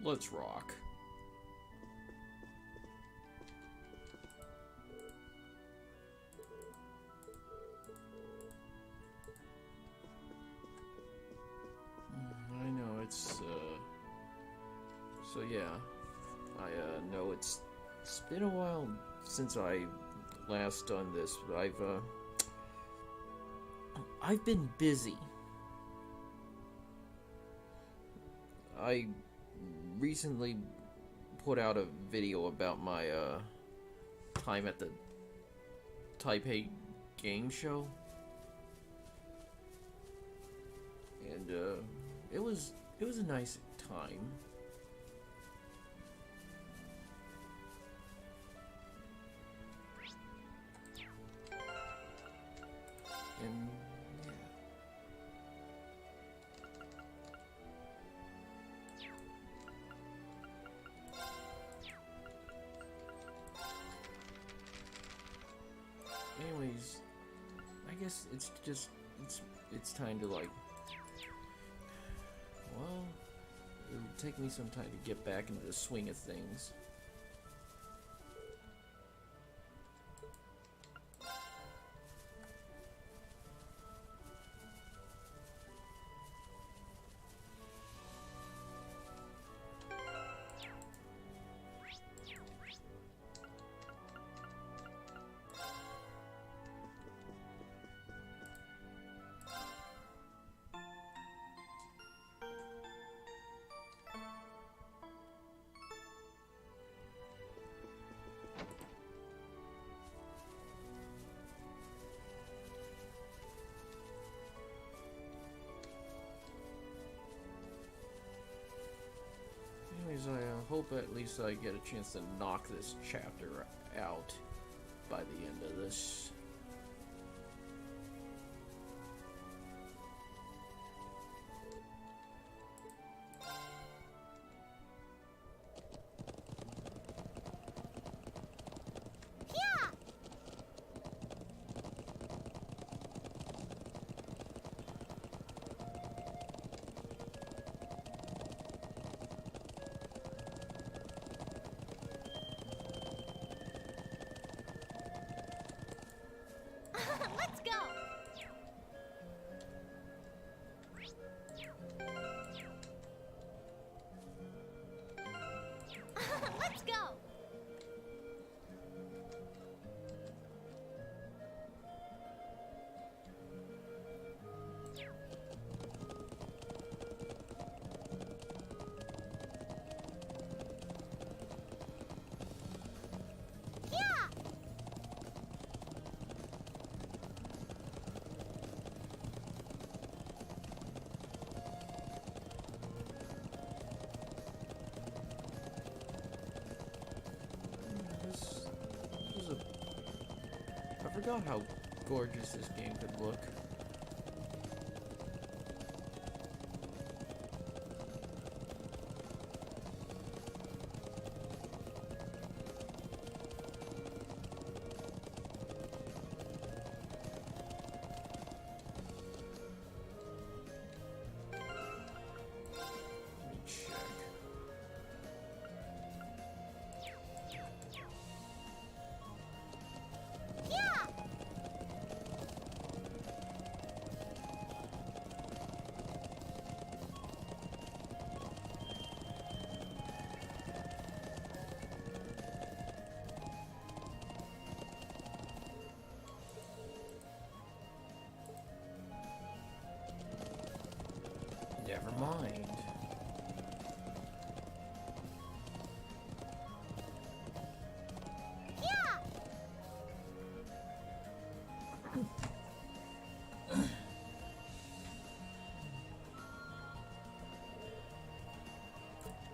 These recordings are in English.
Let's rock. I know it's, so yeah, I, know it's been a while since I last done this, but I've been busy. I recently put out a video about my, time at the Taipei game show. And, it was a nice time. And anyways, I guess it's just it's time to, like, well, it'll take me some time to get back into the swing of things. Anyways, I hope at least I get a chance to knock this chapter out by the end of this. Let's go! Let's go! I forgot how gorgeous this game could look. Let me check. Never mind.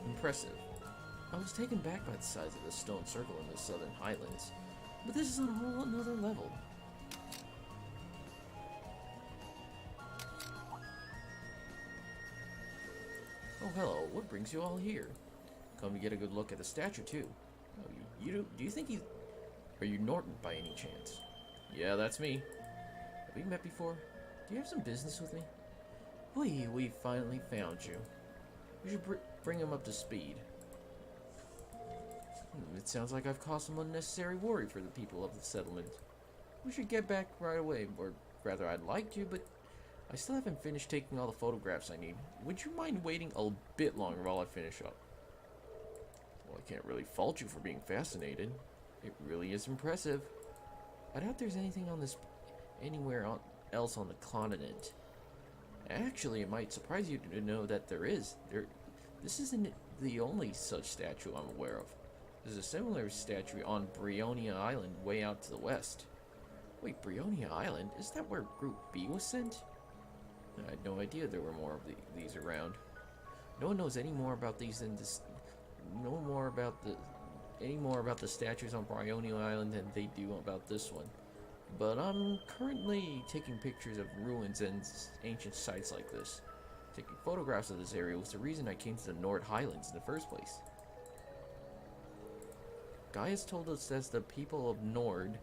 Impressive. I was taken back by the size of the stone circle in the southern highlands, but this is on a whole another level. Oh, hello. What brings you all here? Come to get a good look at the statue, too. Oh, do you think he's... Are you Norton, by any chance? Yeah, that's me. Have we met before? Do you have some business with me? We finally found you. bring him up to speed. It sounds like I've caused some unnecessary worry for the people of the settlement. We should get back right away, or rather I'd like to, but I still haven't finished taking all the photographs I need. Would you mind waiting a bit longer while I finish up? Well, I can't really fault you for being fascinated. It really is impressive. I doubt there's anything on this anywhere else on the continent. Actually, it might surprise you to know that there is. This isn't the only such statue I'm aware of. There's a similar statue on Brionia Island way out to the west. Wait, Brionia Island? Is that where Group B was sent? I had no idea there were more of these around. No one knows any more about these than this. Any more about the statues on Brionia Island than they do about this one. But I'm currently taking pictures of ruins and ancient sites like this. Taking photographs of this area was the reason I came to the Nord Highlands in the first place. Guy has told us that the people of Nord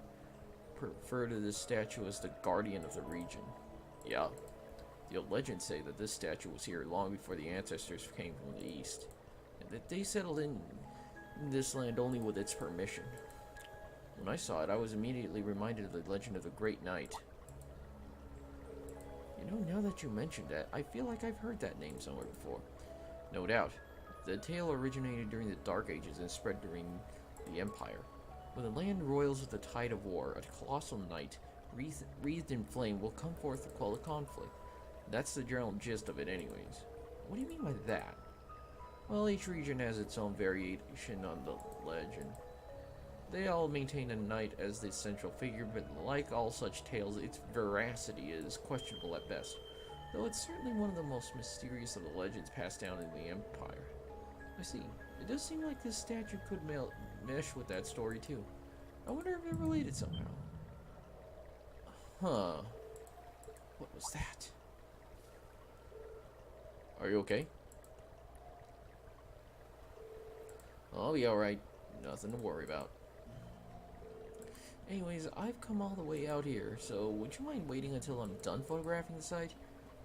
refer to this statue as the guardian of the region. Yeah, the old legends say that this statue was here long before the ancestors came from the east, and that they settled in this land only with its permission. When I saw it, I was immediately reminded of the legend of the Great Knight. You know, now that you mentioned that, I feel like I've heard that name somewhere before. No doubt. The tale originated during the Dark Ages and spread during the Empire. When the land roils with the tide of war, a colossal knight, wreathed in flame, will come forth to quell the conflict. That's the general gist of it anyways. What do you mean by that? Well, each region has its own variation on the legend. They all maintain a knight as the central figure, but like all such tales, its veracity is questionable at best, though it's certainly one of the most mysterious of the legends passed down in the Empire. I see. It does seem like this statue could mesh with that story too. I wonder if they're related somehow. Huh. What was that? Are you okay? I'll be alright. Nothing to worry about. Anyways, I've come all the way out here, so would you mind waiting until I'm done photographing the site?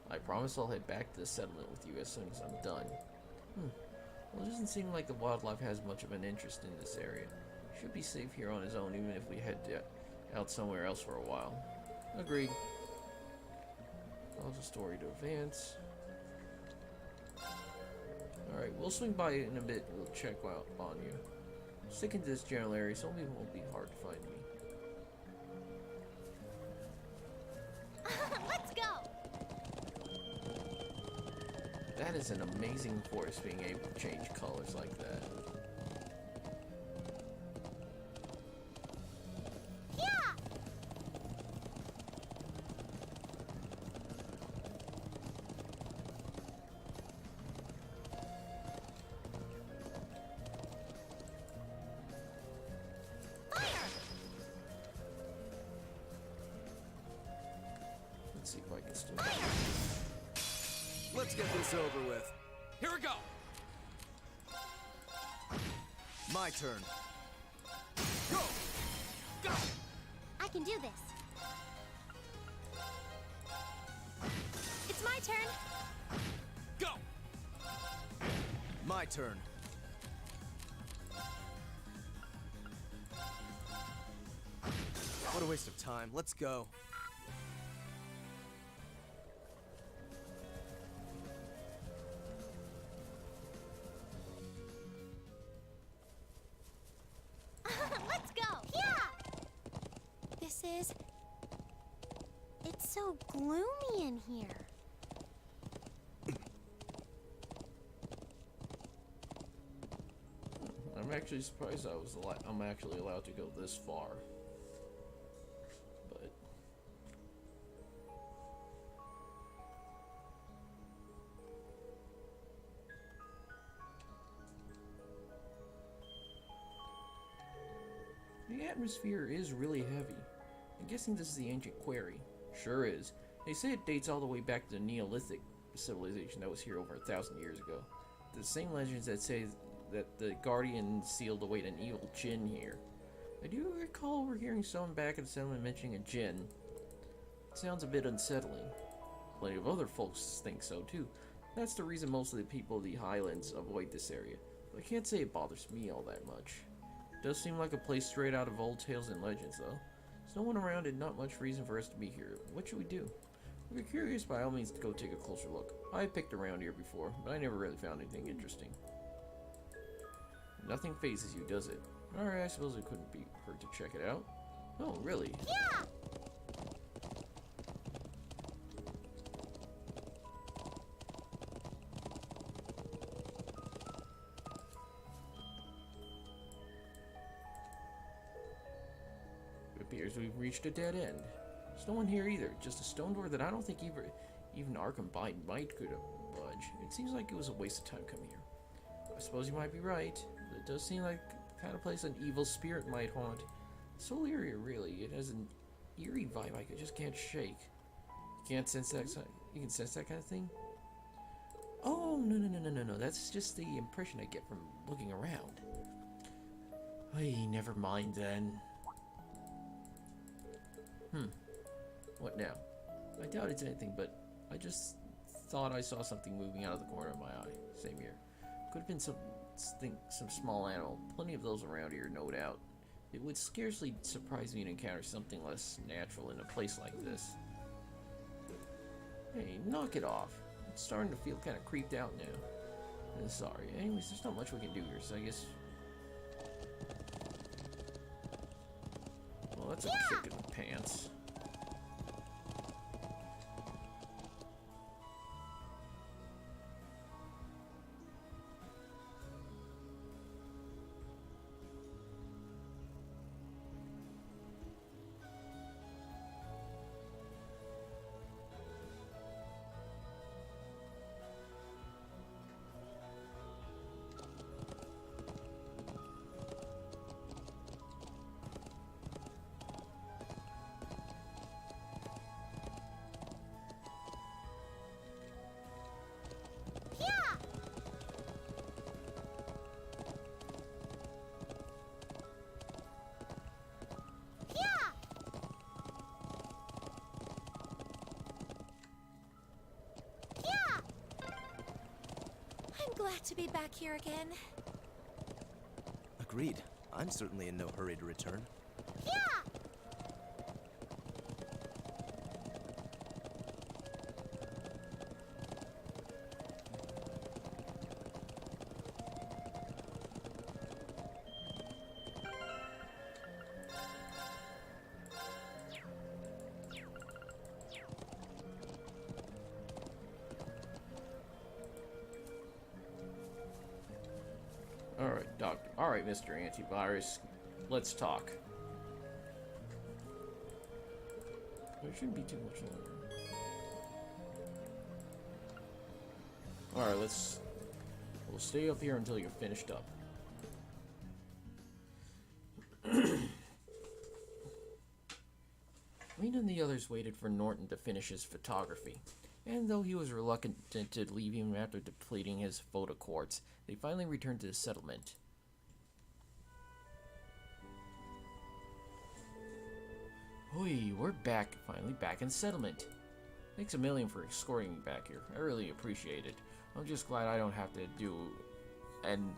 I promise I'll head back to the settlement with you as soon as I'm done. Well, it doesn't seem like the wildlife has much of an interest in this area. Should be safe here on his own, even if we head out somewhere else for a while. Agreed. Cause the story to advance. Alright, we'll swing by in a bit. We'll check out on you. Stick into this general area, so it won't be hard to find me. Let's go! That is an amazing forest, being able to change colors like that. Yeah! Fire! Let's see if I can still. Let's get this over with. Here we go! My turn. Go! Go! I can do this. It's my turn. Go! My turn. What a waste of time. Let's go. Let's go! Yeah! This is... It's so gloomy in here. I'm actually surprised I'm actually allowed to go this far. But the atmosphere is really heavy. I'm guessing this is the ancient quarry. Sure is. They say it dates all the way back to the Neolithic civilization that was here over 1,000 years ago. The same legends that say that the Guardian sealed away an evil djinn here. I do recall overhearing someone back at the settlement mentioning a djinn. It sounds a bit unsettling. Plenty of other folks think so too. That's the reason most of the people of the Highlands avoid this area. But I can't say it bothers me all that much. It does seem like a place straight out of old tales and legends, though. There's no one around and not much reason for us to be here. What should we do? If you're curious, by all means, go take a closer look. I've picked around here before, but I never really found anything interesting. Nothing phases you, does it? Alright, I suppose it couldn't be hurt to check it out. Oh, really? Yeah! It appears we've reached a dead end. There's no one here either, just a stone door that I don't think even Arkham might could budge. It seems like it was a waste of time coming here. I suppose you might be right, but it does seem like the kind of place an evil spirit might haunt. This whole area, really, it has an eerie vibe I just can't shake. You can't sense that? You can sense that kind of thing? Oh, no. That's just the impression I get from looking around. Hey, never mind then. What now? I doubt it's anything, but I just thought I saw something moving out of the corner of my eye. Same here. Could have been some small animal. Plenty of those around here, no doubt. It would scarcely surprise me to encounter something less natural in a place like this. Hey, knock it off. I'm starting to feel kind of creeped out now. Sorry. Anyways, there's not much we can do here, so I guess... Well, that's a kick in the pants. I'm glad to be back here again. Agreed. I'm certainly in no hurry to return. Yeah! Alright, Doctor. Alright, Mr. Antivirus. Let's talk. There shouldn't be too much longer. Alright, we'll stay up here until you're finished up. Wayne and the others waited for Norton to finish his photography, and though he was reluctant to leave him after depleting his photo quartz, they finally returned to the settlement. Oi, we're finally back in the settlement. Thanks a million for escorting me back here. I really appreciate it. I'm just glad I don't have to do an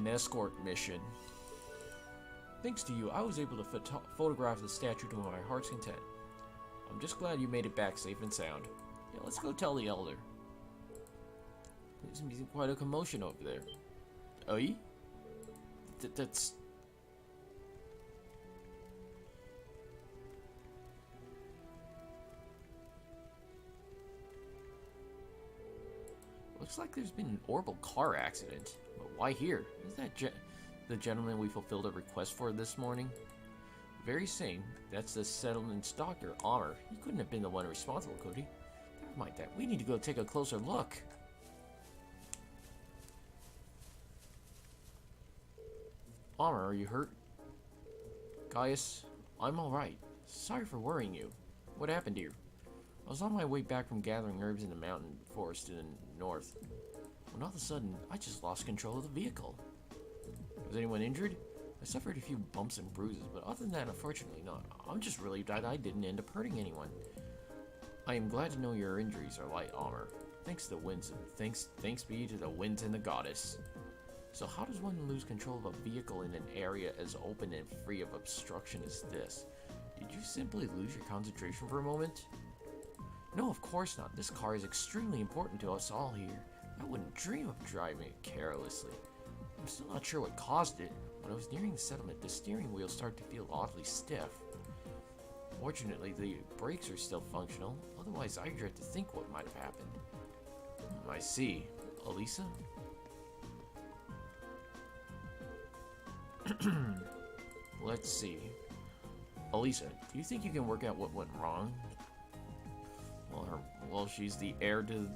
escort mission. Thanks to you, I was able to photograph the statue to my heart's content. I'm just glad you made it back safe and sound. Yeah, let's go tell the elder. There's quite a commotion over there. Oi? That's... Looks like there's been an horrible car accident. But why here? Is that the gentleman we fulfilled a request for this morning? Very same. That's the settlement's doctor, Amr. He couldn't have been the one responsible, could he? Never mind that. We need to go take a closer look. Amr, are you hurt? Gaius, I'm alright. Sorry for worrying you. What happened to you? I was on my way back from gathering herbs in the mountain forest in the north, when all of a sudden, I just lost control of the vehicle. Was anyone injured? I suffered a few bumps and bruises, but other than that, unfortunately not. I'm just relieved that I didn't end up hurting anyone. I am glad to know your injuries are light armor. Thanks to the winds. Thanks be to the winds and the goddess. So how does one lose control of a vehicle in an area as open and free of obstruction as this? Did you simply lose your concentration for a moment? No, of course not. This car is extremely important to us all here. I wouldn't dream of driving it carelessly. I'm still not sure what caused it. When I was nearing the settlement, the steering wheel started to feel oddly stiff. Fortunately, the brakes are still functional. Otherwise, I dread to think what might have happened. I see. Elisa? Let's see. Elisa, do you think you can work out what went wrong? Well, she's the heir to.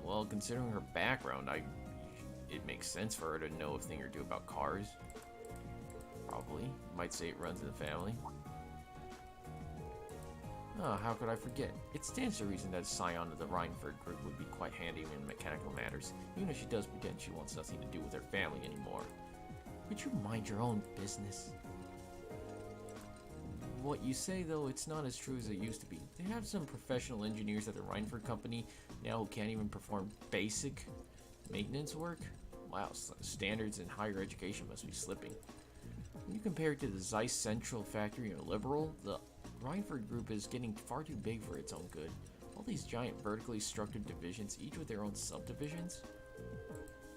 Well, considering her background, it makes sense for her to know a thing or two about cars. Probably. You might say it runs in the family. Oh, how could I forget? It stands to reason that a scion of the Rhineford group would be quite handy in mechanical matters, even if she does pretend she wants nothing to do with her family anymore. Would you mind your own business? What you say, though, it's not as true as it used to be. They have some professional engineers at the Rhineford company now who can't even perform basic maintenance work. Wow, standards in higher education must be slipping. When you compare it to the Zeiss Central factory in Liberal, the Rhineford group is getting far too big for its own good. All these giant vertically structured divisions, each with their own subdivisions.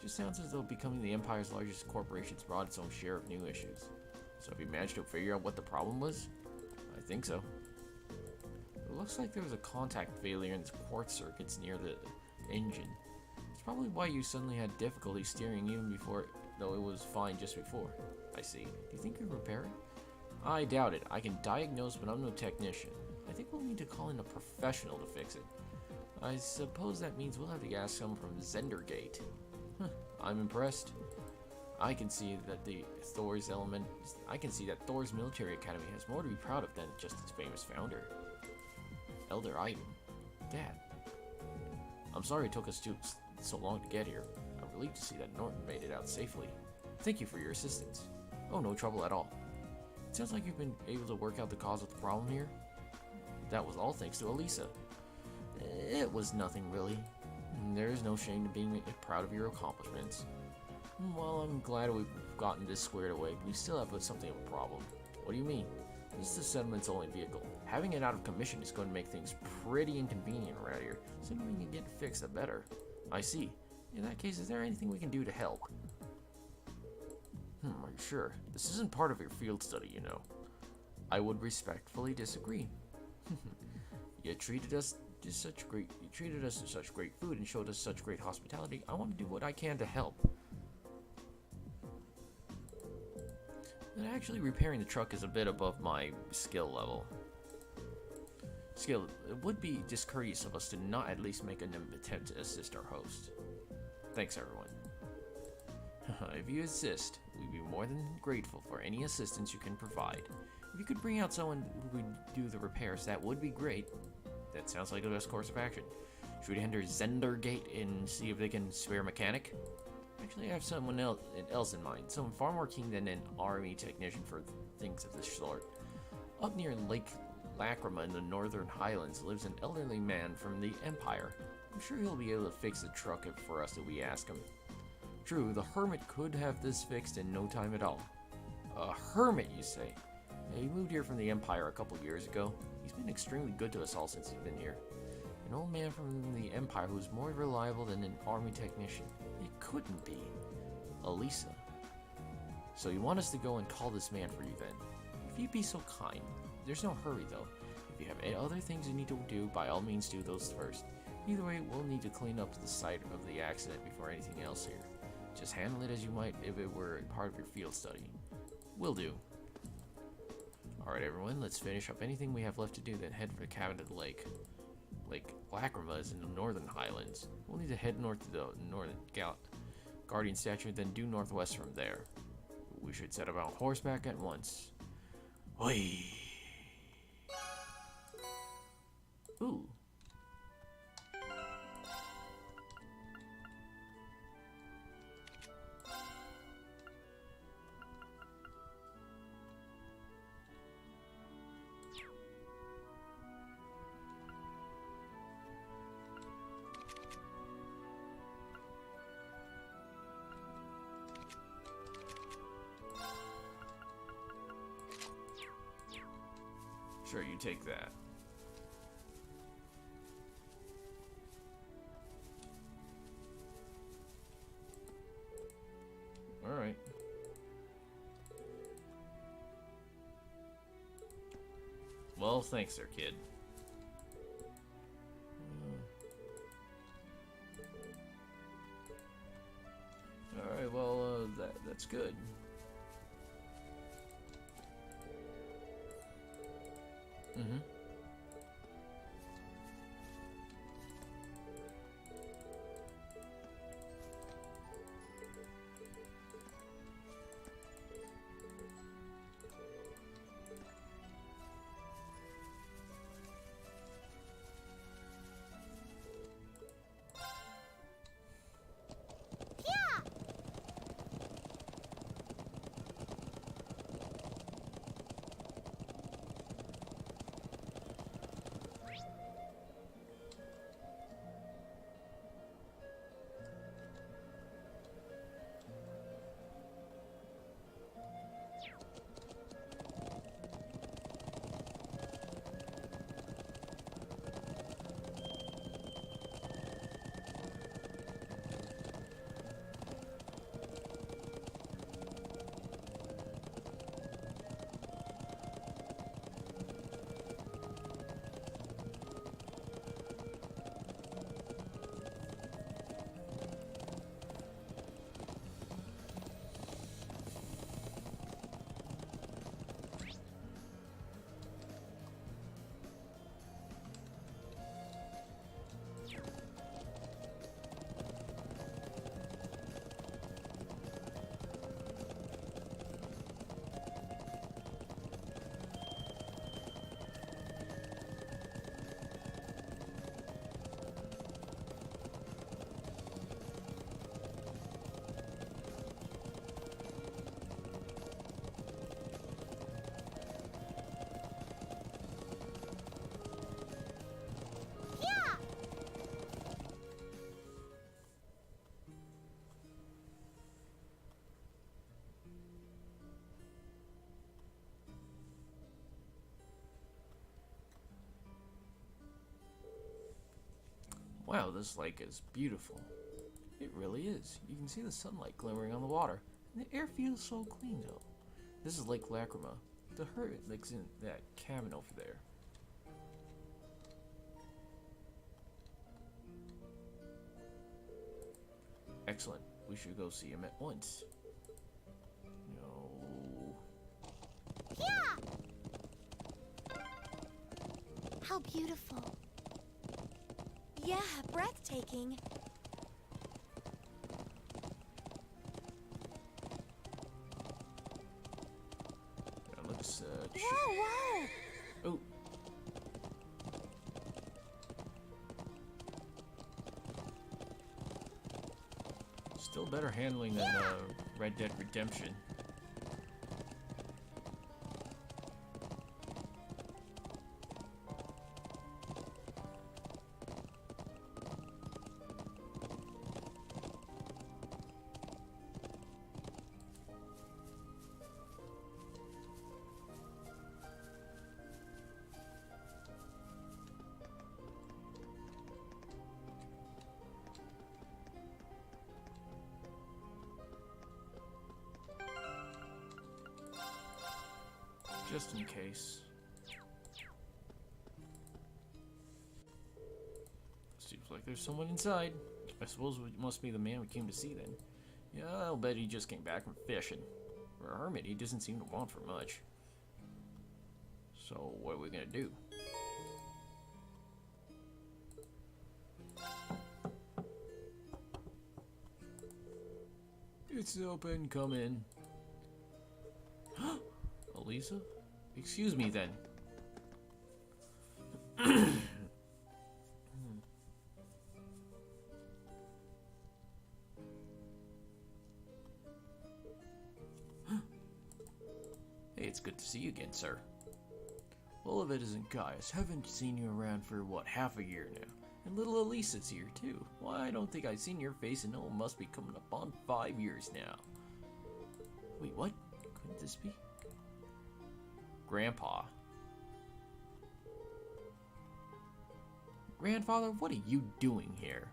Just sounds as though becoming the Empire's largest corporation's brought its own share of new issues. So have you managed to figure out what the problem was? I think so. It looks like there was a contact failure in the quartz circuits near the engine. It's probably why you suddenly had difficulty steering even before, though it was fine just before. I see. Do you think you can repair it? I doubt it. I can diagnose, but I'm no technician. I think we'll need to call in a professional to fix it. I suppose that means we'll have to ask someone from Zendergate. I'm impressed. I can see that Thor's military academy has more to be proud of than just its famous founder. Elder Item. Dad. I'm sorry it took us so long to get here. I'm relieved to see that Norton made it out safely. Thank you for your assistance. Oh, no trouble at all. It sounds like you've been able to work out the cause of the problem here. That was all thanks to Elisa. It was nothing really. There is no shame in being proud of your accomplishments. Well, I'm glad we've gotten this squared away, but we still have something of a problem. What do you mean? This is the settlement's only vehicle. Having it out of commission is going to make things pretty inconvenient around here. The sooner we can get it fixed, the better. I see. In that case, is there anything we can do to help? Are you sure? This isn't part of your field study, you know. I would respectfully disagree. You treated us to such great food and showed us such great hospitality. I want to do what I can to help. But actually, repairing the truck is a bit above my skill level. It would be discourteous of us to not at least make an attempt to assist our host. Thanks, everyone. If you insist, we'd be more than grateful for any assistance you can provide. If you could bring out someone who would do the repairs, that would be great. That sounds like the best course of action. Should we enter Zendergate and see if they can spare a mechanic? Actually, I have someone else in mind. Someone far more keen than an army technician for things of this sort. Up near Lake Lacrima in the Northern Highlands lives an elderly man from the Empire. I'm sure he'll be able to fix the truck for us if we ask him. True, the hermit could have this fixed in no time at all. A hermit, you say? Yeah, he moved here from the Empire a couple years ago. He's been extremely good to us all since he's been here. An old man from the Empire who's more reliable than an army technician. It couldn't be. Elisa. So you want us to go and call this man for you then? If you'd be so kind. There's no hurry though. If you have any other things you need to do, by all means do those first. Either way, we'll need to clean up the site of the accident before anything else here. Just handle it as you might if it were part of your field study. Will do. Alright everyone, let's finish up anything we have left to do, then head for the cabin at the lake. Lake Lacrima is in the Northern Highlands. We'll need to head north to the Northern Guardian statue, then due northwest from there. We should set about horseback at once. Oi! Ooh. Sure, you take that. Alright. Well, thanks there, kid. Alright, well, that's good. Mm-hmm. Wow, this lake is beautiful. It really is. You can see the sunlight glimmering on the water, and the air feels so clean, though. This is Lake Lacrima. The hermit lives in that cabin over there. Excellent. We should go see him at once. No. How beautiful. Yeah, breathtaking. Now let's Whoa, whoa! Oh. Still better handling than Red Dead Redemption. Just in case. Seems like there's someone inside. I suppose it must be the man we came to see then. Yeah, I'll bet he just came back from fishing. For a hermit, he doesn't seem to want for much. So, what are we gonna do? It's open, come in. Elisa? Excuse me then. Hey, it's good to see you again, sir. All of it isn't Gaius. Haven't seen you around for, what, half a year now. And little Elisa's here, too. Why, I don't think I've seen your face and it must be coming up on 5 years now. Wait, what? Couldn't this be? Grandpa. Grandfather, what are you doing here?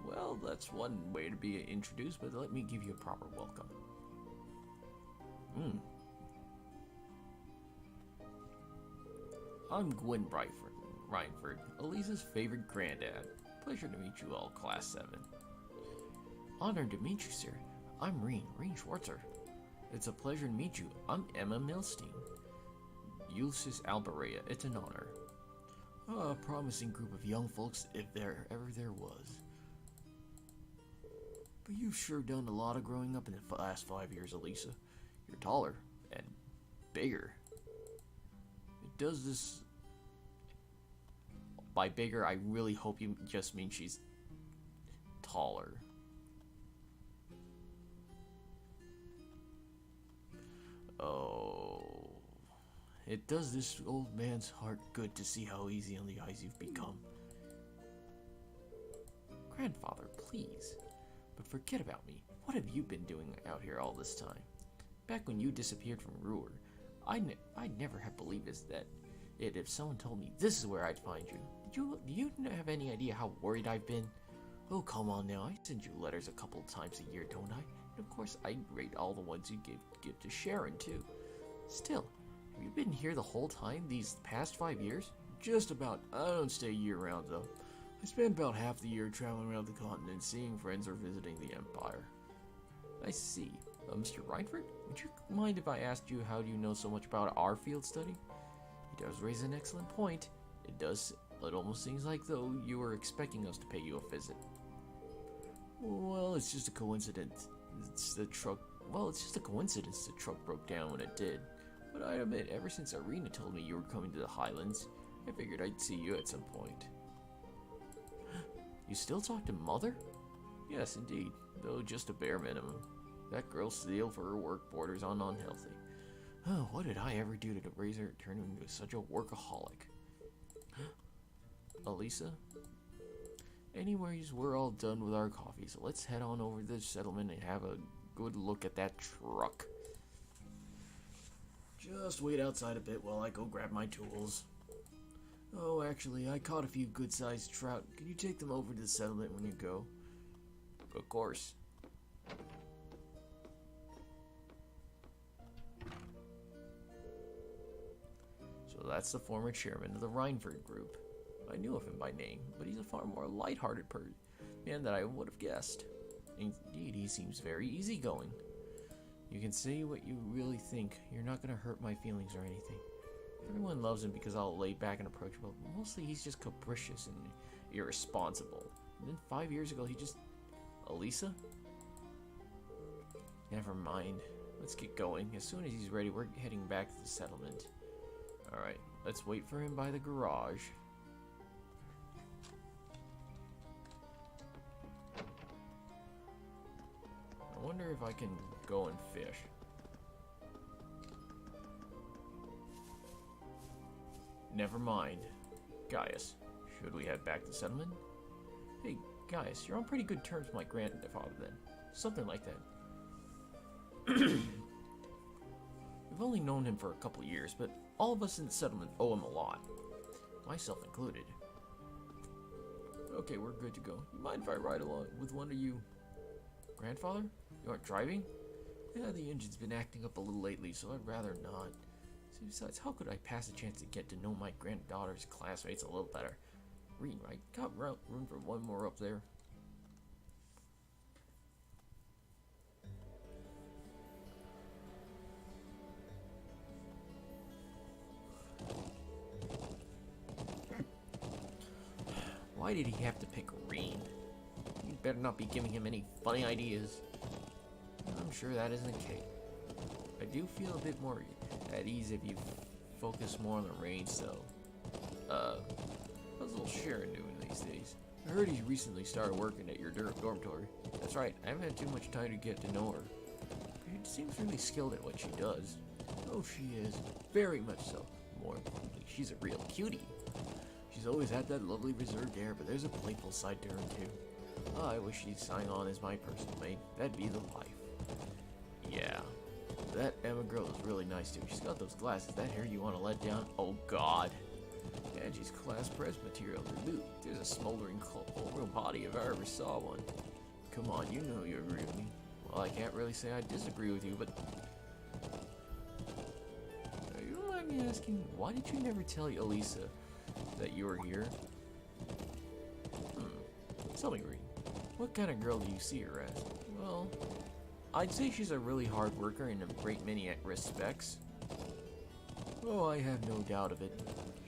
Well, that's one way to be introduced, but let me give you a proper welcome. I'm Gwyn Reinford, Elisa's favorite granddad. Pleasure to meet you all, Class 7. Honored to meet you, sir. I'm Reen Schwartzer. It's a pleasure to meet you. I'm Emma Milstein. Ulysses Alberea, it's an honor. A promising group of young folks, if there ever there was. But you've sure done a lot of growing up in the last 5 years, Elisa. You're taller and bigger. It does this... By bigger, I really hope you just mean she's taller. Oh... It does this old man's heart good to see how easy on the eyes you've become. Grandfather, please. But forget about me. What have you been doing out here all this time? Back when you disappeared from Ruhr, I'd never have believed it if someone told me this is where I'd find you. Do you have any idea how worried I've been? Oh, come on now. I send you letters a couple of times a year, don't I? And of course, I rate all the ones you give to Sharon, too. Still, have you been here the whole time, these past 5 years? Just about. I don't stay year-round, though. I spend about half the year traveling around the continent, seeing friends or visiting the Empire. I see. Mr. Reinford, would you mind if I asked you how do you know so much about our field study? He does raise an excellent point. It almost seems like though you were expecting us to pay you a visit. Well, it's just a coincidence. It's just a coincidence the truck broke down when it did. But I admit, ever since Irina told me you were coming to the Highlands, I figured I'd see you at some point. You still talk to Mother? Yes, indeed, though just a bare minimum. That girl's zeal for her work borders on unhealthy. Oh, what did I ever do to raise her turn her into such a workaholic? Elisa? Anyways, we're all done with our coffee, so let's head on over to the settlement and have a good look at that truck. Just wait outside a bit while I go grab my tools. Oh, actually, I caught a few good-sized trout. Can you take them over to the settlement when you go? Of course. So that's the former chairman of the Reinford group. I knew of him by name, but he's a far more light-hearted man than I would have guessed. Indeed, he seems very easygoing. You can say what you really think. You're not going to hurt my feelings or anything. Everyone loves him because I'll lay back and approachable. Mostly he's just capricious and irresponsible. And then 5 years ago he just... Elisa? Never mind. Let's get going. As soon as he's ready, we're heading back to the settlement. Alright, let's wait for him by the garage. I wonder if I can go and fish. Never mind. Gaius, should we head back to the settlement? Hey, Gaius, you're on pretty good terms with my grandfather then. Something like that. We've only known him for a couple years, but all of us in the settlement owe him a lot. Myself included. Okay, we're good to go. You mind if I ride along with one of you? Grandfather? You aren't driving? Yeah, the engine's been acting up a little lately, so I'd rather not. Besides, how could I pass a chance to get to know my granddaughter's classmates a little better? Reen, right? Got room for one more up there. Why did he have to pick Reen? You better not be giving him any funny ideas. I'm sure that isn't the case. I do feel a bit more at ease if you focus more on the range, though. How's little Sharon doing these days? I heard he recently started working at your dormitory. That's right, I haven't had too much time to get to know her. She seems really skilled at what she does. Oh, she is. Very much so. More importantly, she's a real cutie. She's always had that lovely reserved air, but there's a playful side to her, too. Oh, I wish she'd sign on as my personal maid. That'd be the life. Yeah. That Emma girl is really nice too. She's got those glasses. That hair you want to let down? Oh God. Angie's class press material. Dude, there's a smoldering cold body if I ever saw one. Come on, you know you agree with me. Well, I can't really say I disagree with you, but... You don't mind me asking, why did you never tell Elisa that you were here? Tell me, Reed, what kind of girl do you see her as? Well, I'd say she's a really hard worker in a great many respects. Oh, I have no doubt of it.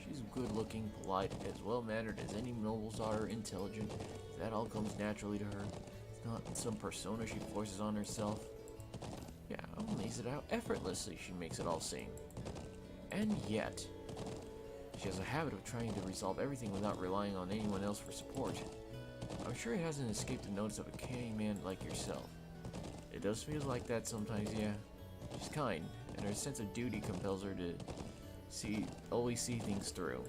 She's good-looking, polite, as well-mannered as any noble's daughter, intelligent. That all comes naturally to her. It's not some persona she forces on herself. Yeah, I'm amazed at how effortlessly she makes it all seem. And yet, she has a habit of trying to resolve everything without relying on anyone else for support. I'm sure it hasn't escaped the notice of a canny man like yourself. It does feel like that sometimes, yeah. She's kind, and her sense of duty compels her to always see things through.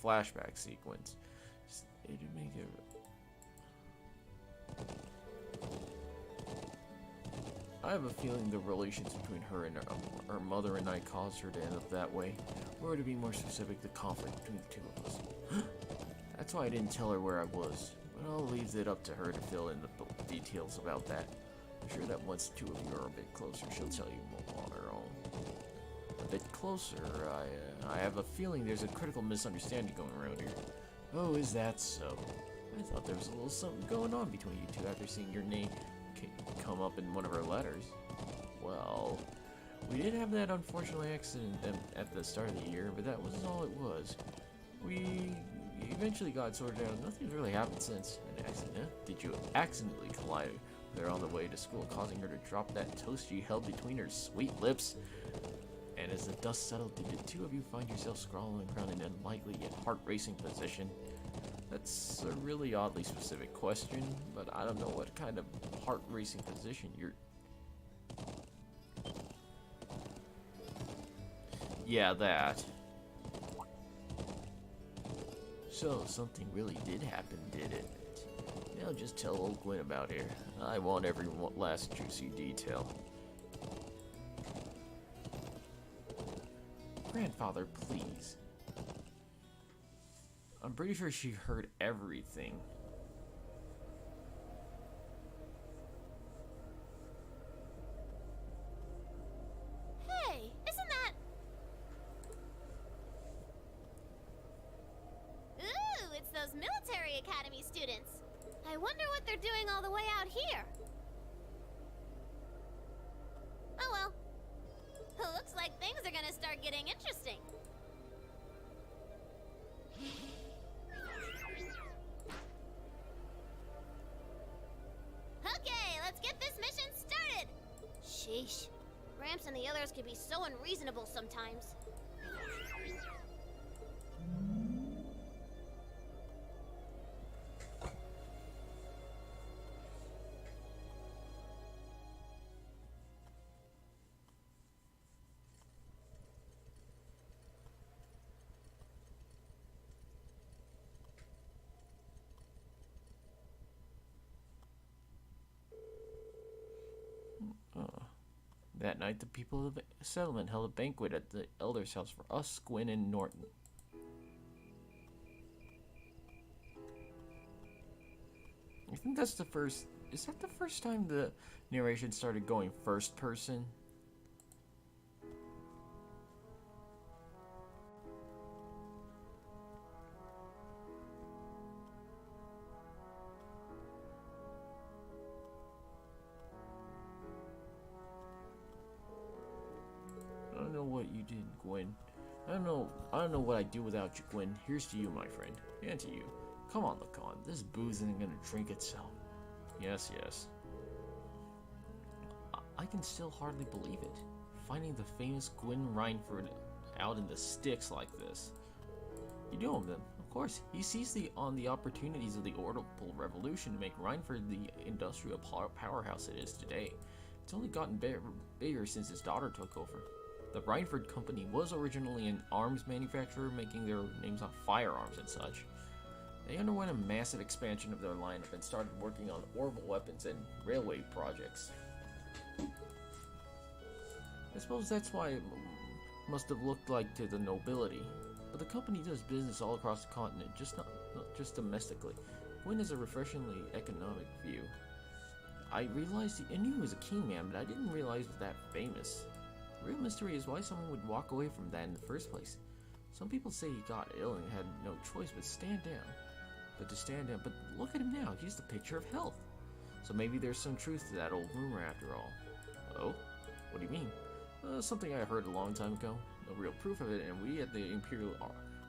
Flashback sequence. It'd make it... I have a feeling the relations between her and her mother and I caused her to end up that way. Or to be more specific, the conflict between the two of us. That's why I didn't tell her where I was. But I'll leave it up to her to fill in the details about that. I'm sure that once the two of you are a bit closer, she'll tell you more on her own. A bit closer, I have a feeling there's a critical misunderstanding going around here. Oh, is that so? I thought there was a little something going on between you two after seeing your name come up in one of her letters. Well, we did have that unfortunate accident at the start of the year, but that wasn't all it was. We eventually got sorted out. Nothing's really happened since. An accident? Did you accidentally collide with her on the way to school, causing her to drop that toast you held between her sweet lips? And as the dust settled, did the two of you find yourself scrawling around in an unlikely yet heart-racing position? That's a really oddly specific question, but I don't know what kind of heart-racing position you're... Yeah, that. So, something really did happen, did it? Now just tell old Gwen about it. I want every last juicy detail. Grandfather, please. I'm pretty sure she heard everything. Hey, isn't that... Ooh, it's those military academy students. I wonder what they're doing all the way out here. Oh well. Looks like things are gonna start getting interesting. Okay, let's get this mission started! Sheesh. Gramps and the others can be so unreasonable sometimes. That night, the people of the settlement held a banquet at the elder's house for us, Gwen, and Norton. I think that's the first... Is that the first time the narration started going first person? I don't know what you did, Gwen. I don't know what I'd do without you, Gwen. Here's to you, my friend. And to you. Come on, Lacan. This booze isn't gonna drink itself. Yes, yes. I can still hardly believe it. Finding the famous Gwen Rhineford out in the sticks like this. You know him then, of course. He seized on the opportunities of the Orbital Revolution to make Rhineford the industrial powerhouse it is today. It's only gotten bigger since his daughter took over. The Rhineford Company was originally an arms manufacturer, making their names on firearms and such. They underwent a massive expansion of their lineup and started working on orbital weapons and railway projects. I suppose that's why it must have looked like to the nobility. But the company does business all across the continent, not just domestically. Gwyn has a refreshingly economic view. I realized I knew he was a king man, but I didn't realize he was that famous. The real mystery is why someone would walk away from that in the first place. Some people say he got ill and had no choice but stand down. But look at him now, he's the picture of health. So maybe there's some truth to that old rumor after all. Oh? What do you mean? Something I heard a long time ago. No real proof of it, and we at the Imperial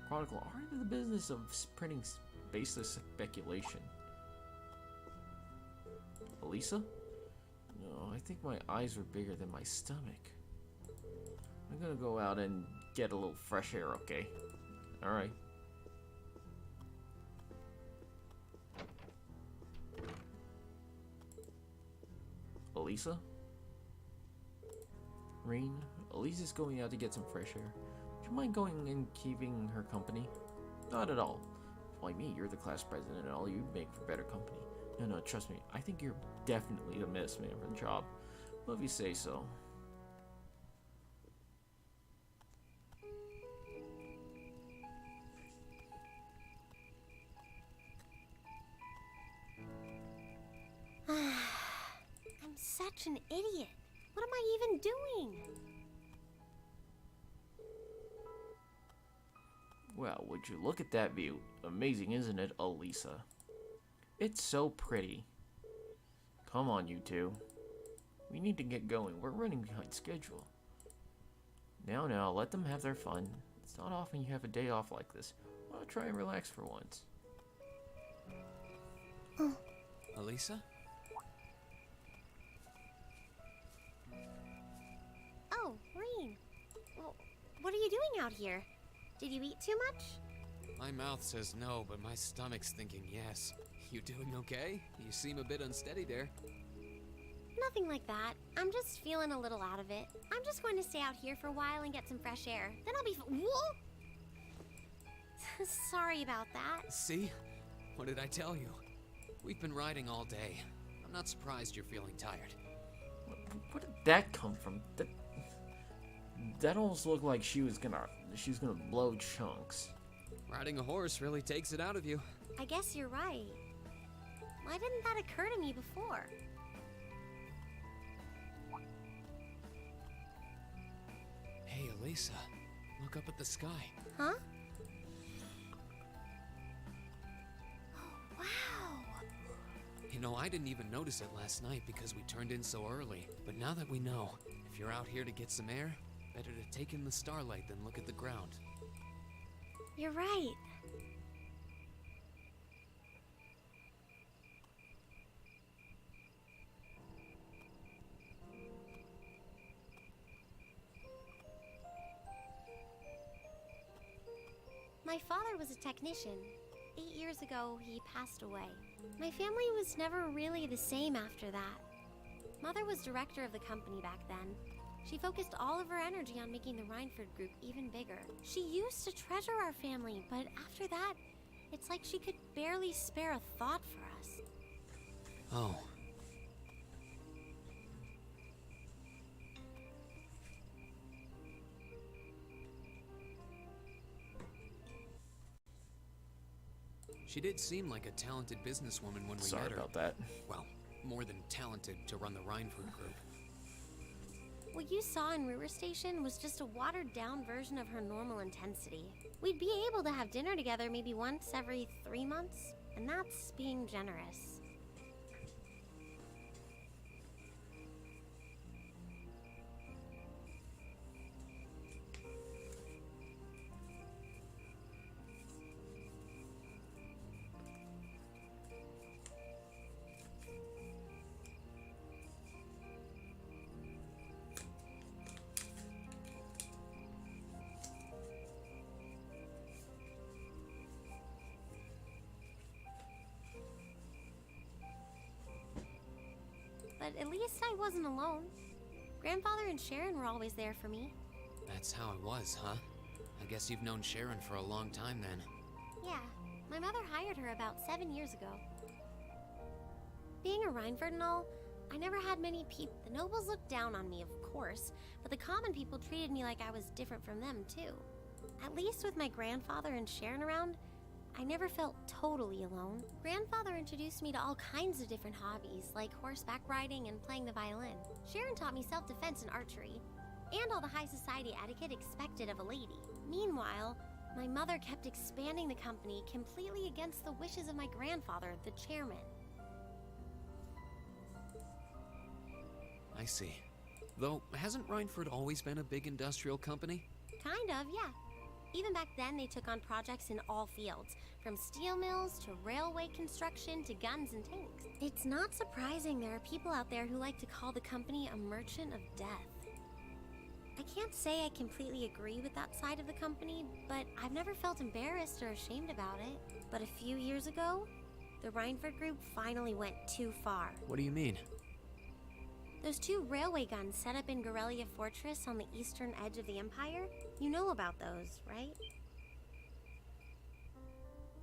Chronicle are into the business of printing baseless speculation. Elisa? No, I think my eyes were bigger than my stomach. I'm gonna go out and get a little fresh air, okay? Alright. Elisa? Rain, Elisa's going out to get some fresh air. Would you mind going and keeping her company? Not at all. Why me? You're the class president and all. You'd make for better company. No, trust me. I think you're definitely the best man for the job. Well, if you say so. I'm such an idiot. What am I even doing? Well, would you look at that view? Amazing, isn't it, Elisa? It's so pretty. Come on, you two. We need to get going. We're running behind schedule. Now, let them have their fun. It's not often you have a day off like this. Why not try and relax for once? Elisa? Oh, Rain. Well, what are you doing out here? Did you eat too much? My mouth says no, but my stomach's thinking yes. You doing okay? You seem a bit unsteady there. Nothing like that. I'm just feeling a little out of it. I'm just going to stay out here for a while and get some fresh air. Then I'll be Whoa! Sorry about that. See? What did I tell you? We've been riding all day. I'm not surprised you're feeling tired. Where did that come from? That almost looked like she was gonna blow chunks. Riding a horse really takes it out of you. I guess you're right. Why didn't that occur to me before? Hey, Elisa, look up at the sky. Huh? Oh, wow. You know, I didn't even notice it last night because we turned in so early. But now that we know, if you're out here to get some air, better to take in the starlight than look at the ground. You're right. My father was a technician. 8 years ago, he passed away. My family was never really the same after that. Mother was director of the company back then. She focused all of her energy on making the Rhineford group even bigger. She used to treasure our family, but after that, it's like she could barely spare a thought for us. Oh. She did seem like a talented businesswoman when we Sorry met her. about that. Well, more than talented to run the Rhineford group. What you saw in River Station was just a watered-down version of her normal intensity. We'd be able to have dinner together maybe once every 3 months, and that's being generous. But at least I wasn't alone. Grandfather and Sharon were always there for me. That's how it was, huh? I guess you've known Sharon for a long time then. Yeah, My mother hired her about 7 years ago. Being a Rhineford and all, I never had many people. The nobles looked down on me, of course, but the common people treated me like I was different from them, too. At least with my grandfather and Sharon around, I never felt totally alone. Grandfather introduced me to all kinds of different hobbies, like horseback riding and playing the violin. Sharon taught me self-defense and archery, and all the high society etiquette expected of a lady. Meanwhile, my mother kept expanding the company completely against the wishes of my grandfather, the chairman. I see. Though, hasn't Rhineford always been a big industrial company? Kind of, yeah. Even back then, they took on projects in all fields, from steel mills to railway construction to guns and tanks. It's not surprising there are people out there who like to call the company a merchant of death. I can't say I completely agree with that side of the company, but I've never felt embarrassed or ashamed about it. But a few years ago, the Rhineford group finally went too far. What do you mean? Those 2 railway guns set up in Gorelia Fortress on the eastern edge of the Empire? You know about those, right?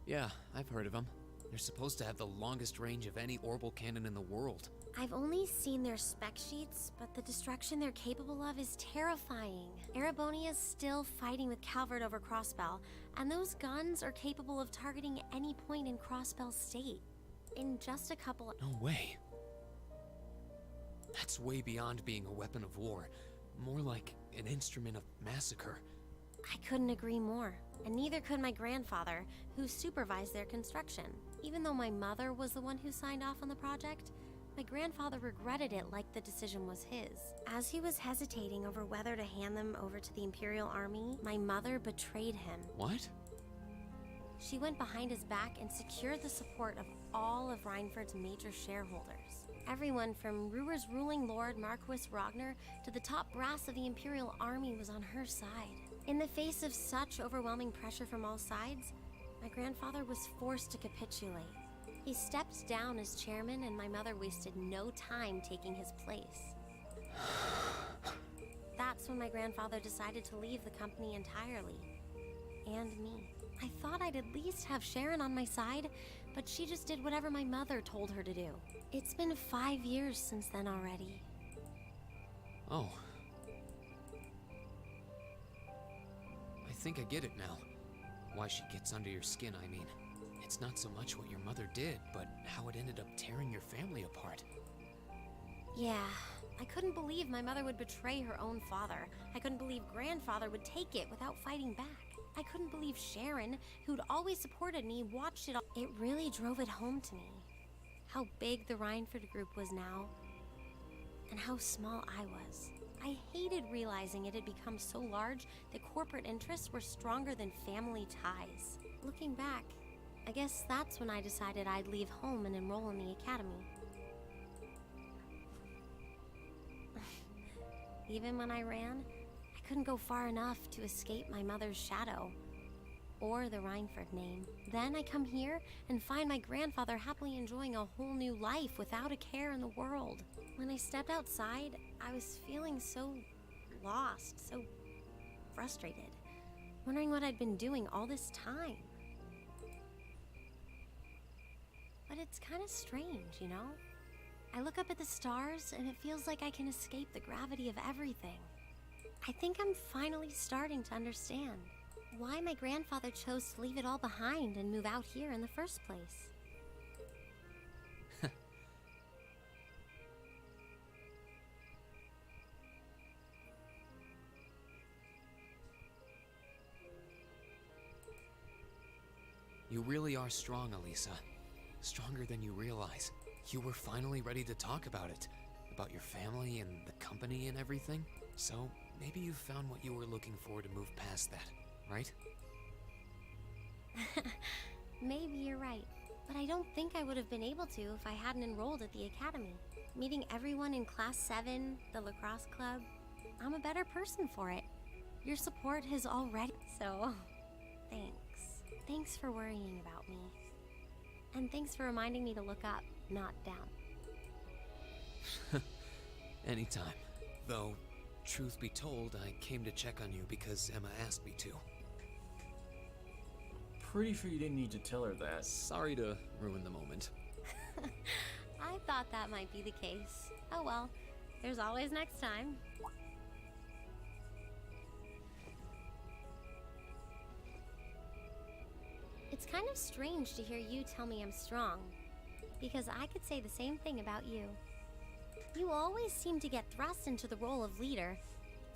Yeah, I've heard of them. They're supposed to have the longest range of any orbital cannon in the world. I've only seen their spec sheets, but the destruction they're capable of is terrifying. Erebonia's still fighting with Calvert over Crossbell, and those guns are capable of targeting any point in Crossbell State. In just a couple... No way. That's way beyond being a weapon of war. More like an instrument of massacre. I couldn't agree more. And neither could my grandfather, who supervised their construction. Even though my mother was the one who signed off on the project, my grandfather regretted it like the decision was his. As he was hesitating over whether to hand them over to the Imperial Army, my mother betrayed him. What? She went behind his back and secured the support of all of Rhineford's major shareholders. Everyone from Ruhr's ruling lord Marquis Ragnar to the top brass of the Imperial Army was on her side. In the face of such overwhelming pressure from all sides, my grandfather was forced to capitulate. He stepped down as chairman, and my mother wasted no time taking his place. That's when my grandfather decided to leave the company entirely. And me. I thought I'd at least have Sharon on my side, but she just did whatever my mother told her to do. It's been 5 years since then already. Oh. I think I get it now. Why she gets under your skin, I mean. It's not so much what your mother did, but how it ended up tearing your family apart. Yeah, I couldn't believe my mother would betray her own father. I couldn't believe grandfather would take it without fighting back. I couldn't believe Sharon, who'd always supported me, watched it all. It really drove it home to me. How big the Rhineford group was now, and how small I was. I hated realizing it had become so large that corporate interests were stronger than family ties. Looking back, I guess that's when I decided I'd leave home and enroll in the academy. Even when I ran, I couldn't go far enough to escape my mother's shadow, or the Rhineford name. Then I come here and find my grandfather happily enjoying a whole new life without a care in the world. When I stepped outside, I was feeling so lost, so frustrated, wondering what I'd been doing all this time. But it's kind of strange, you know? I look up at the stars and it feels like I can escape the gravity of everything. I think I'm finally starting to understand why my grandfather chose to leave it all behind and move out here in the first place. You really are strong, Elisa. Stronger than you realize. You were finally ready to talk about it. About your family and the company and everything. So, maybe you found what you were looking for to move past that, right? Maybe you're right, but I don't think I would have been able to if I hadn't enrolled at the academy. Meeting everyone in Class 7, the lacrosse club, I'm a better person for it. Your support has already... So, thanks. Thanks for worrying about me. And thanks for reminding me to look up, not down. Anytime. Though, truth be told, I came to check on you because Emma asked me to. pretty sure you didn't need to tell her that. Sorry to ruin the moment. I thought that might be the case. Oh well, there's always next time. It's kind of strange to hear you tell me I'm strong, because I could say the same thing about you. You always seem to get thrust into the role of leader,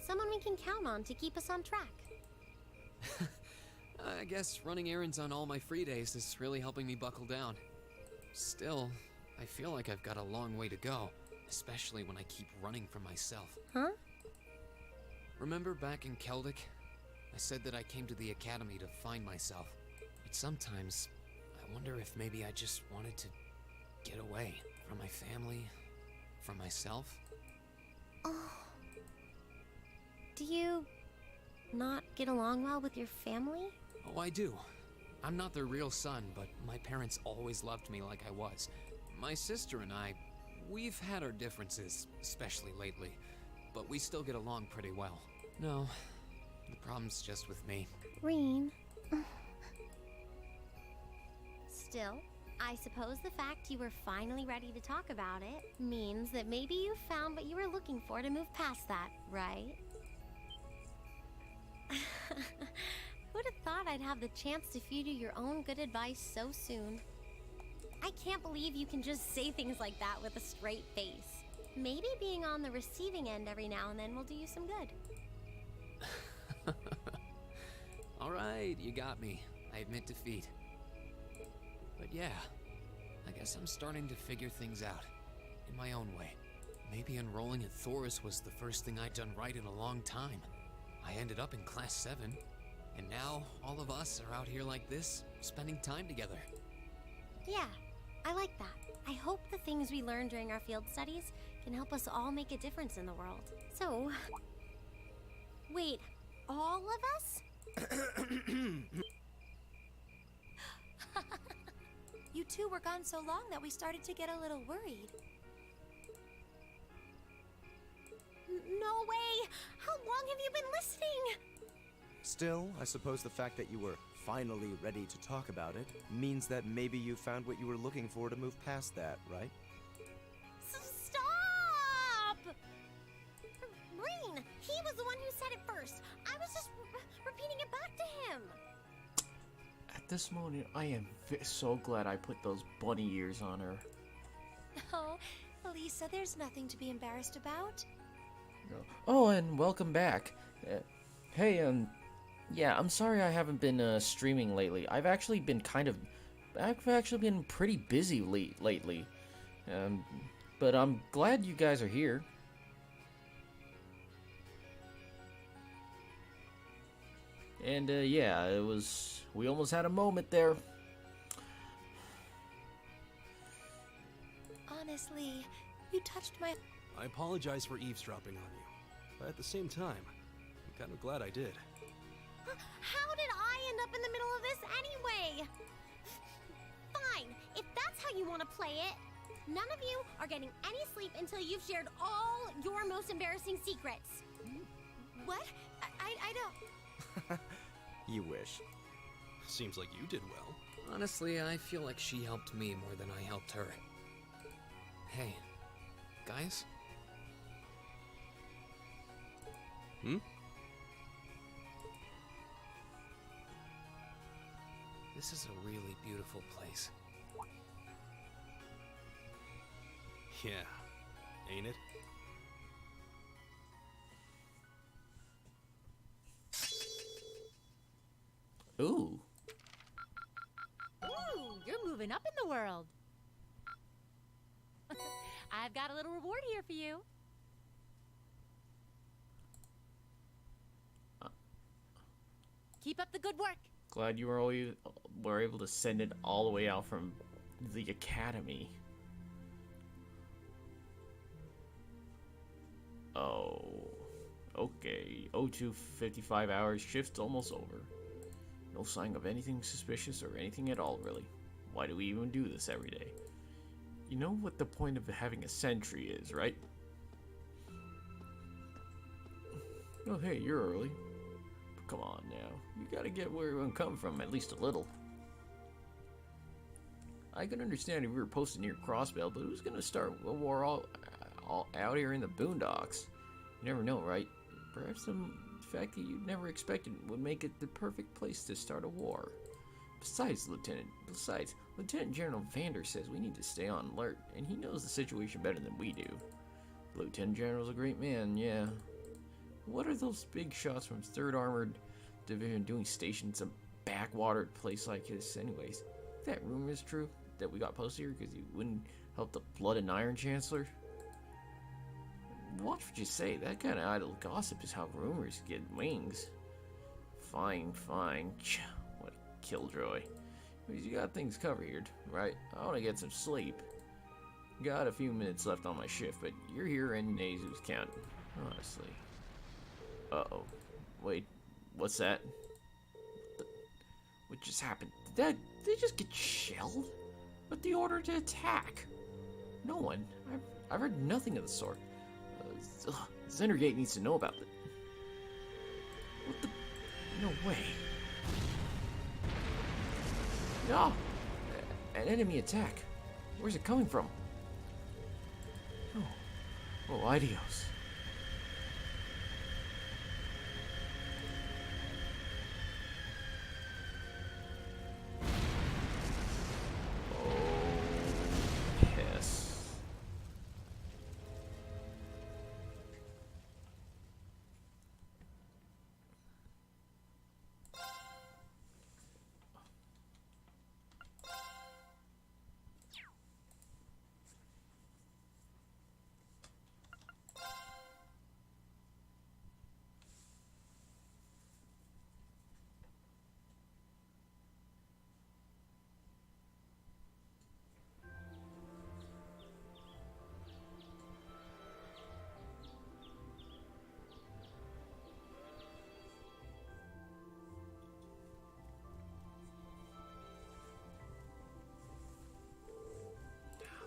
someone we can count on to keep us on track. I guess running errands on all my free days is really helping me buckle down. Still, I feel like I've got a long way to go, especially when I keep running from myself. Huh? Remember back in Keldic? I said that I came to the academy to find myself. But sometimes, I wonder if maybe I just wanted to get away from my family, from myself. Oh. Do you not get along well with your family? Oh, I do. I'm not their real son, but my parents always loved me like I was. My sister and I, we've had our differences, especially lately, but we still get along pretty well. No, the problem's just with me. Reen. Still, I suppose the fact you were finally ready to talk about it means that maybe you found what you were looking for to move past that, right? Who'd have thought I'd have the chance to feed you your own good advice so soon? I can't believe you can just say things like that with a straight face. Maybe being on the receiving end every now and then will do you some good. Alright, you got me. I admit defeat. But yeah, I guess I'm starting to figure things out. In my own way. Maybe enrolling at Thoris was the first thing I'd done right in a long time. I ended up in Class 7, and now all of us are out here like this, spending time together. Yeah, I like that. I hope the things we learned during our field studies can help us all make a difference in the world. So, wait, all of us? You two were gone so long that we started to get a little worried. No way! How long have you been listening? Still, I suppose the fact that you were finally ready to talk about it means that maybe you found what you were looking for to move past that, right? Stop! Reen, he was the one who said it first. I was just repeating it back to him. At this moment, I am so glad I put those bunny ears on her. Oh, Elisa, there's nothing to be embarrassed about. Oh, and welcome back. Hey, yeah, I'm sorry I haven't been streaming lately. I've actually been pretty busy lately. But I'm glad you guys are here. And yeah, we almost had a moment there. Honestly, you touched my... I apologize for eavesdropping on you, but at the same time, I'm kind of glad I did. How did I end up in the middle of this anyway? Fine, if that's how you want to play it. None of you are getting any sleep until you've shared all your most embarrassing secrets. What? I don't... You wish. Seems like you did well. Honestly, I feel like she helped me more than I helped her. Hey, guys? Hmm? This is a really beautiful place. Yeah, ain't it? Ooh. Ooh, you're moving up in the world. I've got a little reward here for you. Keep up the good work. Glad you were able to send it all the way out from the academy. Oh, okay. 02:55 hours. Shift's almost over. No sign of anything suspicious or anything at all, really. Why do we even do this every day? You know what the point of having a sentry is, right? Oh, hey, you're early. But come on now. You gotta get where everyone come from, at least a little. I can understand if we were posted near Crossbell, but who's gonna start a war all out here in the boondocks? You never know, right? Perhaps the fact that you never expected would make it the perfect place to start a war. Besides, Lieutenant General Vander says we need to stay on alert, and he knows the situation better than we do. Lieutenant General's a great man, yeah. What are those big shots from 3rd Armored Division doing stationed in some backwatered place like this anyways? If that rumor is true, that we got posted here because you wouldn't help the Blood and Iron Chancellor? Watch what you say. That kind of idle gossip is how rumors get wings. Fine. What a killjoy. Because you got things covered, right? I want to get some sleep. Got a few minutes left on my shift, but you're here and days who's counting. Honestly. Uh-oh. Wait, what's that? What just happened? Did they just get shelled? With the order to attack? No one. I've heard nothing of the sort. Zendergate needs to know about it. What the? No way. No! An enemy attack. Where's it coming from? Oh, adios.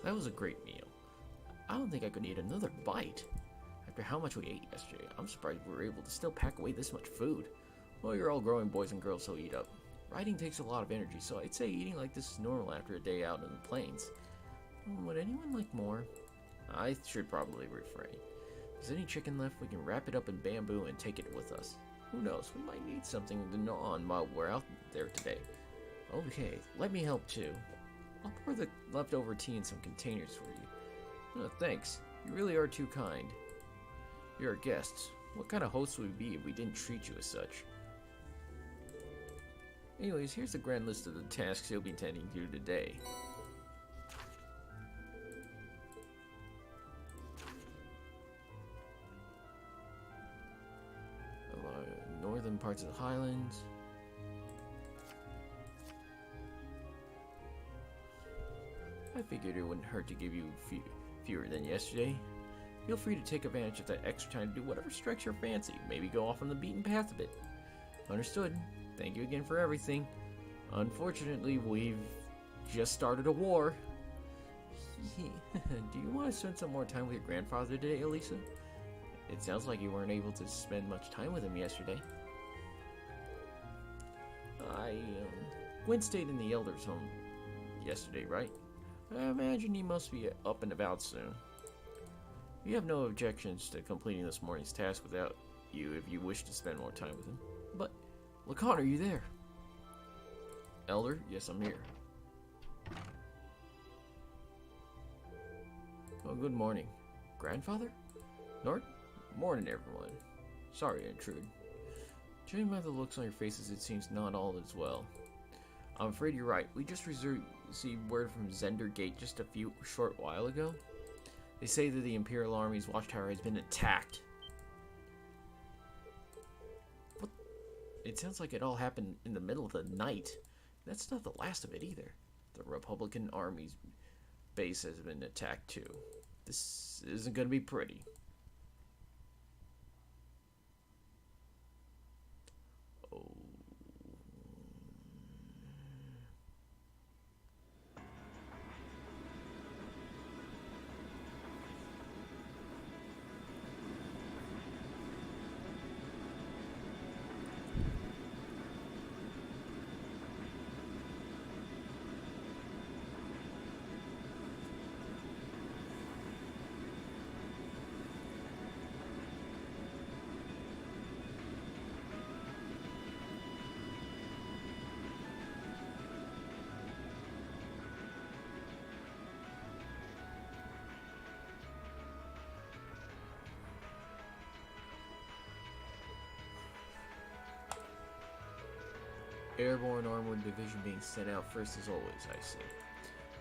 That was a great meal. I don't think I could eat another bite. After how much we ate yesterday, I'm surprised we were able to still pack away this much food. Well, you're all growing boys and girls, so eat up. Riding takes a lot of energy, so I'd say eating like this is normal after a day out in the plains. Would anyone like more? I should probably refrain. If there's any chicken left, we can wrap it up in bamboo and take it with us. Who knows, we might need something to gnaw on while we're out there today. Okay, let me help too. I'll pour the leftover tea in some containers for you. Oh, thanks. You really are too kind. You're our guests. What kind of hosts would we be if we didn't treat you as such? Anyways, here's the grand list of the tasks you'll be tending to today. Northern parts of the Highlands. I figured it wouldn't hurt to give you fewer than yesterday. Feel free to take advantage of that extra time to do whatever strikes your fancy. Maybe go off on the beaten path a bit. Understood. Thank you again for everything. Unfortunately, we've just started a war. Do you want to spend some more time with your grandfather today, Elisa? It sounds like you weren't able to spend much time with him yesterday. Gwen stayed in the Elder's home yesterday, right? I imagine he must be up and about soon. We have no objections to completing this morning's task without you if you wish to spend more time with him. But, Lacan, are you there? Elder? Yes, I'm here. Oh, good morning. Grandfather? Nort? Morning, everyone. Sorry to intrude. Judging by the looks on your faces, it seems not all is well. I'm afraid you're right. We just received word from Zendergate just a short while ago. They say that the Imperial Army's watchtower has been attacked. What? It sounds like it all happened in the middle of the night. That's not the last of it either. The Republican Army's base has been attacked too. This isn't going to be pretty. Airborne Armored Division being sent out first as always, I see.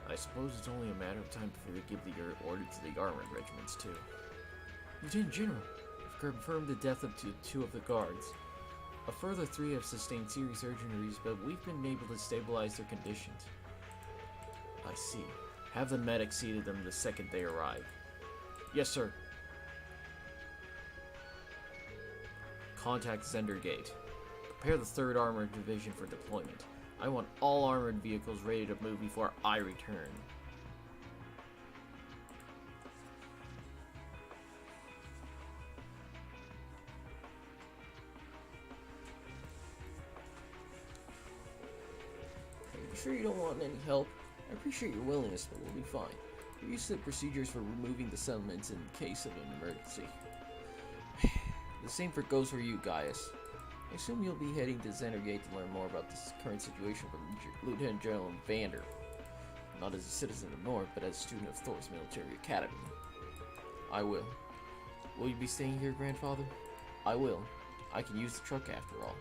I suppose it's only a matter of time before they give the order to the armored regiments, too. Lieutenant General, I've confirmed the death of two of the guards. A further 3 have sustained serious injuries, but we've been able to stabilize their conditions. I see. Have the medic seated them the second they arrive. Yes, sir. Contact Zendergate. Prepare the 3rd Armored Division for deployment. I want all armored vehicles ready to move before I return. Are you sure you don't want any help? I appreciate your willingness, but we'll be fine. We're used to the procedures for removing the settlements in case of an emergency. The same goes for you, Gaius. I assume you'll be heading to Zendergate to learn more about this current situation from Lieutenant General Vander. Not as a citizen of North, but as a student of Thor's military academy. I will. Will you be staying here, Grandfather? I will. I can use the truck after all.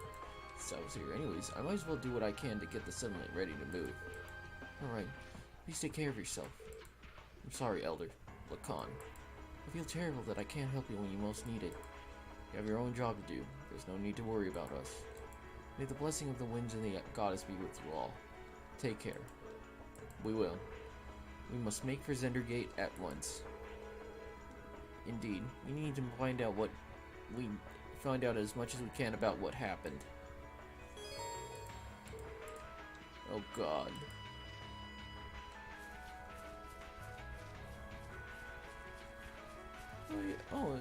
Since I was here anyways, I might as well do what I can to get the settlement ready to move. Alright, please take care of yourself. I'm sorry, Elder. Lacan. I feel terrible that I can't help you when you most need it. You have your own job to do. There's no need to worry about us. May the blessing of the winds and the goddess be with you all. Take care. We will. We must make for Zendergate at once. Indeed, we need to find out as much as we can about what happened. Oh God. Oh, yeah. Oh.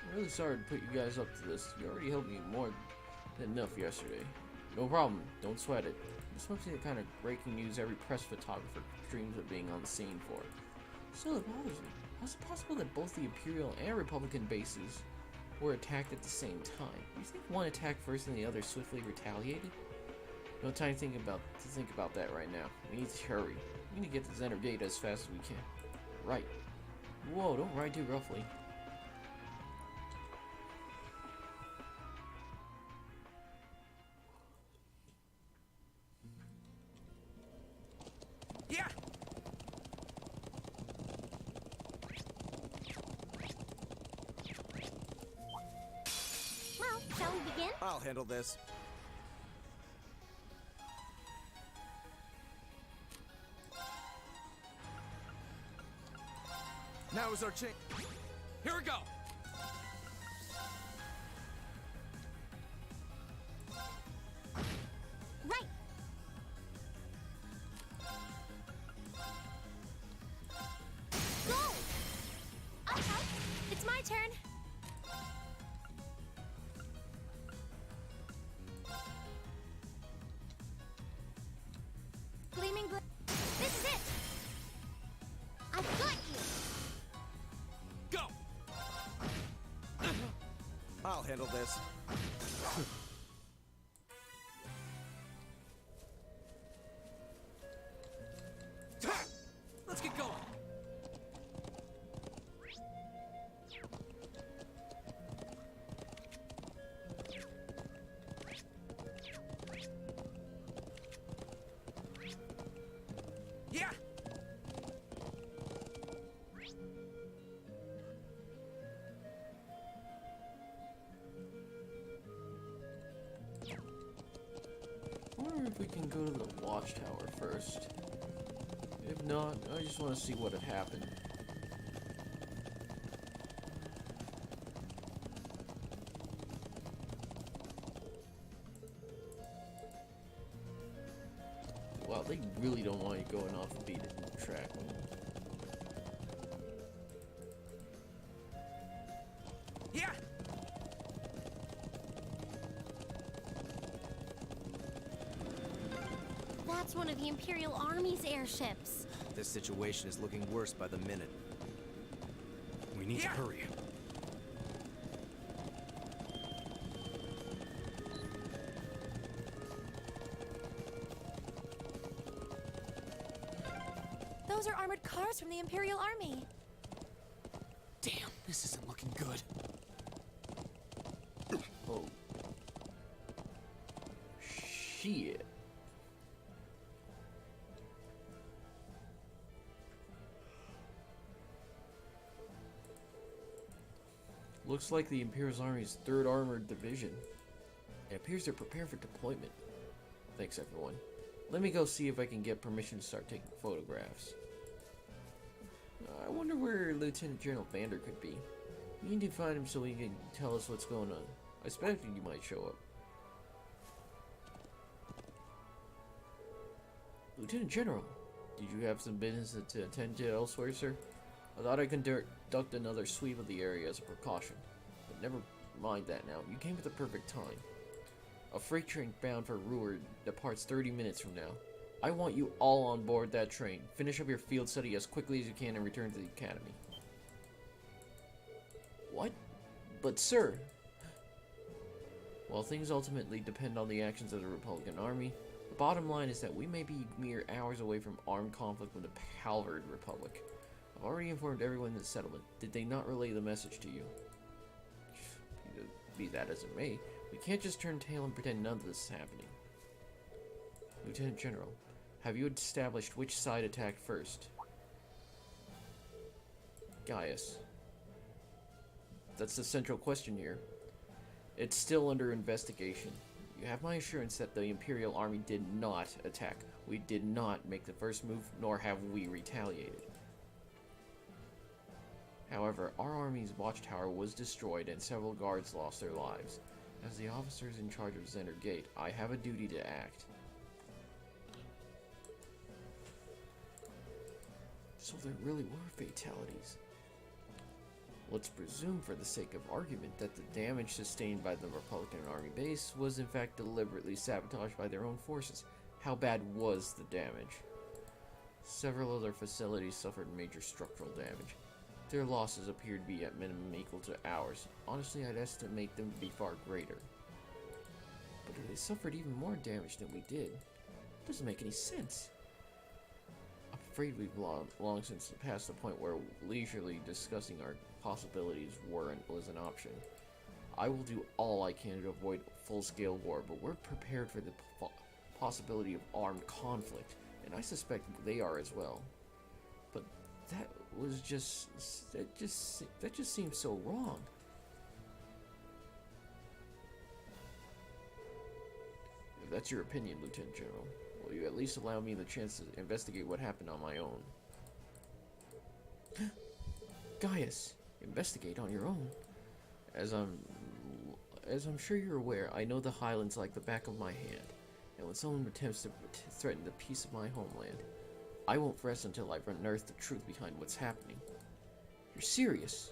I'm really sorry to put you guys up to this. You already helped me more than enough yesterday. No problem. Don't sweat it. This must be the kind of breaking news every press photographer dreams of being on the scene for. Still, it bothers me. How is it possible that both the Imperial and Republican bases were attacked at the same time? You think one attacked first and the other swiftly retaliated? No time to think about that right now. We need to hurry. We need to get to Zendergate as fast as we can. Right. Whoa, don't ride too roughly. Yeah! Well, shall we begin? I'll handle this. Now is our chance. Here we go! Right. Go! Okay, it's my turn. Gleaming Blade. This is it! I've got you! Go! I'll handle this. Let's get going! Yeah! I wonder if we can go to the watchtower first. If not, I just want to see what had happened. Wow, they really don't want you going off the beaten track. Yeah! That's one of the Imperial Army's airships. This situation is looking worse by the minute. We need to hurry. Those are armored cars from the Imperial Army. Damn, this isn't looking good. Oh. Shit. Looks like the Imperial Army's 3rd Armored Division. It appears they're prepared for deployment. Thanks, everyone. Let me go see if I can get permission to start taking photographs. I wonder where Lieutenant General Vander could be. We need to find him so he can tell us what's going on. I expected you might show up. Lieutenant General, did you have some business to attend to elsewhere, sir? I thought I conduct another sweep of the area as a precaution. But never mind that now. You came at the perfect time. A freight train bound for Ruhr departs 30 minutes from now. I want you all on board that train. Finish up your field study as quickly as you can and return to the academy. What? But sir... While things ultimately depend on the actions of the Republican Army, the bottom line is that we may be mere hours away from armed conflict with the Palvard Republic. I've already informed everyone in the settlement. Did they not relay the message to you? Be that as it may, we can't just turn tail and pretend none of this is happening. Lieutenant General, have you established which side attacked first? Gaius. That's the central question here. It's still under investigation. You have my assurance that the Imperial Army did not attack. We did not make the first move, nor have we retaliated. However, our army's watchtower was destroyed and several guards lost their lives. As the officers in charge of Zender Gate, I have a duty to act. So there really were fatalities. Let's presume for the sake of argument that the damage sustained by the Republican Army base was in fact deliberately sabotaged by their own forces. How bad was the damage? Several other facilities suffered major structural damage. Their losses appear to be at minimum equal to ours. Honestly, I'd estimate them to be far greater. But they suffered even more damage than we did. It doesn't make any sense. I'm afraid we've long since passed the point where leisurely discussing our possibilities was an option. I will do all I can to avoid full-scale war, but we're prepared for the possibility of armed conflict, and I suspect they are as well. But that just seems so wrong. If that's your opinion, Lieutenant General, will you at least allow me the chance to investigate what happened on my own? Gaius, investigate on your own. As I'm sure you're aware, I know the Highlands like the back of my hand, and when someone attempts to threaten the peace of my homeland, I won't rest until I've unearthed the truth behind what's happening. You're serious?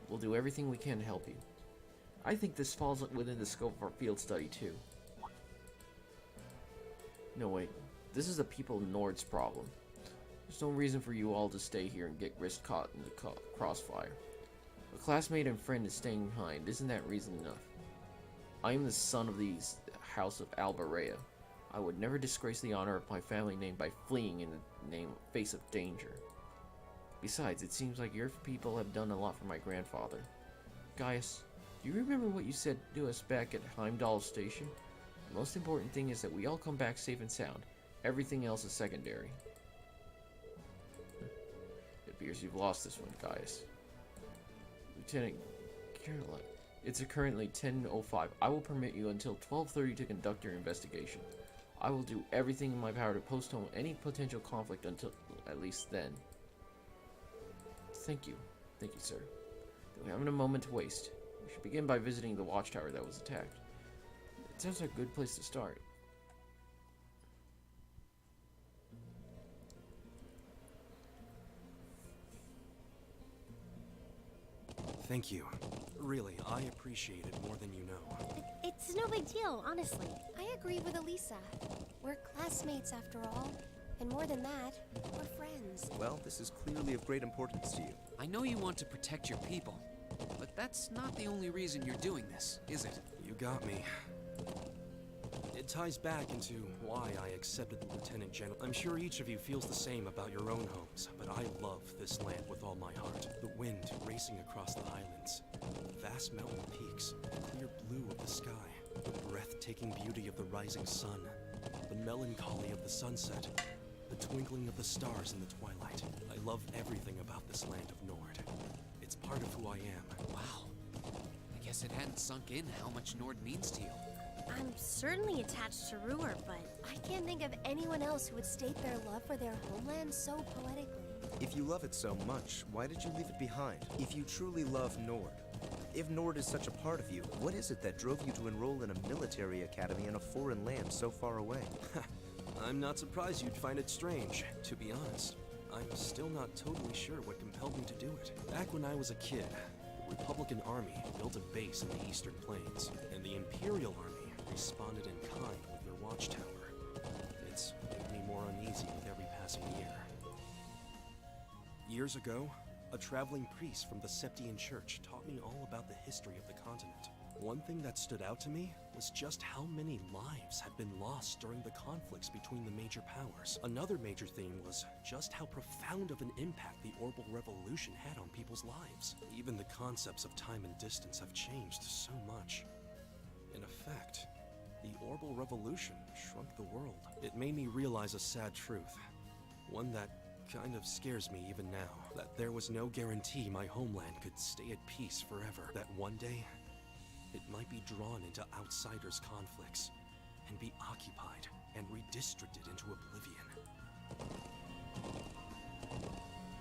We'll do everything we can to help you. I think this falls within the scope of our field study, too. No, wait. This is the people of Nord's problem. There's no reason for you all to stay here and get risk caught in the crossfire. A classmate and friend is staying behind. Isn't that reason enough? I am the son of the House of Albarea. I would never disgrace the honor of my family name by fleeing in the face of danger. Besides, it seems like your people have done a lot for my grandfather. Gaius, do you remember what you said to us back at Heimdall Station? The most important thing is that we all come back safe and sound. Everything else is secondary. It appears you've lost this one, Gaius. Lieutenant Caroline, it's currently 10:05. I will permit you until 12:30 to conduct your investigation. I will do everything in my power to postpone any potential conflict until at least then. Thank you. Thank you, sir. We haven't a moment to waste. We should begin by visiting the watchtower that was attacked. It sounds like a good place to start. Thank you. Really, I appreciate it more than you know. It's no big deal, honestly. I agree with Elisa. We're classmates after all. And more than that, we're friends. Well, this is clearly of great importance to you. I know you want to protect your people, but that's not the only reason you're doing this, is it? You got me. It ties back into why I accepted the Lieutenant General. I'm sure each of you feels the same about your own homes, but I love this land with all my heart. The wind racing across the highlands, vast mountain peaks, the clear blue of the sky, the breathtaking beauty of the rising sun, the melancholy of the sunset, the twinkling of the stars in the twilight. I love everything about this land of Nord. It's part of who I am. Wow. I guess it hadn't sunk in how much Nord means to you. I'm certainly attached to Ruhr, but I can't think of anyone else who would state their love for their homeland so poetically. If you love it so much, why did you leave it behind? If you truly love Nord, if Nord is such a part of you, what is it that drove you to enroll in a military academy in a foreign land so far away? I'm not surprised you'd find it strange, to be honest. I'm still not totally sure what compelled me to do it. Back when I was a kid, the Republican Army built a base in the Eastern Plains, and the Imperial Army responded in kind with their watchtower. It's made me more uneasy with every passing year. Years ago, a traveling priest from the Septian Church taught me all about the history of the continent. One thing that stood out to me was just how many lives had been lost during the conflicts between the major powers. Another major theme was just how profound of an impact the Orbital Revolution had on people's lives. Even the concepts of time and distance have changed so much. In effect, the Orbital Revolution shrunk the world. It made me realize a sad truth, one that kind of scares me even now, that there was no guarantee my homeland could stay at peace forever, that one day it might be drawn into outsiders' conflicts and be occupied and redistricted into oblivion.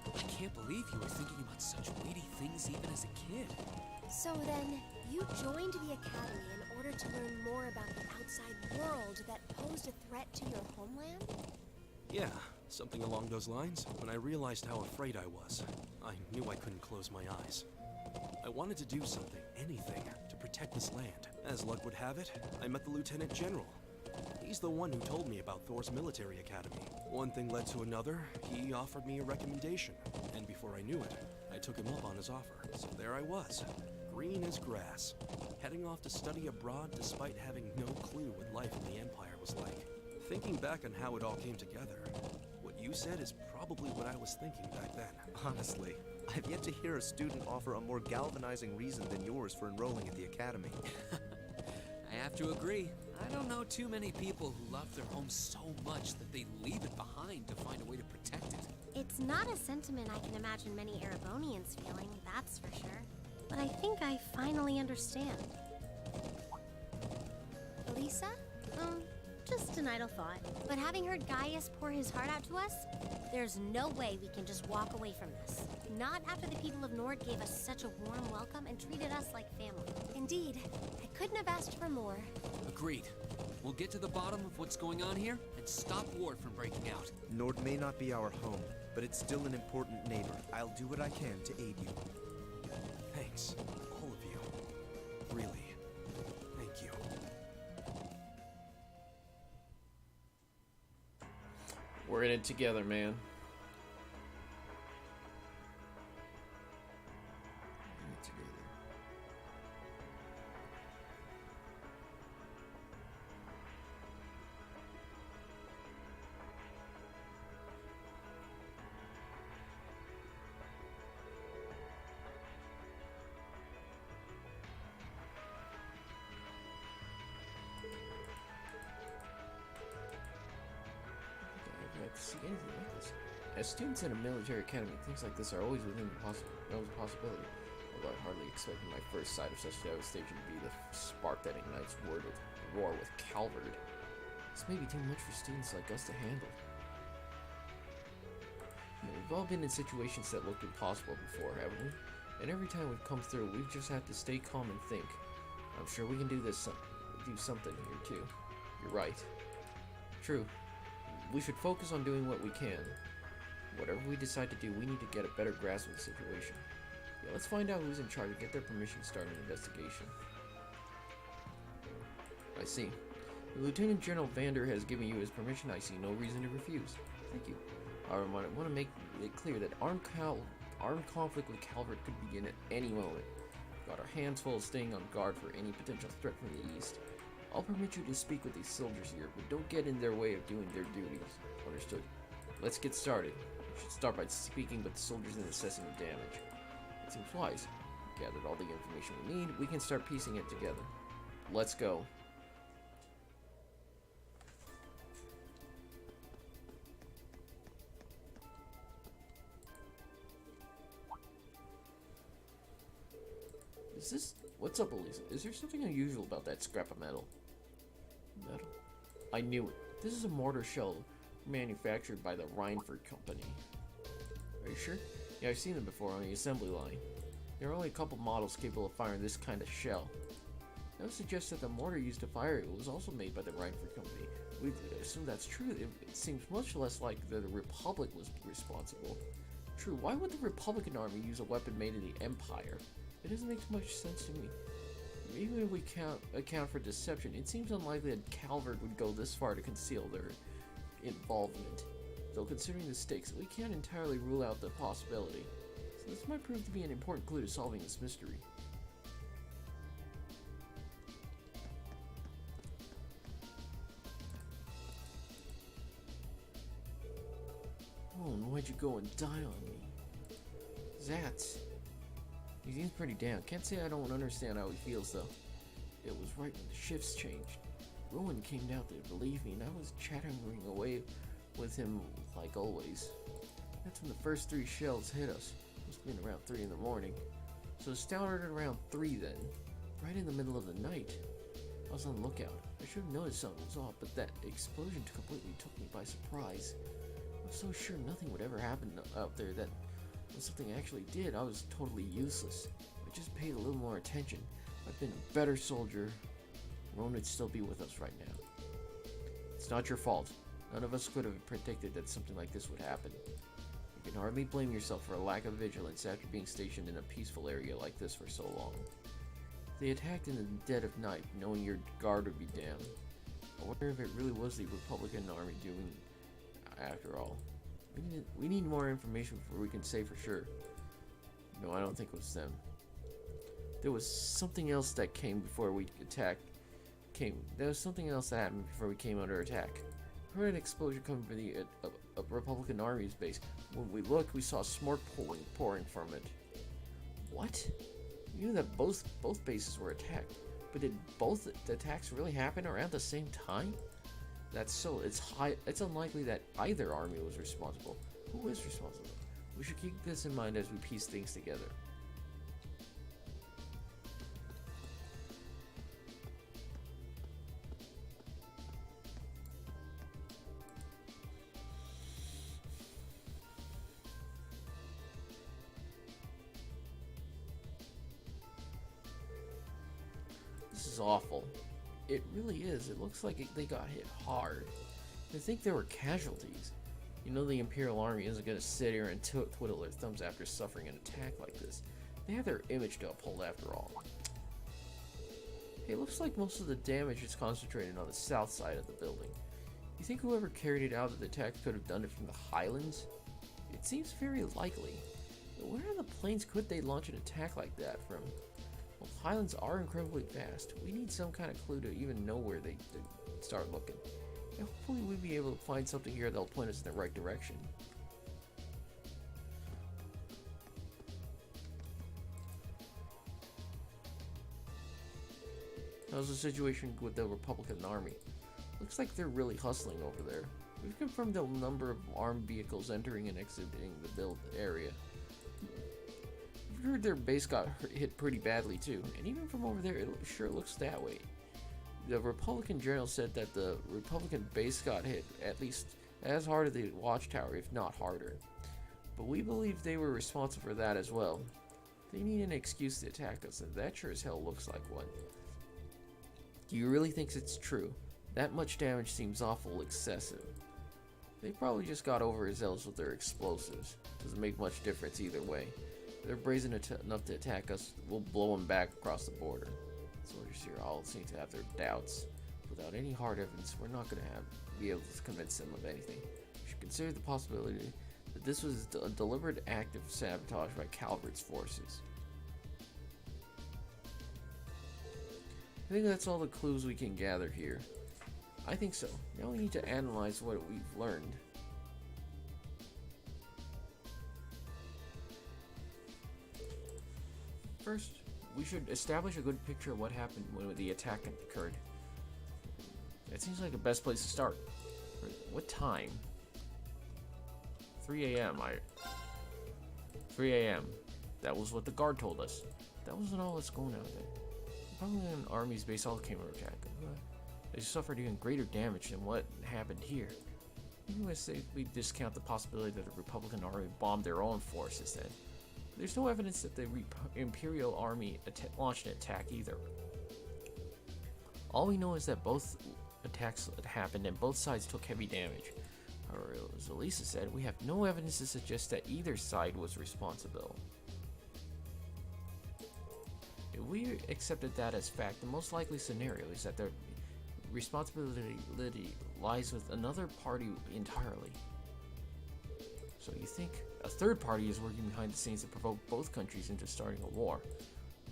I can't believe you were thinking about such weighty things even as a kid. So then, you joined the academy in order to learn more about the outside world that posed a threat to your homeland? Yeah, something along those lines. When I realized how afraid I was, I knew I couldn't close my eyes. I wanted to do something, anything, to protect this land. As luck would have it, I met the Lieutenant General. He's the one who told me about Thor's military academy. One thing led to another, he offered me a recommendation, and before I knew it, I took him up on his offer. So there I was, green as grass, heading off to study abroad despite having no clue what life in the Empire was like. Thinking back on how it all came together, what you said is probably what I was thinking back then. Honestly, I've yet to hear a student offer a more galvanizing reason than yours for enrolling at the academy. I have to agree. I don't know too many people who love their home so much that they leave it behind to find a way to protect it. it's not a sentiment I can imagine many Erebonians feeling, that's for sure. But I think I finally understand. Elisa? Just an idle thought. But having heard Gaius pour his heart out to us, there's no way we can just walk away from this. Not after the people of Nord gave us such a warm welcome and treated us like family. Indeed. I couldn't have asked for more. Agreed. We'll get to the bottom of what's going on here and stop war from breaking out. Nord may not be our home, but it's still an important neighbor. I'll do what I can to aid you. Thanks, all of you. Really, thank you. We're in it together, man. In it together. See anything like this. As students in a military academy, things like this are always within the possibility. Although I hardly expected my first sight of such devastation to be the spark that ignites war with Calvard. This may be too much for students like us to handle. We've all been in situations that looked impossible before, haven't we? And every time we've come through, we just have to stay calm and think. I'm sure we can do something here too. You're right. True. We should focus on doing what we can. Whatever we decide to do, we need to get a better grasp of the situation. Yeah, let's find out who's in charge and get their permission to start an investigation. I see. Lieutenant General Vander has given you his permission. I see no reason to refuse. Thank you. However, I want to make it clear that armed conflict with Calvert could begin at any moment. We've got our hands full of staying on guard for any potential threat from the east. I'll permit you to speak with these soldiers here, but don't get in their way of doing their duties. Understood. Let's get started. We should start by speaking with the soldiers and assessing the damage. It seems wise. We've gathered all the information we need. We can start piecing it together. Let's go. What's up, Elisa? Is there something unusual about that scrap of metal? Metal? I knew it. This is a mortar shell manufactured by the Reinford Company. Are you sure? Yeah, I've seen them before on the assembly line. There are only a couple models capable of firing this kind of shell. That would suggest that the mortar used to fire it was also made by the Reinford Company. We assume that's true. It seems much less like the Republic was responsible. True, why would the Republican Army use a weapon made in the Empire? It doesn't make much sense to me. Even if we account for deception, it seems unlikely that Calvert would go this far to conceal their involvement. Though considering the stakes, we can't entirely rule out the possibility. So this might prove to be an important clue to solving this mystery. Oh, and why'd you go and die on me? Zats. He seems pretty down. Can't say I don't understand how he feels, though. It was right when the shifts changed. Rowan came down to believe me, and I was chattering away with him like always. That's when the first 3 shells hit us. Must have been around 3 in the morning. So it started around 3 then. Right in the middle of the night. I was on the lookout. I should have noticed something was off, but that explosion completely took me by surprise. I was so sure nothing would ever happen out there that when something actually did, I was totally useless. I just paid a little more attention. I've been a better soldier. Rowan would still be with us right now. It's not your fault. None of us could have predicted that something like this would happen. You can hardly blame yourself for a lack of vigilance after being stationed in a peaceful area like this for so long. They attacked in the dead of night, knowing your guard would be down. I wonder if it really was the Republican Army doing after all. We need more information before we can say for sure. No, I don't think it was them. There was something else that came before we attacked. There was something else that happened before we came under attack. I heard an explosion coming from the Republican Army's base. When we looked, we saw smoke pouring from it. What? We knew that both bases were attacked, but did both the attacks really happen around the same time? That's so. It's unlikely that either army was responsible. Who is responsible? We should keep this in mind as we piece things together. This is awful. It really is. It looks like they got hit hard. I think there were casualties. You know the Imperial Army isn't going to sit here and twiddle their thumbs after suffering an attack like this. They have their image to uphold after all. Hey, it looks like most of the damage is concentrated on the south side of the building. You think whoever carried it out of the attack could have done it from the Highlands? It seems very likely. But where on the plains could they launch an attack like that from? Well, Highlands are incredibly vast. We need some kind of clue to even know where they start looking. And hopefully we'll be able to find something here that'll point us in the right direction. How's the situation with the Republican Army? Looks like they're really hustling over there. We've confirmed the number of armed vehicles entering and exiting the build area. We've heard their base got hit pretty badly too, and even from over there it sure looks that way. The Republican Journal said that the Republican base got hit at least as hard as the Watchtower, if not harder. But we believe they were responsible for that as well. They need an excuse to attack us, and that sure as hell looks like one. Do you really think it's true? That much damage seems awful excessive. They probably just got overzealous with their explosives. Doesn't make much difference either way. they're brazen enough to attack us, we'll blow them back across the border. Soldiers here all seem to have their doubts. Without any hard evidence, we're not going to be able to convince them of anything. We should consider the possibility that this was a deliberate act of sabotage by Calvert's forces. I think that's all the clues we can gather here. I think so. Now we need to analyze what we've learned. First, we should establish a good picture of what happened when the attack occurred. It seems like the best place to start. What time? 3 a.m. 3 a.m. That was what the guard told us. That wasn't all that's going on there. Probably an army's base all came under attack. They suffered even greater damage than what happened here. Even if we discount the possibility that the Republican army bombed their own forces then. There's no evidence that the Imperial army launched an attack either. All we know is that both attacks happened and both sides took heavy damage. However, as Elisa said, we have no evidence to suggest that either side was responsible. If we accepted that as fact, the most likely scenario is that the responsibility lies with another party entirely. So you think a third party is working behind the scenes to provoke both countries into starting a war?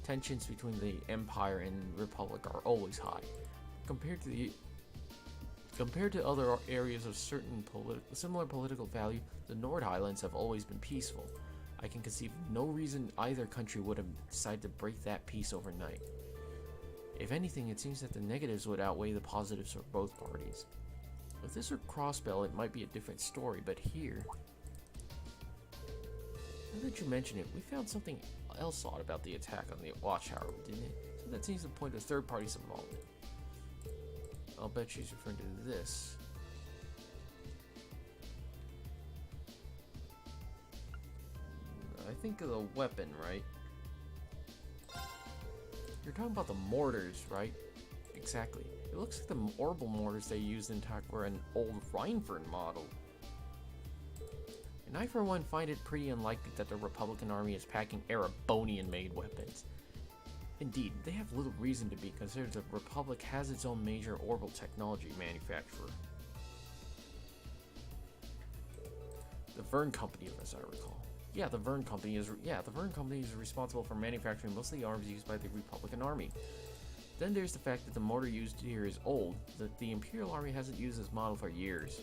Tensions between the Empire and Republic are always high. Compared to other areas of certain similar political value, the Nord Highlands have always been peaceful. I can conceive no reason either country would have decided to break that peace overnight. If anything, it seems that the negatives would outweigh the positives for both parties. If this were Crossbell, it might be a different story, but here... Now that you mention it, we found something else odd about the attack on the Watchtower, didn't it? So that seems to point to third parties involved. I'll bet she's referring to this. I think of the weapon, right? You're talking about the mortars, right? Exactly. It looks like the orbital mortars they used in attack were an old Rhineford model. And I, for one, find it pretty unlikely that the Republican army is packing Erebonian-made weapons. Indeed, they have little reason to be, considered the Republic has its own major orbital technology manufacturer. The Verne Company, as I recall. Yeah, the Verne Company is responsible for manufacturing most of the arms used by the Republican Army. Then there's the fact that the mortar used here is old, that the Imperial Army hasn't used this model for years.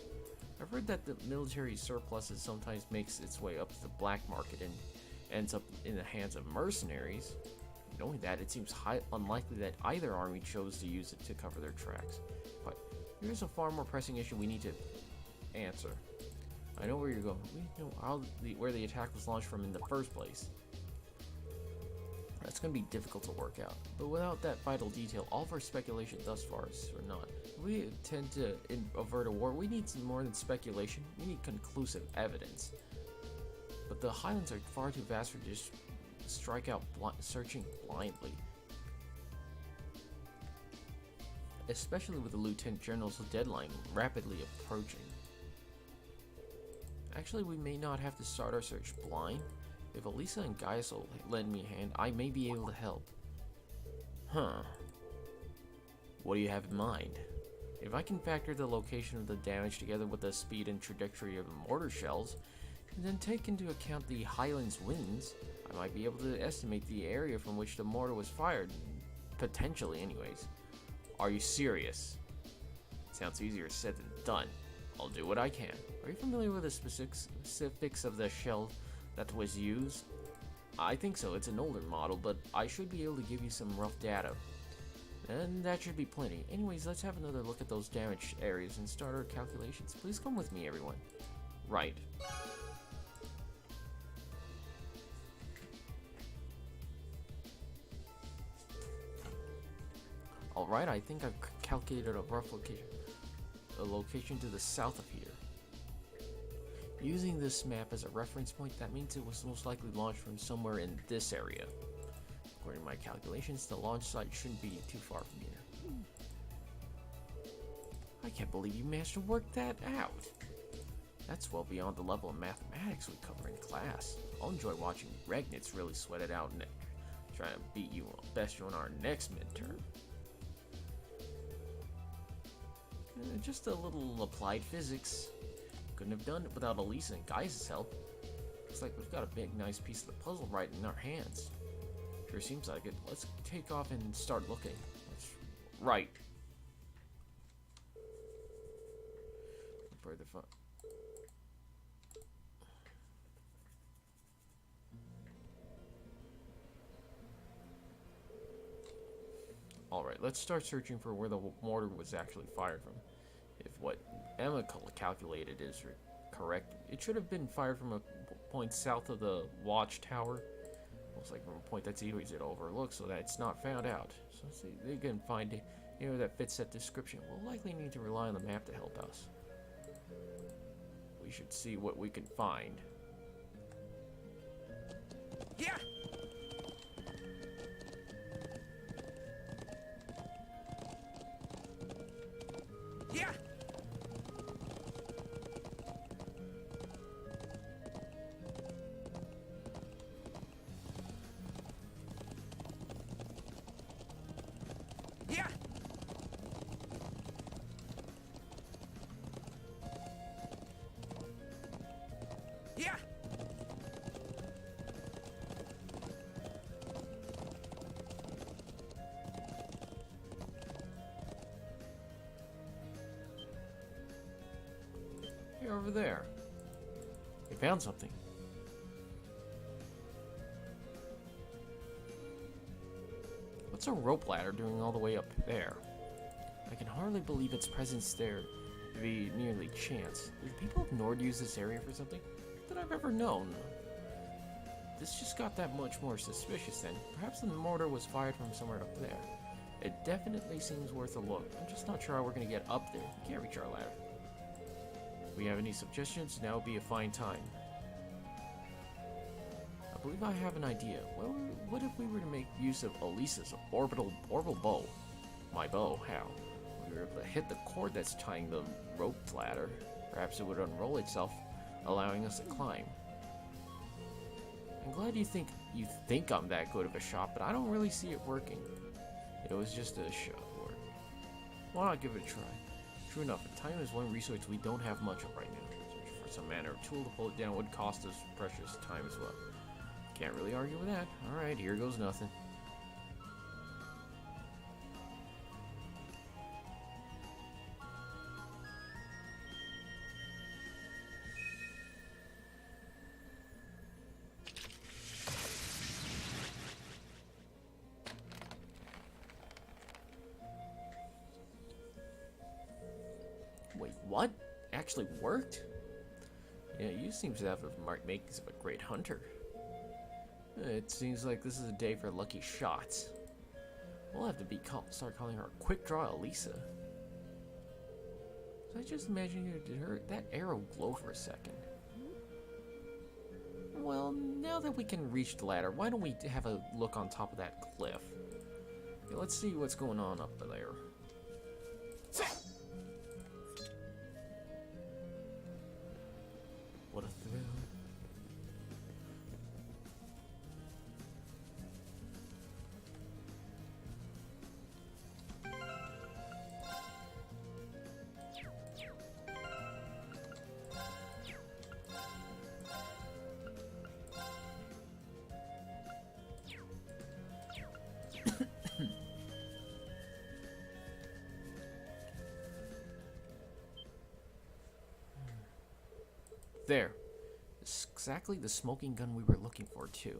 I've heard that the military surpluses sometimes makes its way up to the black market and ends up in the hands of mercenaries. Knowing that, it seems unlikely that either army chose to use it to cover their tracks. But here's a far more pressing issue we need to answer. I know where you're going. We know where the attack was launched from in the first place. That's going to be difficult to work out. But without that vital detail, all of our speculation thus far is for naught. If we intend to avert a war, we need more than speculation. We need conclusive evidence. But the Highlands are far too vast for just strike out searching blindly. Especially with the Lieutenant General's deadline rapidly approaching. Actually, we may not have to start our search blind. If Elisa and Gaius will lend me a hand, I may be able to help. Huh. What do you have in mind? If I can factor the location of the damage together with the speed and trajectory of the mortar shells, and then take into account the Highlands winds, I might be able to estimate the area from which the mortar was fired. Potentially, anyways. Are you serious? Sounds easier said than done. I'll do what I can. Are you familiar with the specifics of the shell that was used? I think so. It's an older model, but I should be able to give you some rough data. And that should be plenty. Anyways, let's have another look at those damaged areas and start our calculations. Please come with me, everyone. Right. Alright, I think I've calculated a rough location to the south of here. Using this map as a reference point, that means it was most likely launched from somewhere in this area. According to my calculations, the launch site shouldn't be too far from here. I can't believe you managed to work that out. That's well beyond the level of mathematics we cover in class. I'll enjoy watching Regnitz really sweat it out and trying to beat you, best you on our next midterm. Just a little applied physics. Couldn't have done it without Elisa and Guy's help. Looks like we've got a big, nice piece of the puzzle right in our hands. Sure seems like it. Let's take off and start looking. Right. Further fun. Alright, let's start searching for where the mortar was actually fired from. If what Emma calculated is correct, it should have been fired from a point south of the watchtower. Looks like from a point that's easy to overlook, so that it's not found out. So let's see, they can find it anywhere that fits that description. We'll likely need to rely on the map to help us. We should see what we can find. Yeah! Yeah! Yeah! Yeah! Here, over there. We found something. What's a rope ladder doing all the way up there? I can hardly believe its presence there to be merely chance. Do people of Nord use this area for something that I've ever known? This just got that much more suspicious then. Perhaps the mortar was fired from somewhere up there. It definitely seems worth a look. I'm just not sure how we're gonna get up there. We can't reach our ladder. If we have any suggestions, now would be a fine time. I believe I have an idea. Well, what if we were to make use of Elisa's orbital bow? My bow, how? We were able to hit the cord that's tying the rope ladder. Perhaps it would unroll itself, allowing us to climb. I'm glad you think I'm that good of a shot, but I don't really see it working. It was just a shot. Why not give it a try? True enough, time is one resource we don't have much of right now. Search for some manner of tool to pull it down would cost us precious time as well. Can't really argue with that. Alright, here goes nothing. Wait, what? Actually worked? Yeah, you seem to have the makings of a great hunter. It seems like this is a day for lucky shots. We'll have to start calling her Quick Draw Elisa. So I just imagine you did that arrow glow for a second. Well, now that we can reach the ladder, why don't we have a look on top of that cliff? Okay, let's see what's going on up there. What a thrill. There. It's exactly the smoking gun we were looking for, too.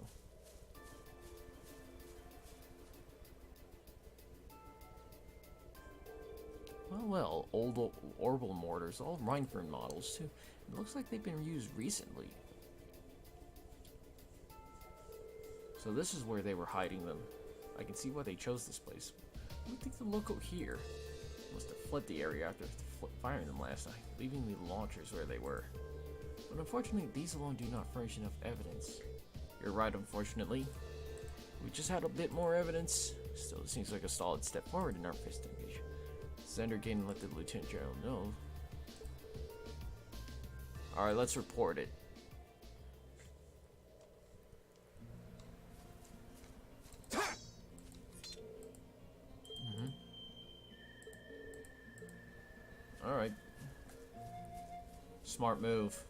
Well, old orbital mortars, all Rhinefern models, too. It looks like they've been used recently. So this is where they were hiding them. I can see why they chose this place. I don't think the local here must have fled the area after firing them last night, leaving the launchers where they were. But unfortunately, these alone do not furnish enough evidence. You're right, unfortunately. We just had a bit more evidence. Still, it seems like a solid step forward in our investigation. Send her again and let the Lieutenant General know. Alright, let's report it. Alright. Smart move.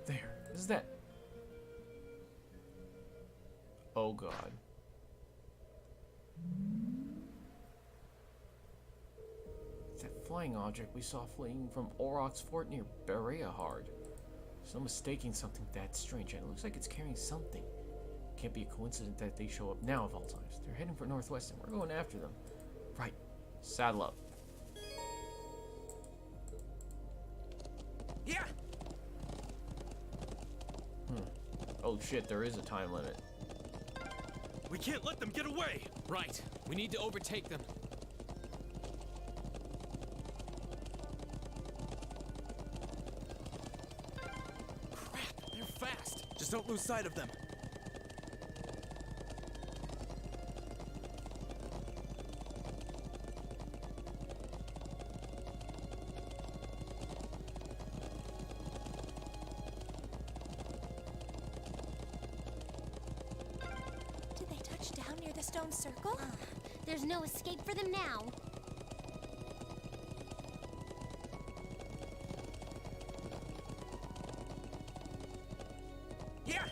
There. Is that? Oh God. That flying object we saw fleeing from Auroch's fort near Berea Hard. There's no mistaking something that strange, and it looks like it's carrying something. Can't be a coincidence that they show up now of all times. They're heading for Northwest, and we're going after them. Right. Saddle up. Yeah. Oh shit, there is a time limit. We can't let them get away! Right. We need to overtake them. Crap, they're fast! Just don't lose sight of them. Did they touch down near the stone circle? There's no escape for them now. Yeah.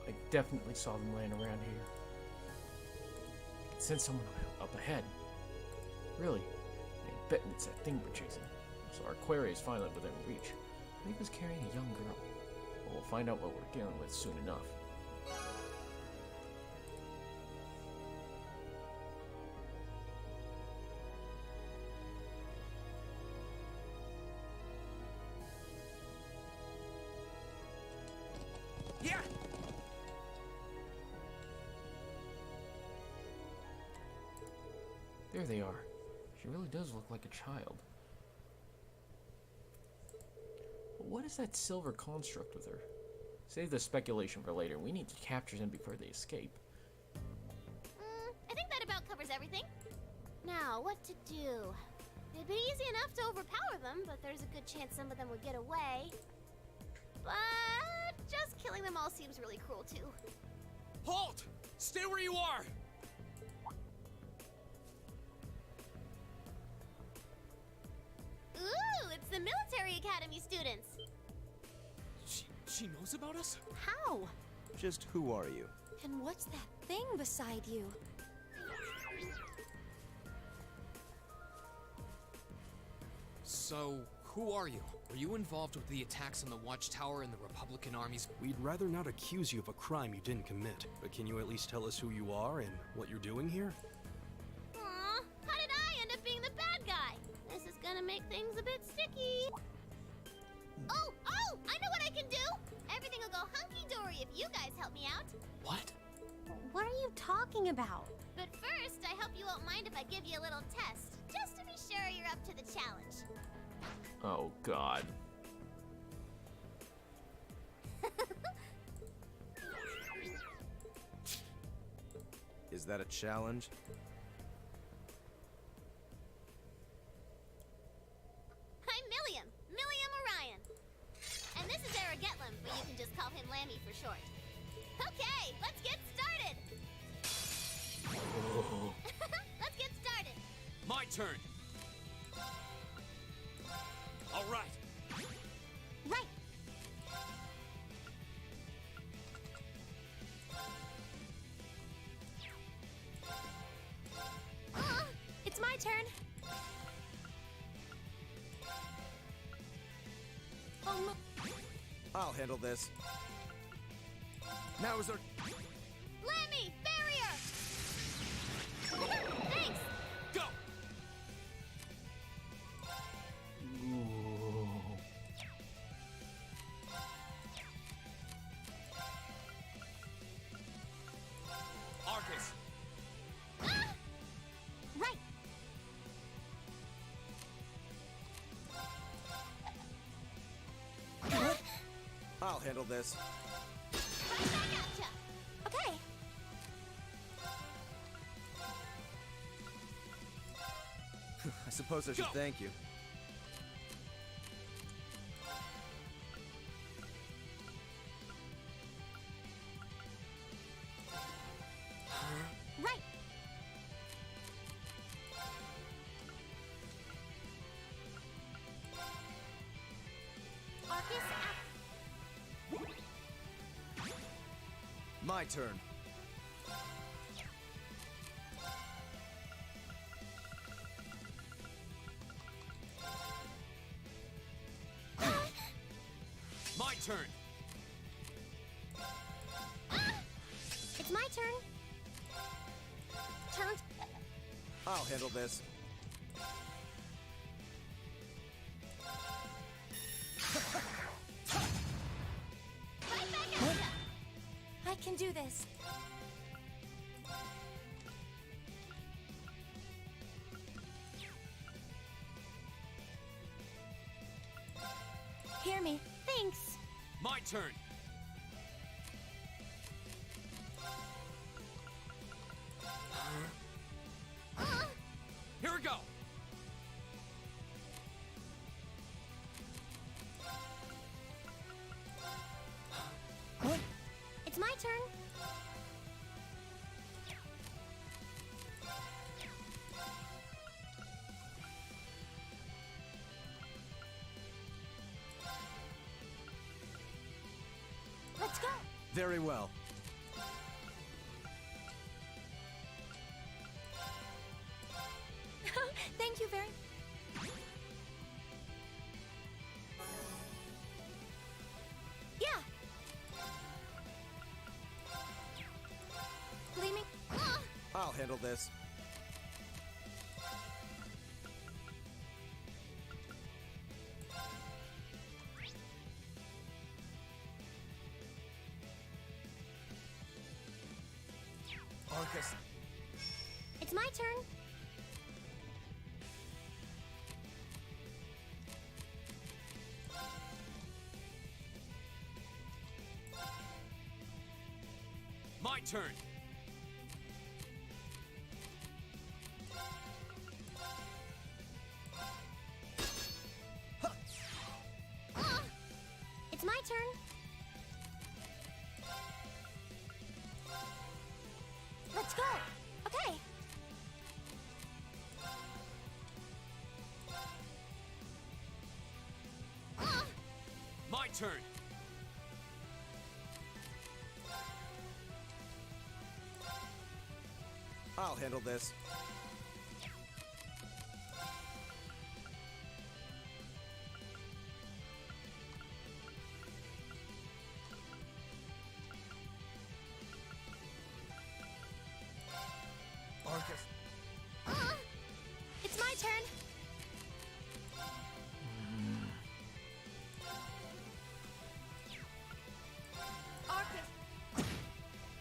I definitely saw them laying around here. I can sense someone up ahead. Really? I'm betting it's that thing we're chasing. So our quarry is finally within reach. I think it was carrying a young girl. But we'll find out what we're dealing with soon enough. Yeah. There they are. She really does look like a child. But what is that silver construct with her? Save the speculation for later. We need to capture them before they escape. I think that about covers everything. Now, what to do? It'd be easy enough to overpower them, but there's a good chance some of them would get away. But just killing them all seems really cruel, too. Halt! Stay where you are! Ooh, it's the military academy students. She knows about us? How? Just who are you? And what's that thing beside you? So, who are you? Were you involved with the attacks on the Watchtower and the Republican armies? We'd rather not accuse you of a crime you didn't commit, but can you at least tell us who you are and what you're doing here? Aw, how did I end up being the bad guy? This is gonna make things a bit sticky. Oh, I know what I can do! Everything will go hunky-dory if you guys help me out. What? What are you talking about? But first, I hope you won't mind if I give you a little test, just to be sure you're up to the challenge. Oh God. Is that a challenge? I'm Milliam Orion. And this is Aragetlum, but you can just call him Lammy for short. Okay, let's get started! Let's get started! My turn! All right. Right! It's my turn. Oh no. I'll handle this. Now is our... Lammy, barrier! Thanks! Go! Ooh. handle this. Right back at ya! Okay. I suppose I should thank you. Right! Arcus My turn. My turn. It's my turn. Turn. I'll handle this. Right back at ya! I can do this. Hear me. Thanks. My turn. Here we go. It's my turn. Let's go. Very well. Thank you very Yeah! Gleaming. I'll handle this. Arcus. It's my turn. My turn. It's my turn. Let's go. Okay. My turn. I'll handle this. Arcus. It's my turn. Arcus.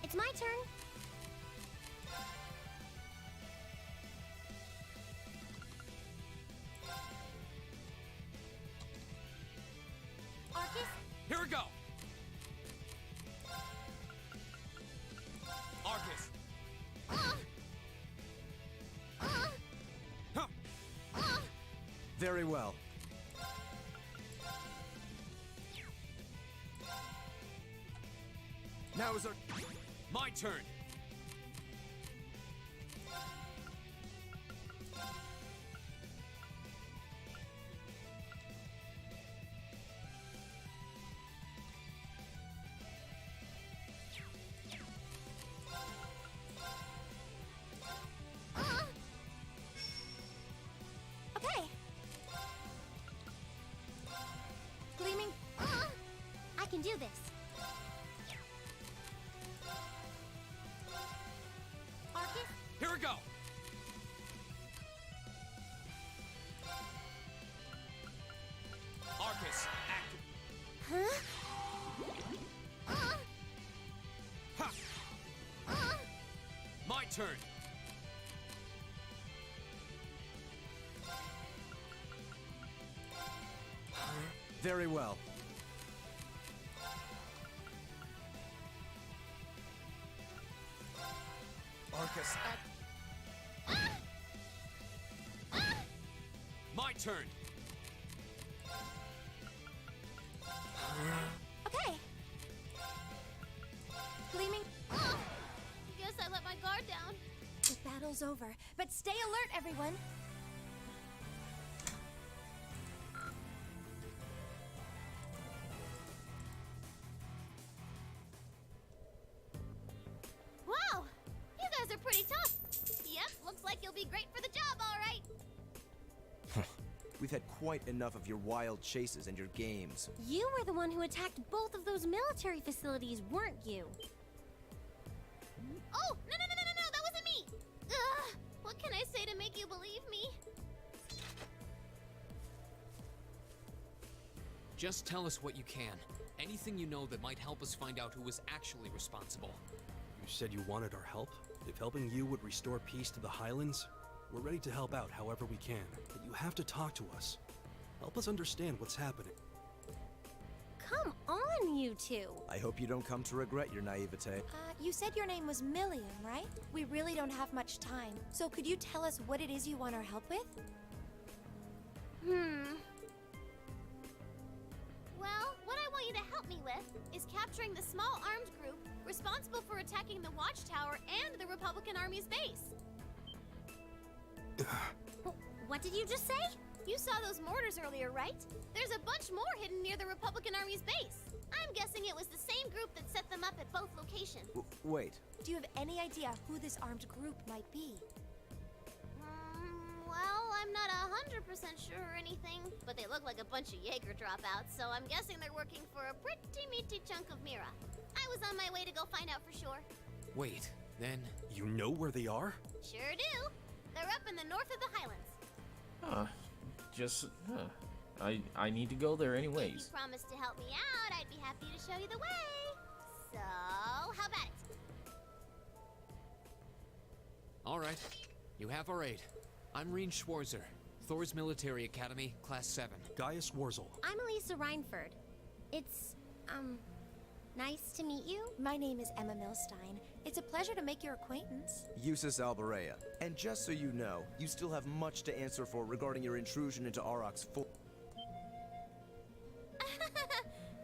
It's my turn. Arcus. Here we go. Arcus. Huh. Very well. Now is our... My turn. Okay. Gleaming. I can do this. Arcus. Here we go. Arcus, active. Huh? Ha! My turn. Very well. Marcus! My turn! Okay. Gleaming. Oh, guess I let my guard down. The battle's over, but stay alert, everyone. Wow, you guys are pretty tough. Yep, looks like you'll be great for the job, all right. We've had quite enough of your wild chases and your games. You were the one who attacked both of those military facilities, weren't you? Oh, no, that wasn't me! Ugh, what can I say to make you believe me? Just tell us what you can. Anything you know that might help us find out who was actually responsible. You said you wanted our help? If helping you would restore peace to the Highlands, we're ready to help out however we can. But you have to talk to us. Help us understand what's happening. Come on, you two. I hope you don't come to regret your naivete. You said your name was Milliam, right? We really don't have much time. So could you tell us what it is you want our help with? Well, what I want you to help me with is capturing the small armed group responsible for attacking the Watchtower and the Republican Army's base. What did you just say? You saw those mortars earlier, right? There's a bunch more hidden near the Republican Army's base. I'm guessing it was the same group that set them up at both locations. Wait. Do you have any idea who this armed group might be? Well, I'm not 100% sure or anything, but they look like a bunch of Jaeger dropouts, so I'm guessing they're working for a pretty meaty chunk of Mira. I was on my way to go find out for sure. Wait, then... You know where they are? Sure do. They're up in the north of the Highlands. I need to go there If anyways. you promise to help me out, I'd be happy to show you the way. So, how about it? Alright, you have our aid. I'm Reen Schwarzer, Thor's Military Academy, Class 7. Gaius Warzel. I'm Elisa Reinford. It's, nice to meet you. My name is Emma Milstein. It's a pleasure to make your acquaintance. Eustace Alberea. And just so you know, you still have much to answer for regarding your intrusion into Auroch's fort.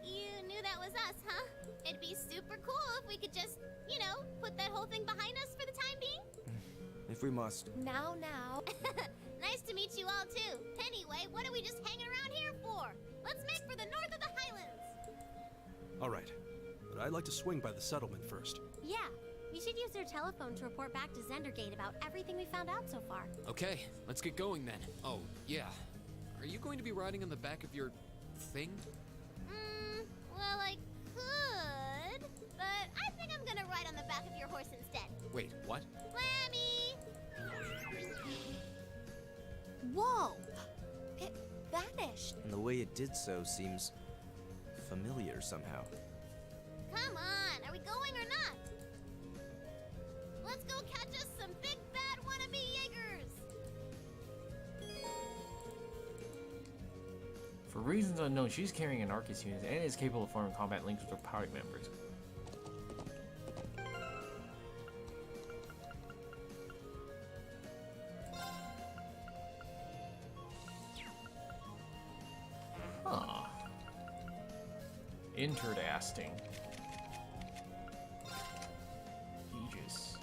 You knew that was us, huh? It'd be super cool if we could just, put that whole thing behind us for the time being. If we must. Now. Nice to meet you all, too. Anyway, what are we just hanging around here for? Let's make for the north of the Highlands. Alright, but I'd like to swing by the settlement first. Yeah, we should use their telephone to report back to Zendergate about everything we found out so far. Okay, let's get going then. Oh, yeah. Are you going to be riding on the back of your... thing? Well, I could, but I think I'm gonna ride on the back of your horse instead. Wait, what? Lammy! Whoa! It vanished. And the way it did so seems familiar somehow. Come on, are we going or not? Let's go catch us some big bad wannabe Jaegers! For reasons unknown, she's carrying an Arcus unit and is capable of forming combat links with her party members. Huh. Interesting. Aegis.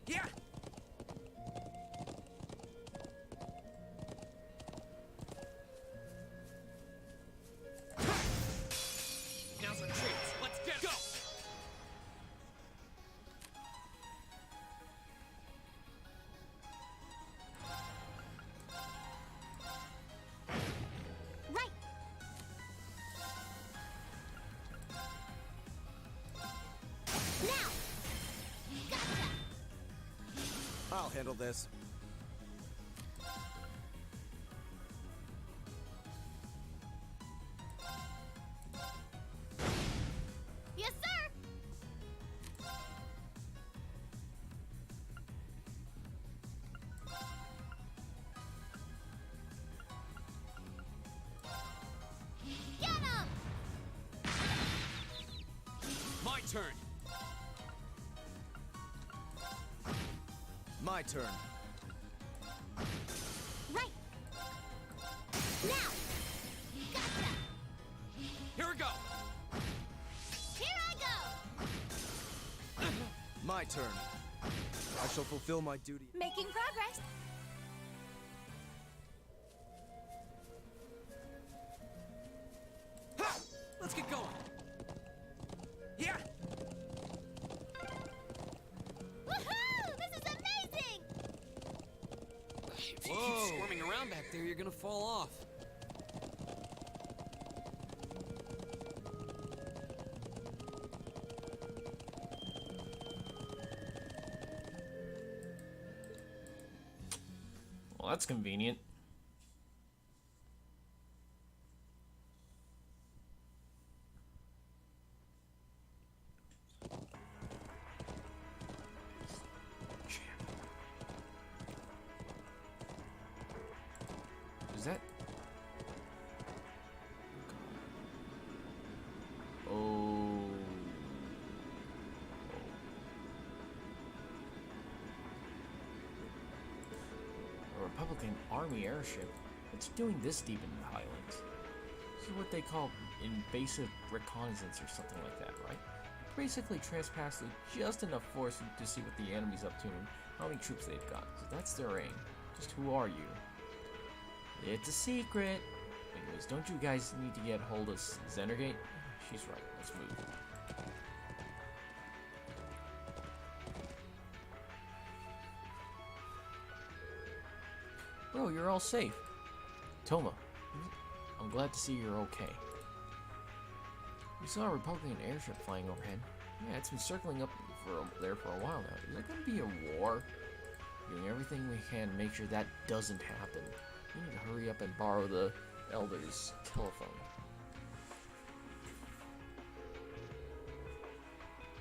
Yeah! I'll handle this. Yes, sir! Get him! My turn. My turn. Right! Now! Gotcha! Here we go. Here I go! My turn. I shall fulfill my duty. Making progress. Ha! Let's get going. Yeah. Woohoo! This is amazing! If you keep squirming around back there, you're gonna fall off. Well, that's convenient. Is that... Oh... A Republican Army airship? What's it doing this deep in the Highlands? This is what they call invasive reconnaissance or something like that, right? Basically trespass with just enough force to see what the enemy's up to and how many troops they've got. So that's their aim. Just who are you? It's a secret! Anyways, don't you guys need to get hold of Zenergate? She's right, let's move. Bro, you're all safe. Toma, I'm glad to see you're okay. We saw a Republican airship flying overhead. Yeah, it's been circling up there for a while now. Is there going to be a war? Doing everything we can to make sure that doesn't happen. We need to hurry up and borrow the Elder's telephone.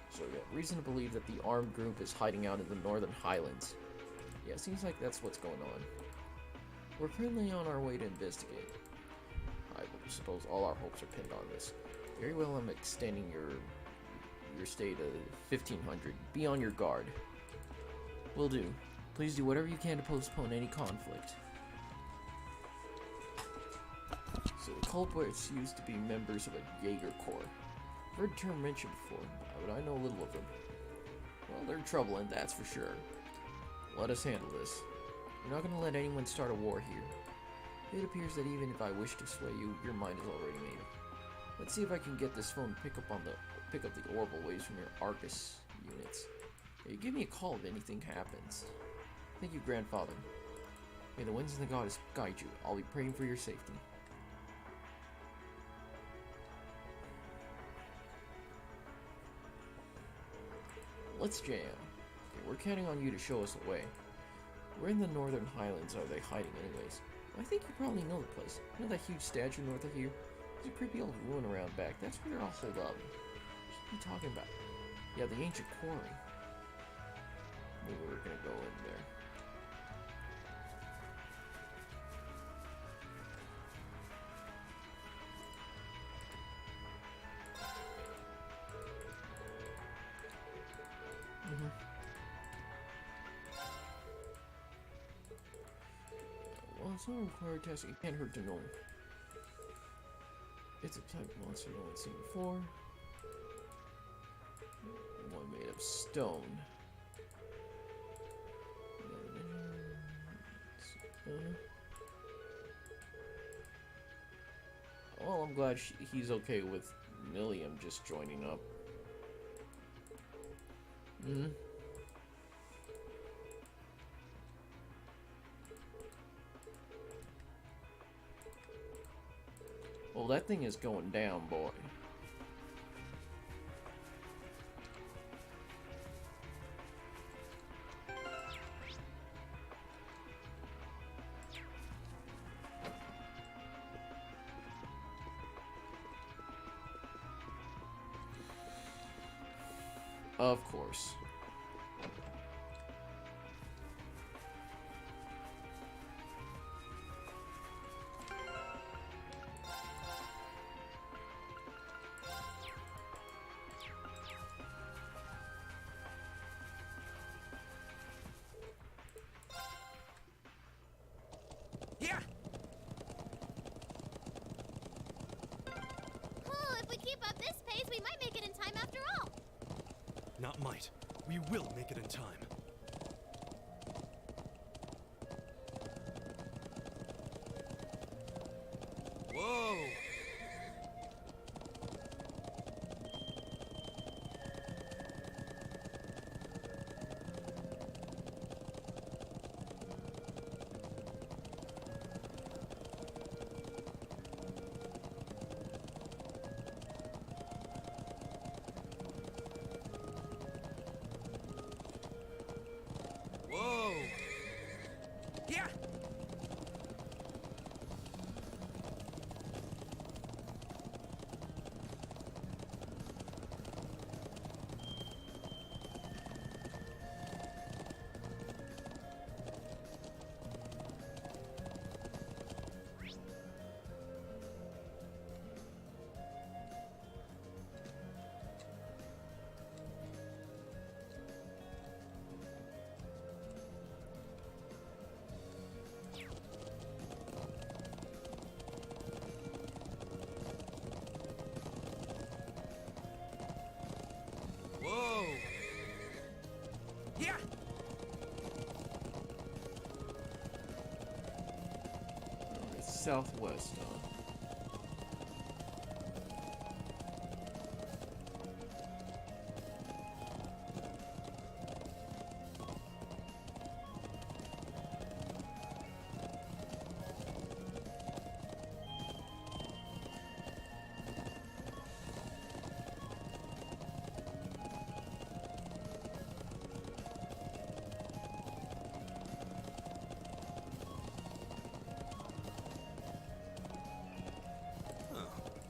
So yeah, reason to believe that the armed group is hiding out in the Northern Highlands. Yeah, seems like that's what's going on. We're currently on our way to investigate. I suppose all our hopes are pinned on this. Very well, I'm extending your stay to 1500. Be on your guard. Will do. Please do whatever you can to postpone any conflict. So the culprits used to be members of a Jaeger Corps. I've heard the term mentioned before, but I know little of them. Well, they're trouble, and that's for sure. Let us handle this. We're not going to let anyone start a war here. It appears that even if I wish to sway you, your mind is already made up. Let's see if I can get this phone to pick up the orbital waves from your Arcus units. Hey, give me a call if anything happens. Thank you, grandfather. May the winds and the goddess guide you. I'll be praying for your safety. Let's jam. Okay, we're counting on you to show us the way. Where in the Northern Highlands are they hiding anyways? Well, I think you probably know the place. You know that huge statue north of here? There's a creepy old ruin around back. That's where they're all holed up. What are you talking about? Yeah, the ancient quarry. Maybe we're gonna go in there. Well, it's not a required test. It can't hurt to know. It's a type of monster no one's seen before. One made of stone. Well, I'm glad he's okay with Milliam just joining up. Well, that thing is going down, boy. Of course. Yeah! Oh, if we keep up this pace, we might make it in time after all. Not might. We will make it in time. Whoa! Whoa! Yeah! Whoa! Yeah! It's southwest, huh?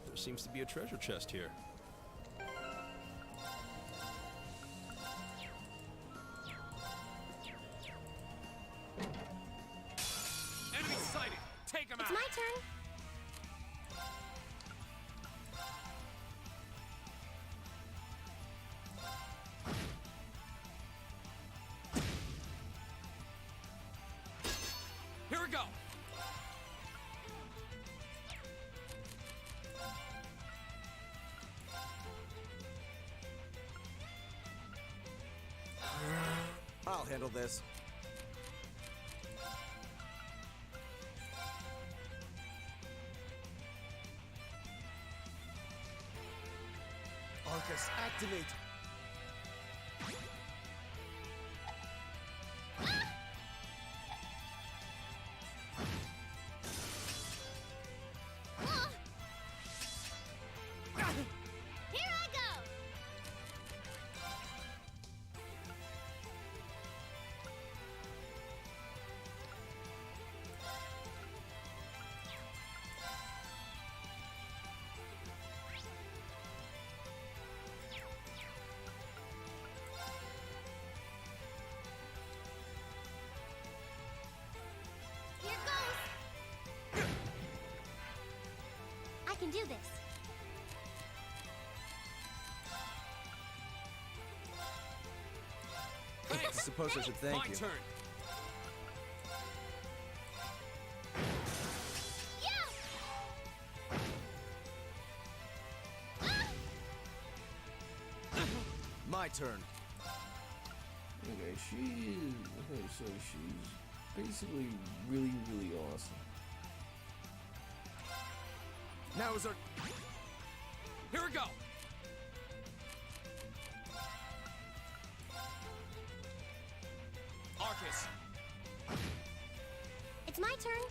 There seems to be a treasure chest here. Enemy sighted! Take him It's out! my turn. Here we go! I'll handle this. Arcus, activate! Here I go. Here goes. I can do this. I suppose I should thank My you. turn! My turn. Okay, so she's basically really, really awesome. Now is our... Here we go! Arcus! It's my turn.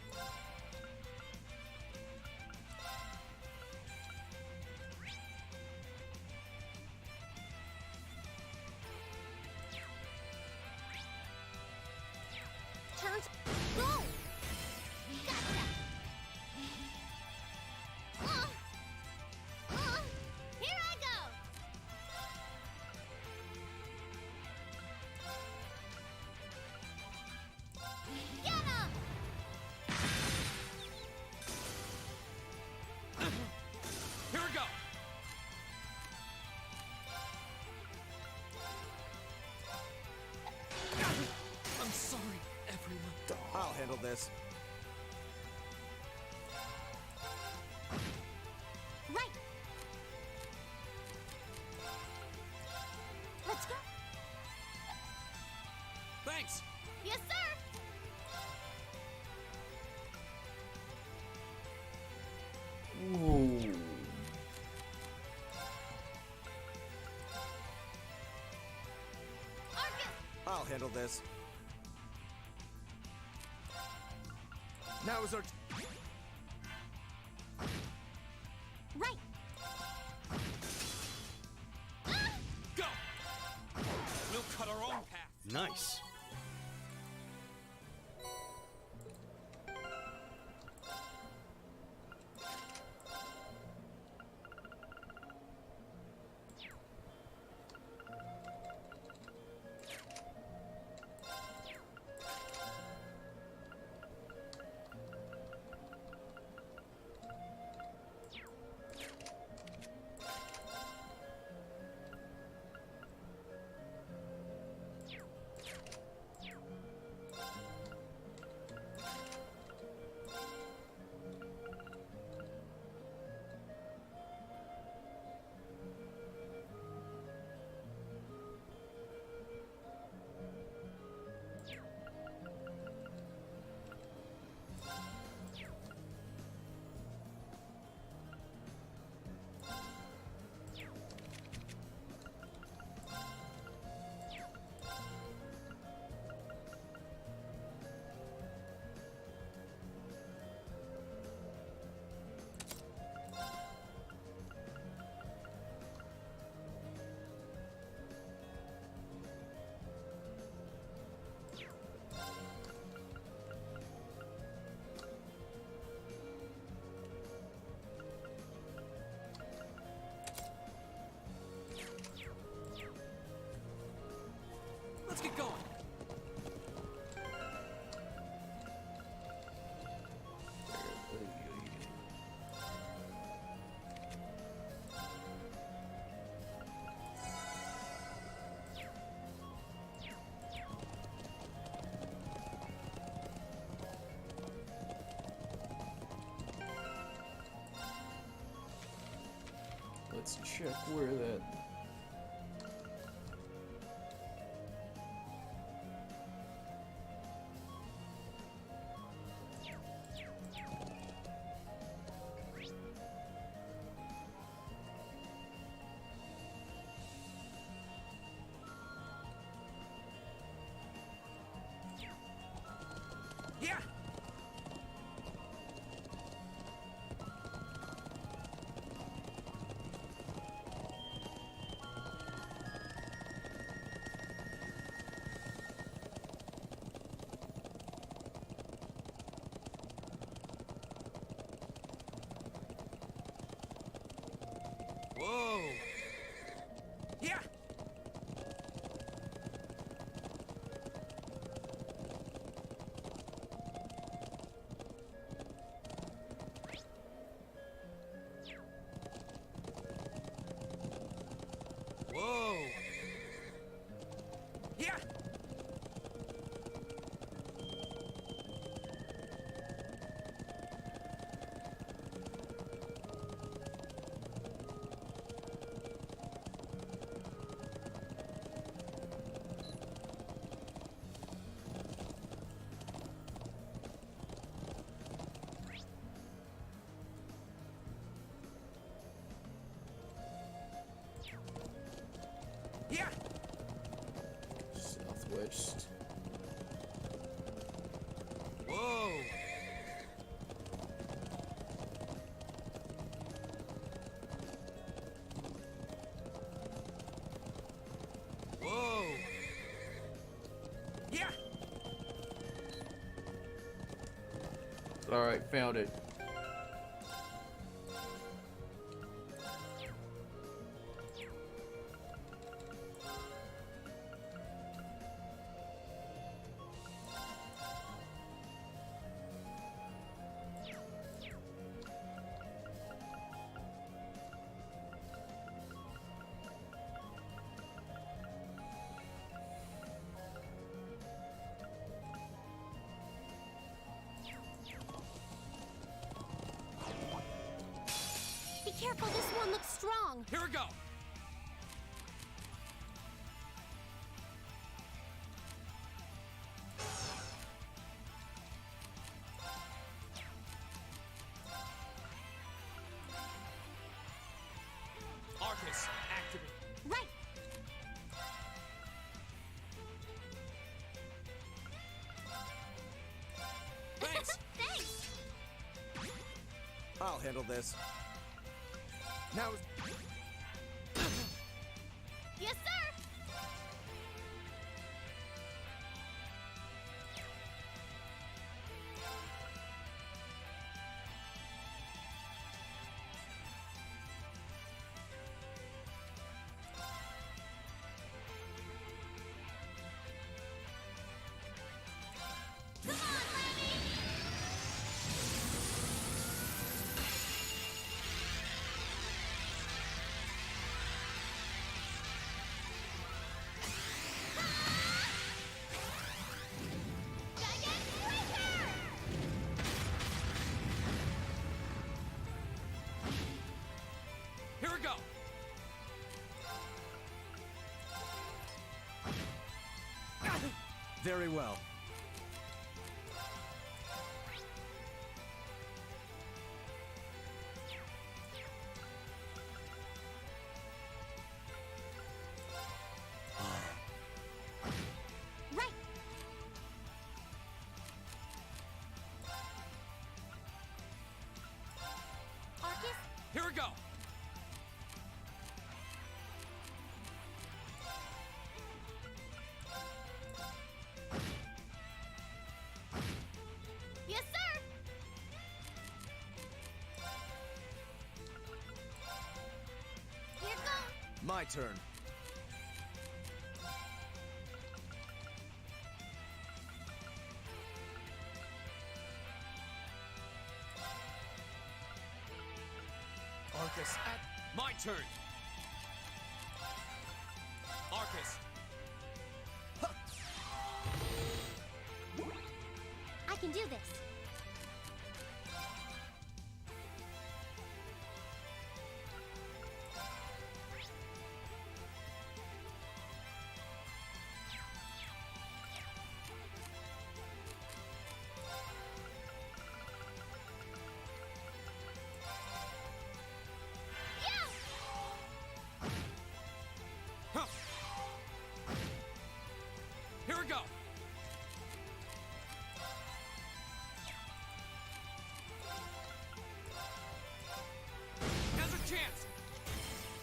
Turns. Go! Gotcha! Here I go! this. Right! Let's go! Thanks! Yes, sir! Ooh. Argus! I'll handle this. Now is our... Right! Go! We'll cut our own path. Nice. Let's get going. Let's check where that. Yeah! Whoa! Yeah! Whoa! Yeah! Yeah! Southwest. Whoa! Whoa! Yeah! Alright, found it. Careful, this one looks strong. Here we go! Arcus, activate. Right. Thanks! Thanks. I'll handle this. Now, Yes, sir. Come on, Lammy. Giant Breaker! Here we go! very well. Right. Arcus, Here we go! yes, sir. Here goes. My turn. Arcus, My turn! Arcus, I can do this. huh! Here we go! Now's a chance!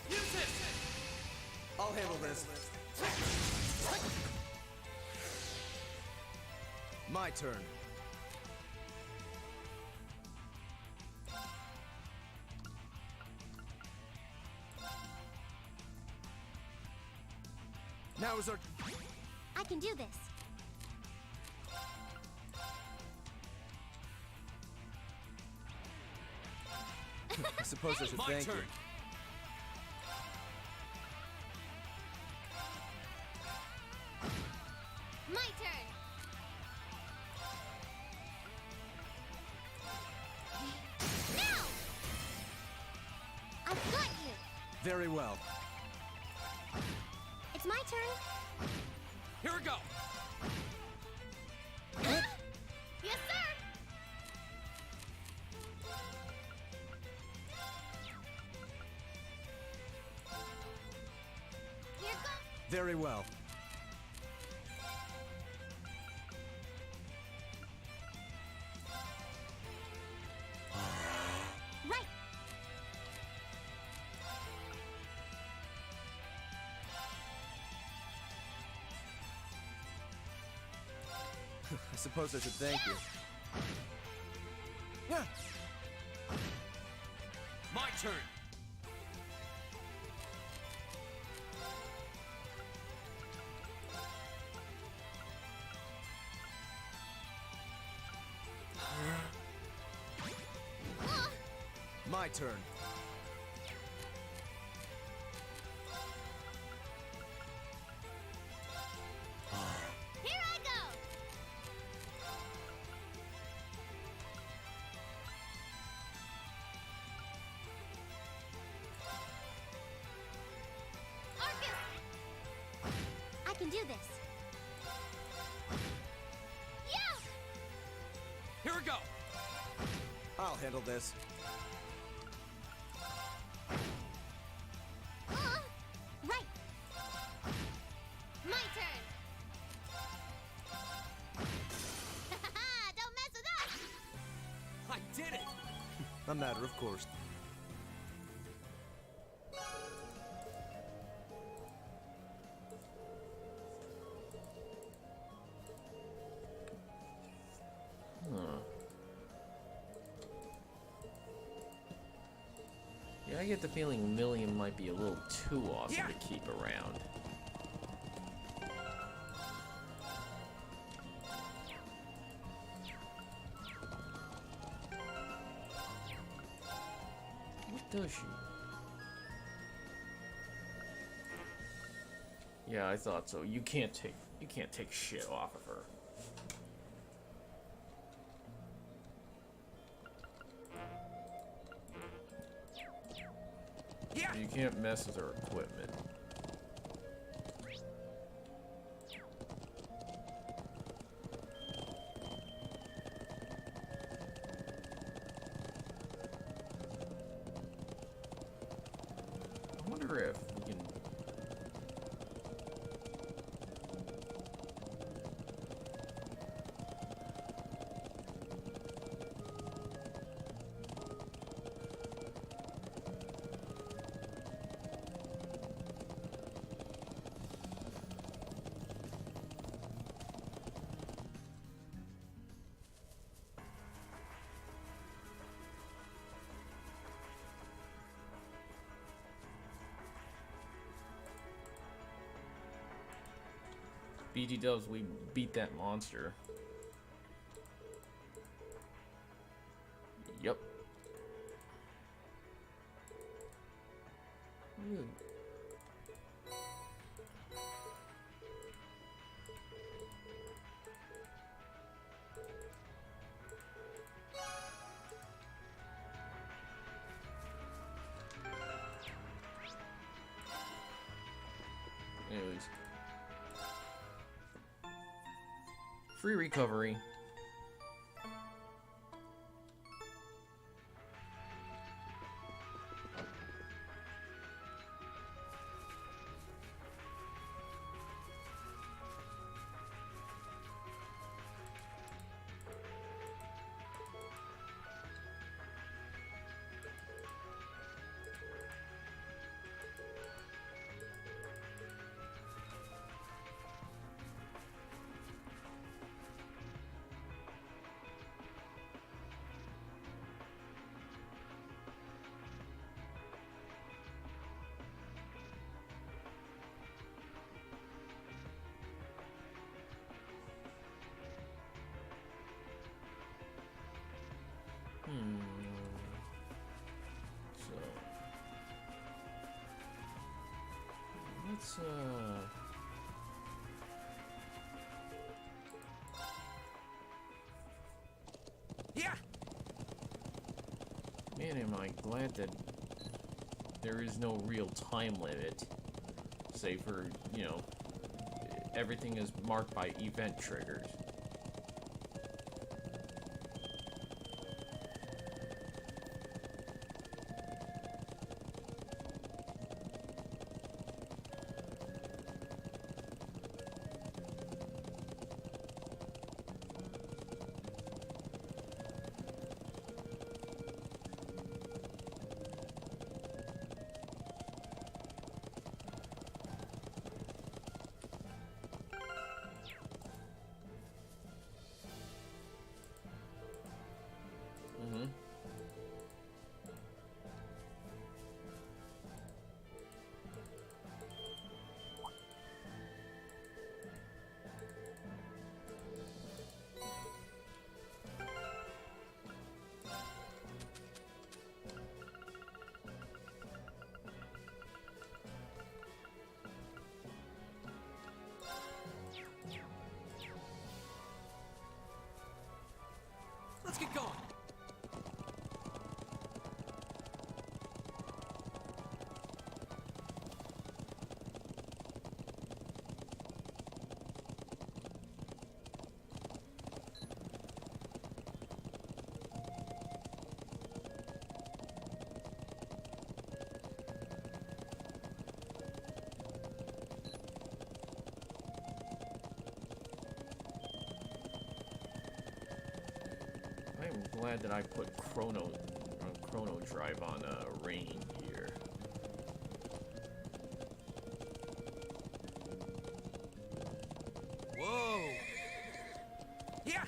Use it! I'll handle this. My turn. Now is our... I can do this. I suppose I should My thank turn! you. My turn. Now! I've got you. Very well. It's my turn. Here we go! Yes, sir. Here goes. Very well. Right. I suppose I should thank you. Yeah. My turn! My turn. Here I go. can do this. Yeah! Here we go! I'll handle this. Right! My turn! Don't mess with us! I did it! A matter of course. Huh. Yeah, I get the feeling Million might be a little too awesome to keep around. What does she? Yeah, I thought so. You can't take shit off of her. Yeah! You can't mess with her equipment. I wonder if we can... BG Dubs, we beat that monster. Yep. Ooh. Anyways. Free recovery. So let's Yeah! man, am I glad that there is no real time limit. Say for, you know, everything is marked by event triggers. glad that I put Chrono Drive on Rain here. Whoa! Yeah!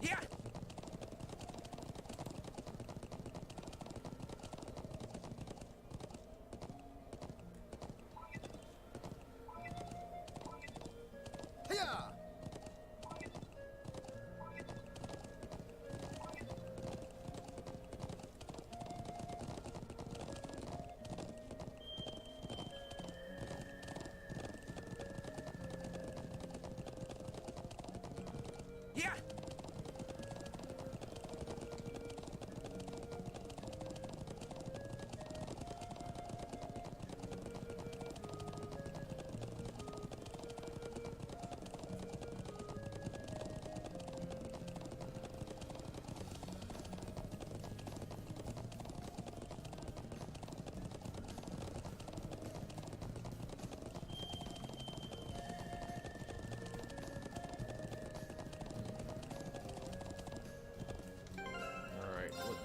Yeah! Yeah! Alright, what?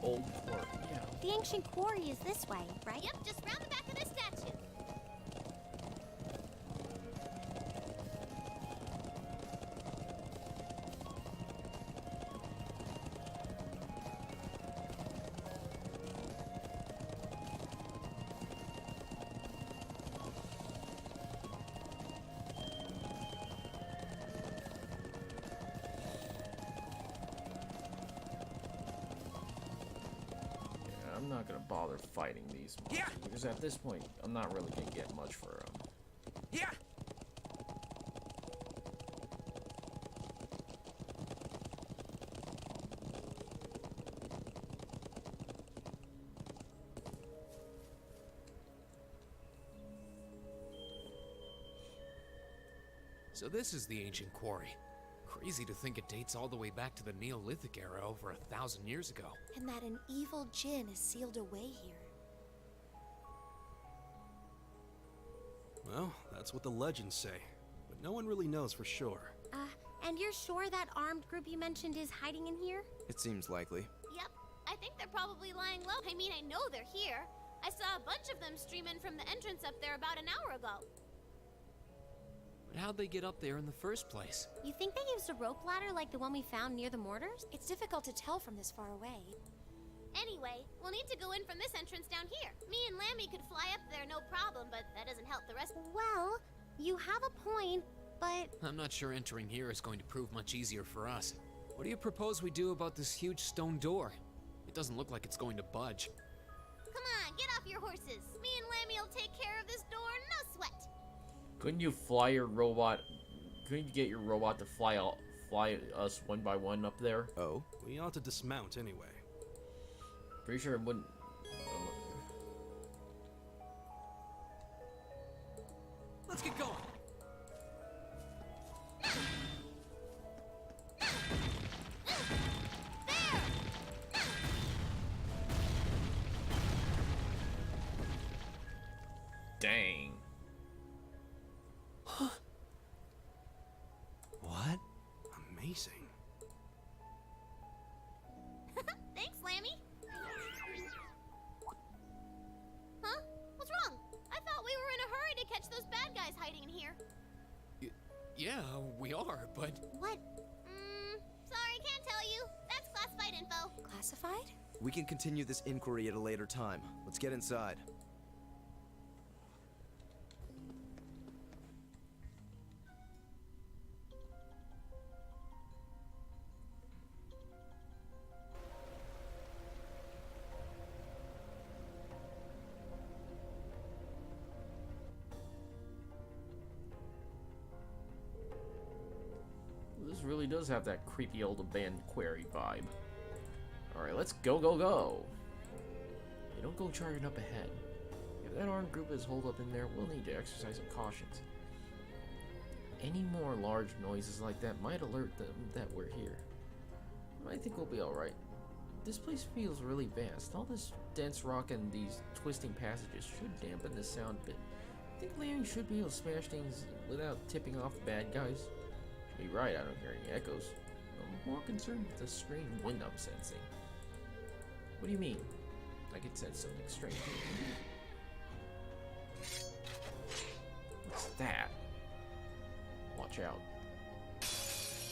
Old port, yeah. The ancient quarry is this way, right? Yep, just round the back of the statue. Yeah, I'm not gonna bother fighting these monsters Yeah. because at this point, I'm not really gonna get much for them. Yeah! So this is the ancient quarry. Crazy to think it dates all the way back to the Neolithic era over 1,000 years ago. And that an evil djinn is sealed away here. Well, that's what the legends say, but no one really knows for sure. And you're sure that armed group you mentioned is hiding in here? It seems likely. Yep, I think they're probably lying low. I mean, I know they're here. I saw a bunch of them stream in from the entrance up there about an hour ago. But how'd they get up there in the first place? You think they used a rope ladder like the one we found near the mortars? It's difficult to tell from this far away. Anyway, we'll need to go in from this entrance down here. Me and Lammy could fly up there no problem, but that doesn't help the rest. Well, you have a point, but I'm not sure entering here is going to prove much easier for us. What do you propose we do about this huge stone door? It doesn't look like it's going to budge. Come on, get off your horses. Me and Lammy will take care of this door, no sweat. Couldn't you fly your robot? Couldn't you get your robot to fly us one by one up there? Oh? We ought to dismount anyway. Pretty sure it wouldn't. Let's get going! Dang. What? Amazing. Thanks, Lammy. Huh? What's wrong? I thought we were in a hurry to catch those bad guys hiding in here. Yeah, we are, but what? Sorry, can't tell you. That's classified info. Classified? We can continue this inquiry at a later time. Let's get inside. really does have that creepy old abandoned quarry vibe. Alright, let's go, go, go! Hey, don't go charging up ahead. If that armed group is holed up in there, we'll need to exercise some cautions. Any more large noises like that might alert them that we're here. I think we'll be alright. This place feels really vast. All this dense rock and these twisting passages should dampen the sound a bit. I think Lammy should be able to smash things without tipping off the bad guys. Should be right, I don't hear any echoes. I'm more concerned with the strange wind I'm sensing. What do you mean? I can sense something strange. What's that? Watch out.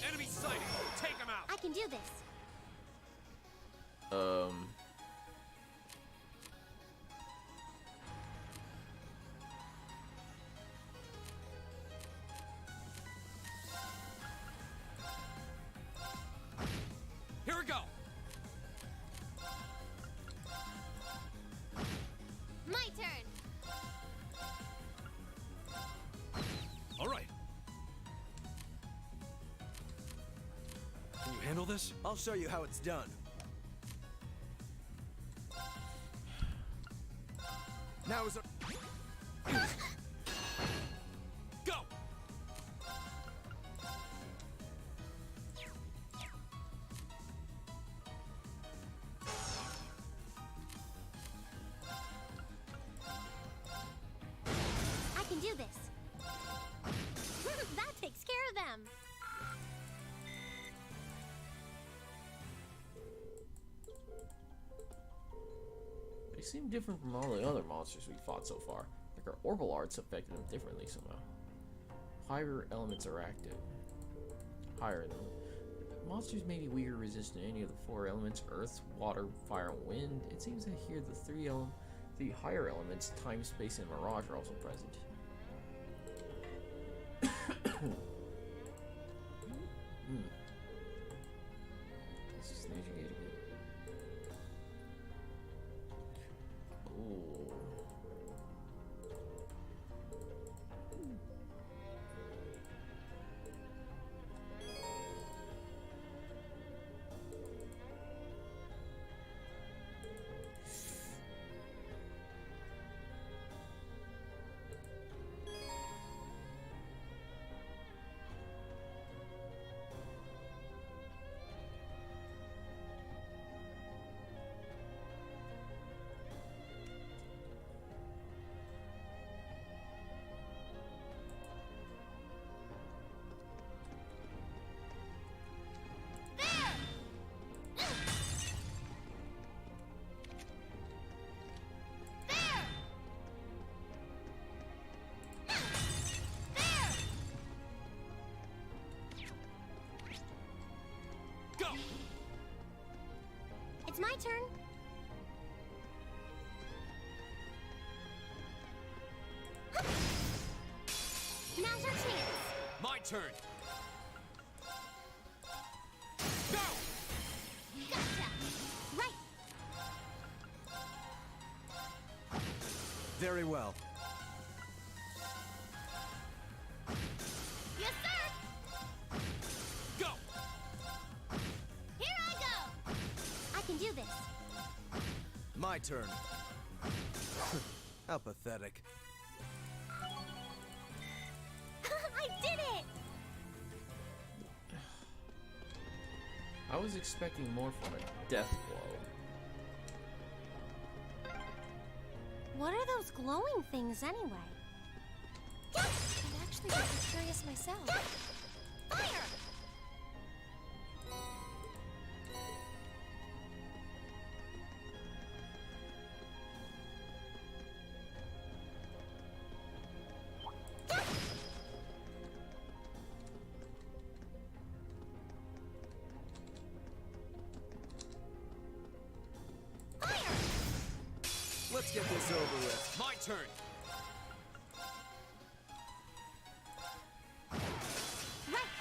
Enemy sighted! Take him out! I can do this. Here we go! My turn. All right. Can you handle this? I'll show you how it's done. Now is a... Go! I can do this. That takes care of them. They seem different from all the other monsters we fought so far. Like our orbital arts affected them differently somehow. Higher elements are active. Higher than monsters may be weaker resistant to any of the 4 elements: earth, water, fire, and wind. It seems that here the higher elements, time, space, and mirage are also present. Let's just navigate a bit. Ooh. Go! It's my turn. Now's our chance. My turn! Go! Gotcha. Right. Very well. Yes, sir. Go! Here I go. I can do this. My turn. How pathetic. I did it. I was expecting more from a death blow. What are those glowing things anyway? I'm actually really curious myself. Fire! Let's get this over with. My turn! Right.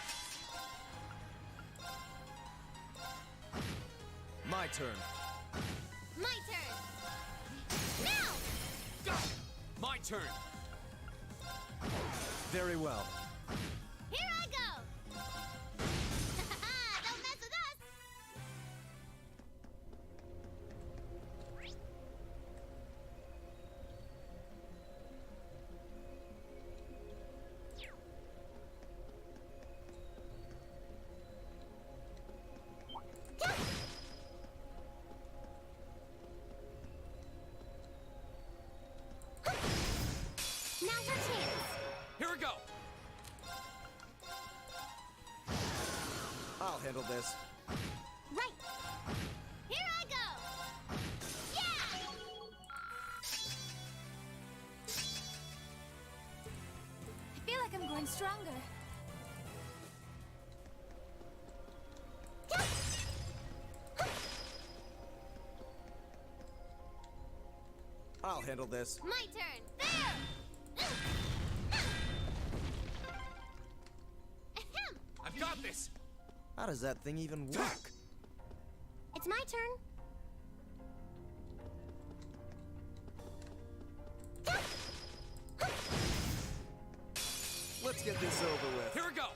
My turn. My turn. Now. Go! My turn! Very well. Here I go. we go! I'll handle this. Right! Here I go! Yeah! I feel like I'm growing stronger. I'll handle this. My turn! There! Ahem! I've got this! How does that thing even work? It's my turn. Let's get this over with. Here we go!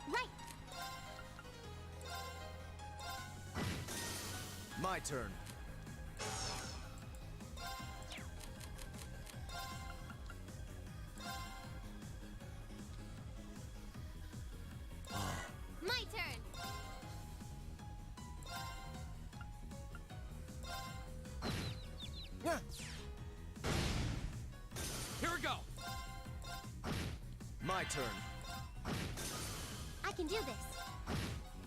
Right. My turn. My turn! Yeah. Here we go! My turn. I can do this.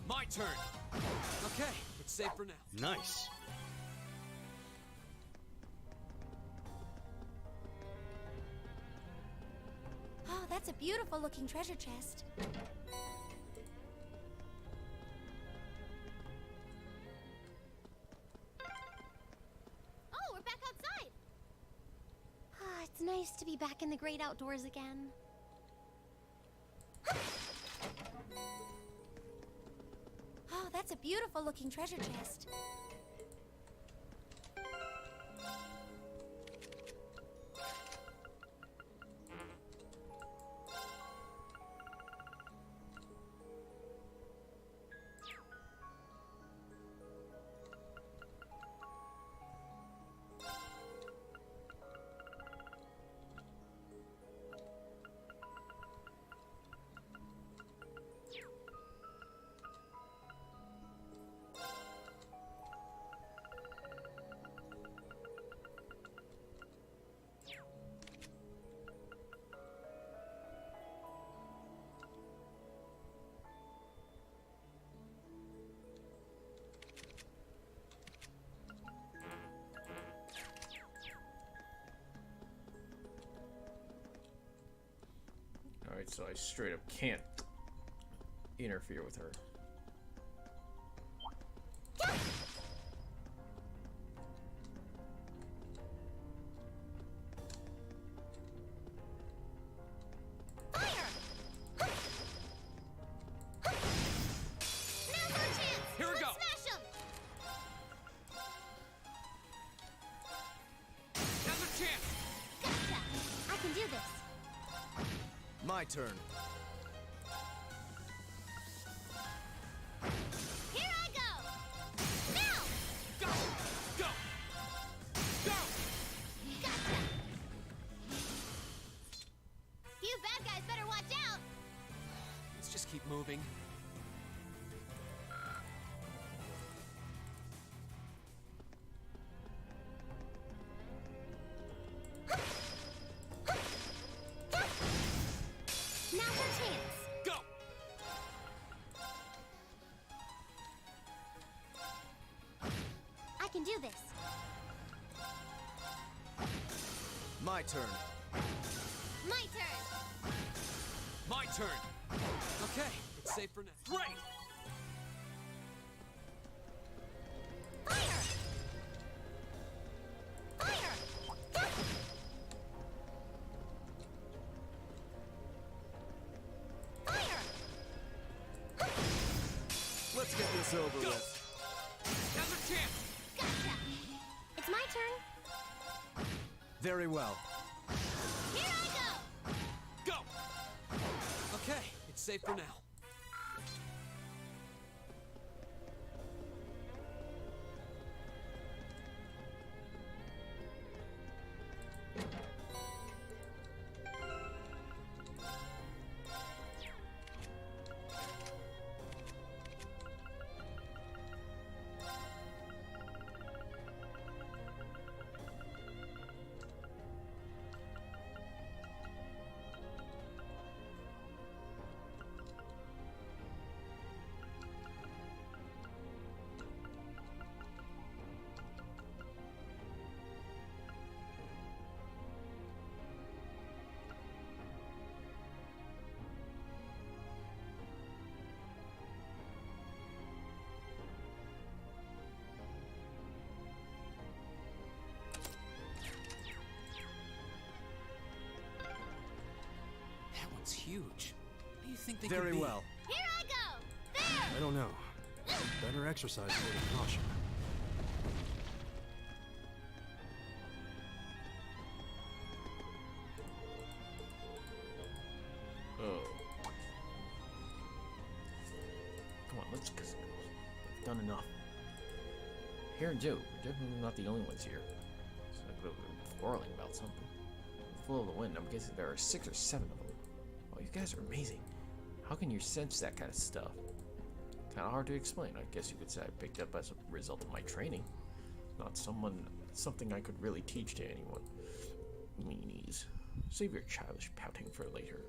My turn! Okay, it's safe for now. Nice. Oh, that's a beautiful looking treasure chest. Oh, we're back outside! Ah, it's nice to be back in the great outdoors again. Oh, that's a beautiful looking treasure chest. Alright, so I straight up can't interfere with her. Now's our chance! Here we Let's go. smash 'em! Now's our chance! Gotcha! I can do this. My turn. Here I go! Now! Go! Go! Go! Gotcha! You bad guys better watch out! Let's just keep moving. Now's our chance. Go! I can do this. My turn. My turn! My turn! Okay, it's safe for now. Great! Fire! Fire! Fire! Let's get this over Go! with. Now's our chance! Gotcha! It's my turn. Very well. Here I go! Go! Okay, it's safe for now. huge. What do you think they could Very be? well. Here I go! There! I don't know. Better exercise a little caution. Oh. Come on, let's go. We've done enough. Here and Joe, we're definitely not the only ones here. So we're quarreling about something. Full of the wind, I'm guessing there are 6 or 7 of them. Oh, you guys are amazing. How can you sense that kind of stuff? Kind of hard to explain. I guess you could say I picked up as a result of my training. Not something I could really teach to anyone. Meanies. Save your childish pouting for later.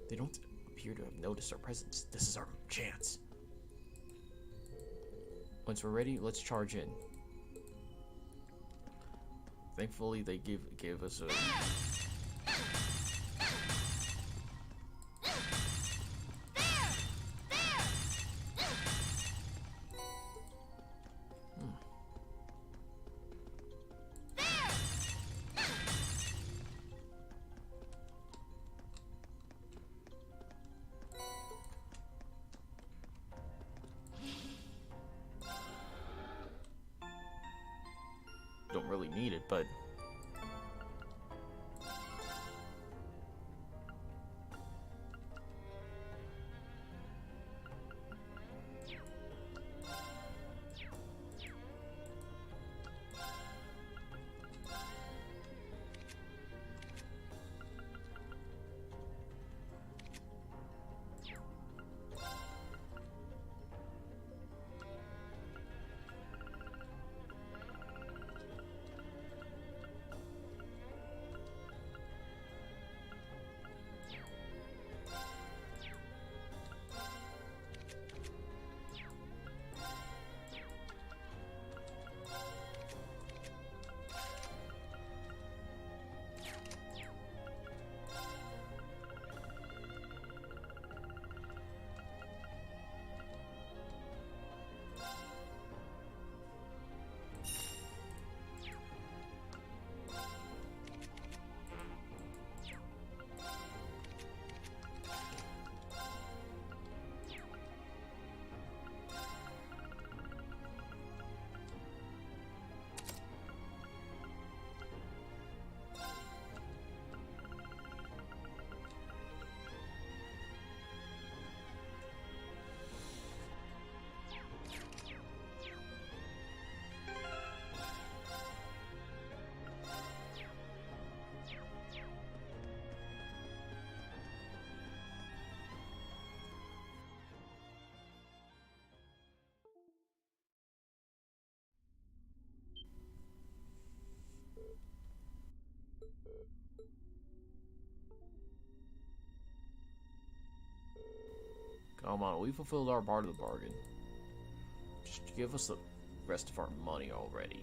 They don't appear to have noticed our presence. This is our chance. Once we're ready, let's charge in. Thankfully, they gave us a... Don't really need it, but... Come on, we fulfilled our part of the bargain. Just give us the rest of our money already.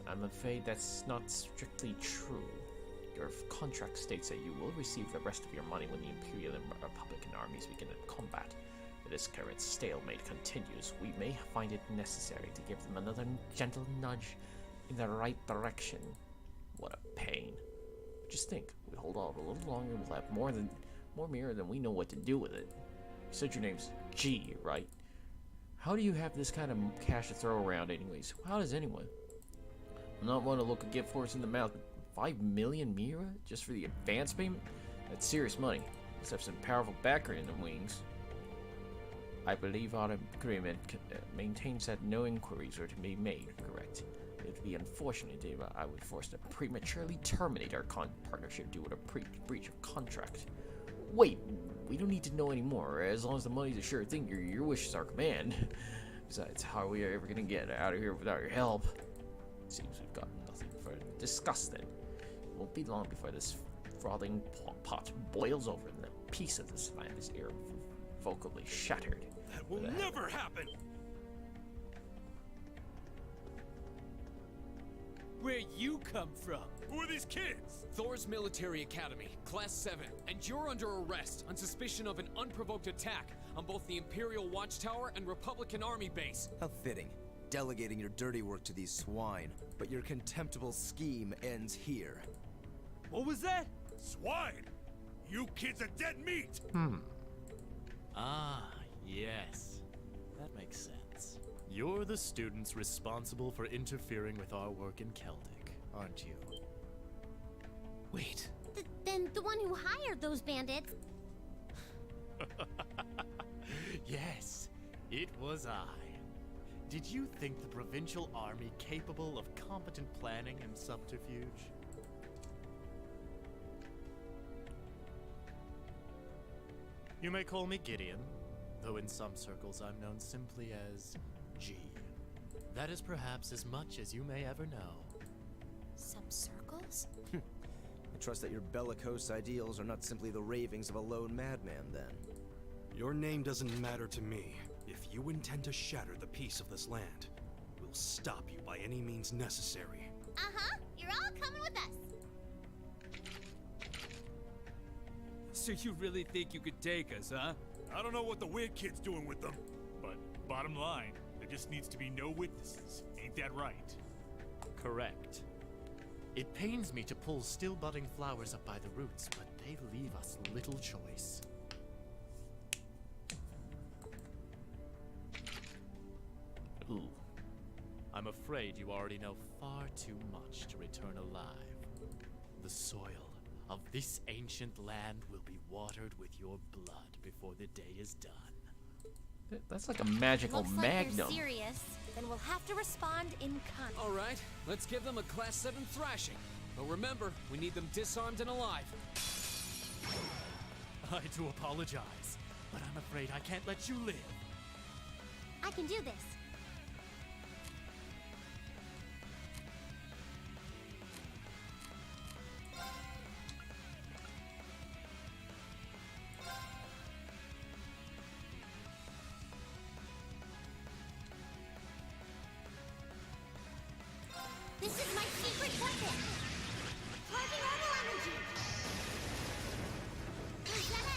I'm afraid that's not strictly true. Your contract states that you will receive the rest of your money when the Imperial and Republican armies begin combat. If this current stalemate continues, we may find it necessary to give them another gentle nudge in the right direction. What a pain. Just think, we hold out a little longer and we'll have more mirror than we know what to do with it. You said your name's G, right? How do you have this kind of cash to throw around anyways? How does anyone? I'm not one to look a gift horse in the mouth. 5 million Mira just for the advance payment? That's serious money. Let's have some powerful backer in the wings. I believe our agreement maintains that no inquiries are to be made, correct? It would be unfortunate if I would force to prematurely terminate our partnership due to a breach of contract. Wait, we don't need to know anymore. As long as the money's a sure thing, your wish is our command. Besides, how are we ever gonna get out of here without your help? Seems we've got nothing further to discuss then. It won't be long before this frothing pot boils over and a piece of this land is irrevocably shattered. That will never happen! Where you come from? Who are these kids? Thor's Military Academy, Class 7, and you're under arrest on suspicion of an unprovoked attack on both the Imperial Watchtower and Republican Army base. How fitting. Delegating your dirty work to these swine. But your contemptible scheme ends here. What was that? Swine! You kids are dead meat! Ah, yes. That makes sense. You're the students responsible for interfering with our work in Celtic, aren't you? Wait. Then the one who hired those bandits. Yes, it was I. Did you think the provincial army capable of competent planning and subterfuge? You may call me Gideon, though in some circles I'm known simply as G. That is perhaps as much as you may ever know. Some circles? I trust that your bellicose ideals are not simply the ravings of a lone madman, then. Your name doesn't matter to me. If you intend to shatter the peace of this land, we'll stop you by any means necessary. Uh-huh. You're all coming with us. So you really think you could take us, huh? I don't know what the weird kid's doing with them, but bottom line, there just needs to be no witnesses. Ain't that right? Correct. It pains me to pull still budding flowers up by the roots, but they leave us little choice. Ooh. I'm afraid you already know far too much to return alive. The soil of this ancient land will be watered with your blood before the day is done. That's like a magical Looks like magnum. you're serious. Then we'll have to respond in kind. All right, let's give them a Class 7 thrashing. But remember, we need them disarmed and alive. I do apologize, but I'm afraid I can't let you live. I can do this. This is my secret weapon! Charging orbital energy! Rosetta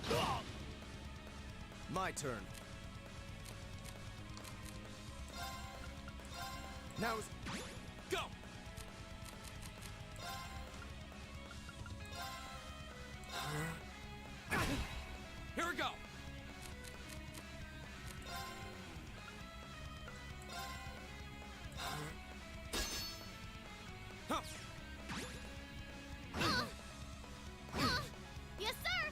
arrow! My turn. Now is... Go! Here we go! Yes, sir!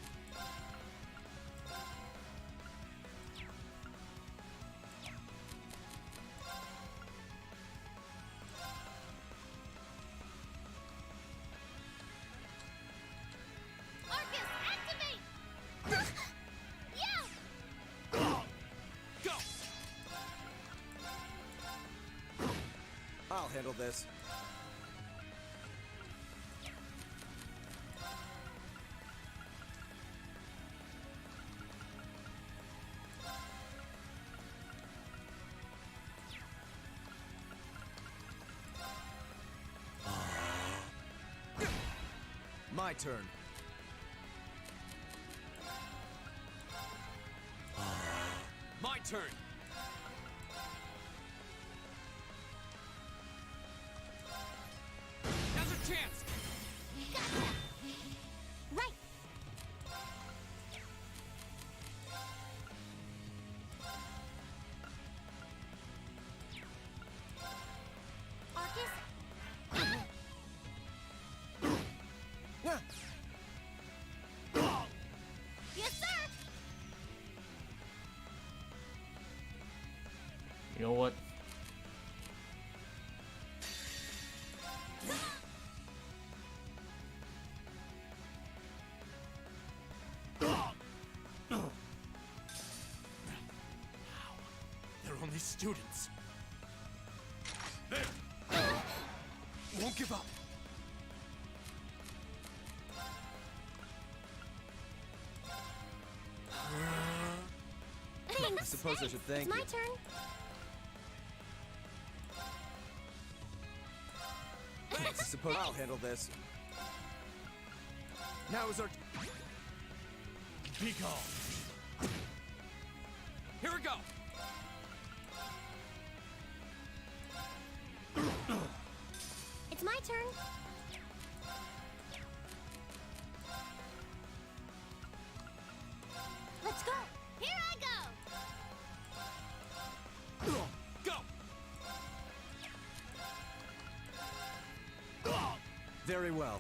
Arcus, activate! Yeah! Go! I'll handle this. My turn. My turn. Now's our chance! Right! Arcus? Yes, sir! You know what? They're only students. Won't give up. I suppose I should thank It's my you. turn. I suppose I'll handle this. Now is our... Be gone. Here we go! It's my turn. Very well.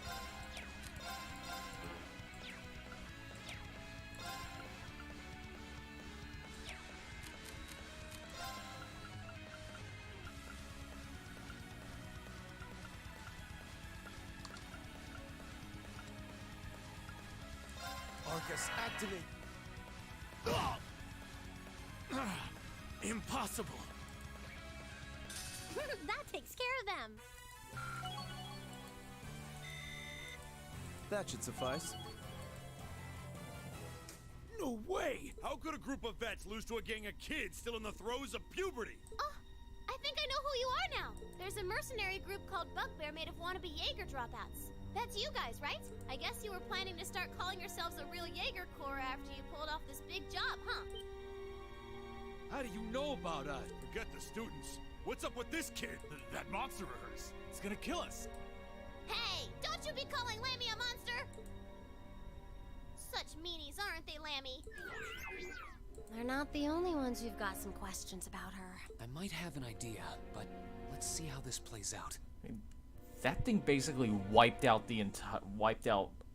Arcus, activate. Impossible. That takes care of them. That should suffice. No way! How could a group of vets lose to a gang of kids still in the throes of puberty? Oh, I think I know who you are now. There's a mercenary group called Bugbear made of wannabe Jaeger dropouts. That's you guys, right? I guess you were planning to start calling yourselves a real Jaeger Corps after you pulled off this big job, huh? How do you know about us? Forget the students. What's up with this kid? That monster of hers. It's gonna kill us. Hey, don't you be calling Lammy a monster! Such meanies, aren't they, Lammy? They're not the only ones who've got some questions about her. I might have an idea, but let's see how this plays out. That thing basically wiped out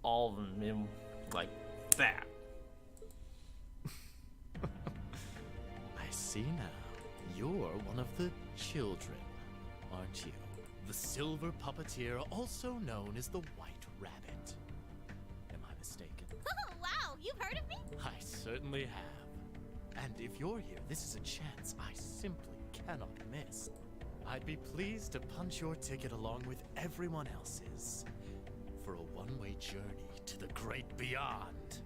all of them in like that. I see now. You're one of the children, aren't you? The Silver Puppeteer, also known as the White Rabbit. Am I mistaken? Oh, wow, you've heard of me? I certainly have. And if you're here, this is a chance I simply cannot miss. I'd be pleased to punch your ticket along with everyone else's for a one-way journey to the great beyond.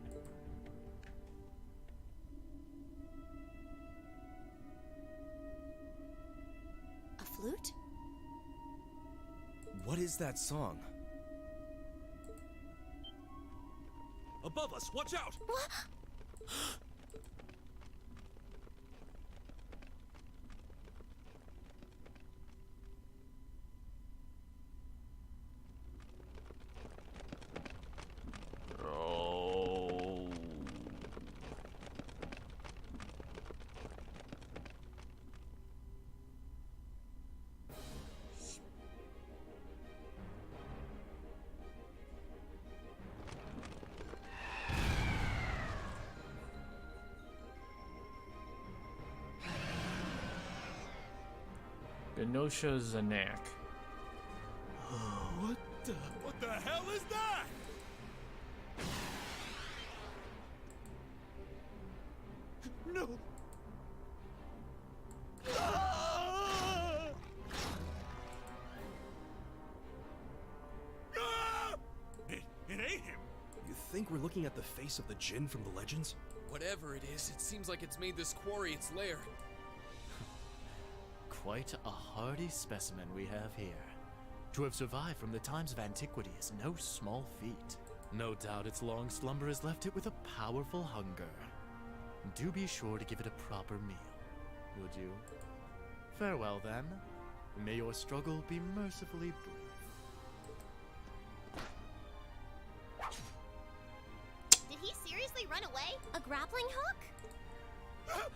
A flute? What is that song? Above us, watch out! Oh. Genosha Zanak. What the hell is that? No. It ain't him. You think we're looking at the face of the djinn from the legends? Whatever it is, it seems like it's made this quarry its lair. Quite a hardy specimen we have here. To have survived from the times of antiquity is no small feat. No doubt its long slumber has left it with a powerful hunger. Do be sure to give it a proper meal, would you? Farewell, then. May your struggle be mercifully brief. Did he seriously run away? A grappling hook?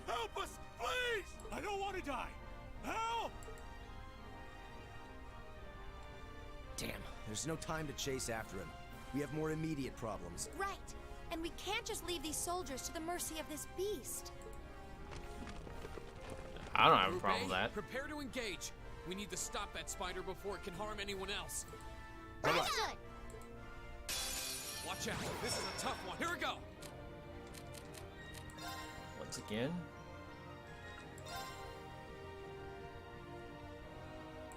Help us, please! I don't want to die. Help! Damn, there's no time to chase after him. We have more immediate problems. Right. And we can't just leave these soldiers to the mercy of this beast. I don't have a Group problem with A, that. prepare to engage. We need to stop that spider before it can harm anyone else. Understood! Watch out. This is a tough one. Here we go. Once again.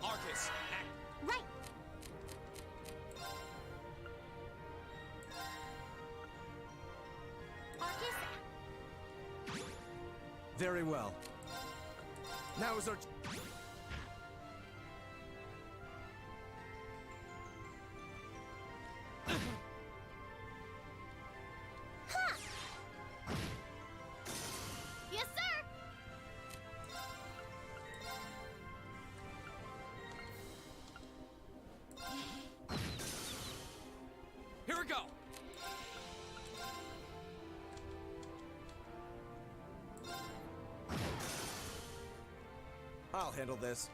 Arcus, act. Right. Arcus, Very well. Now is our... yes, sir! Here we go. I'll handle this.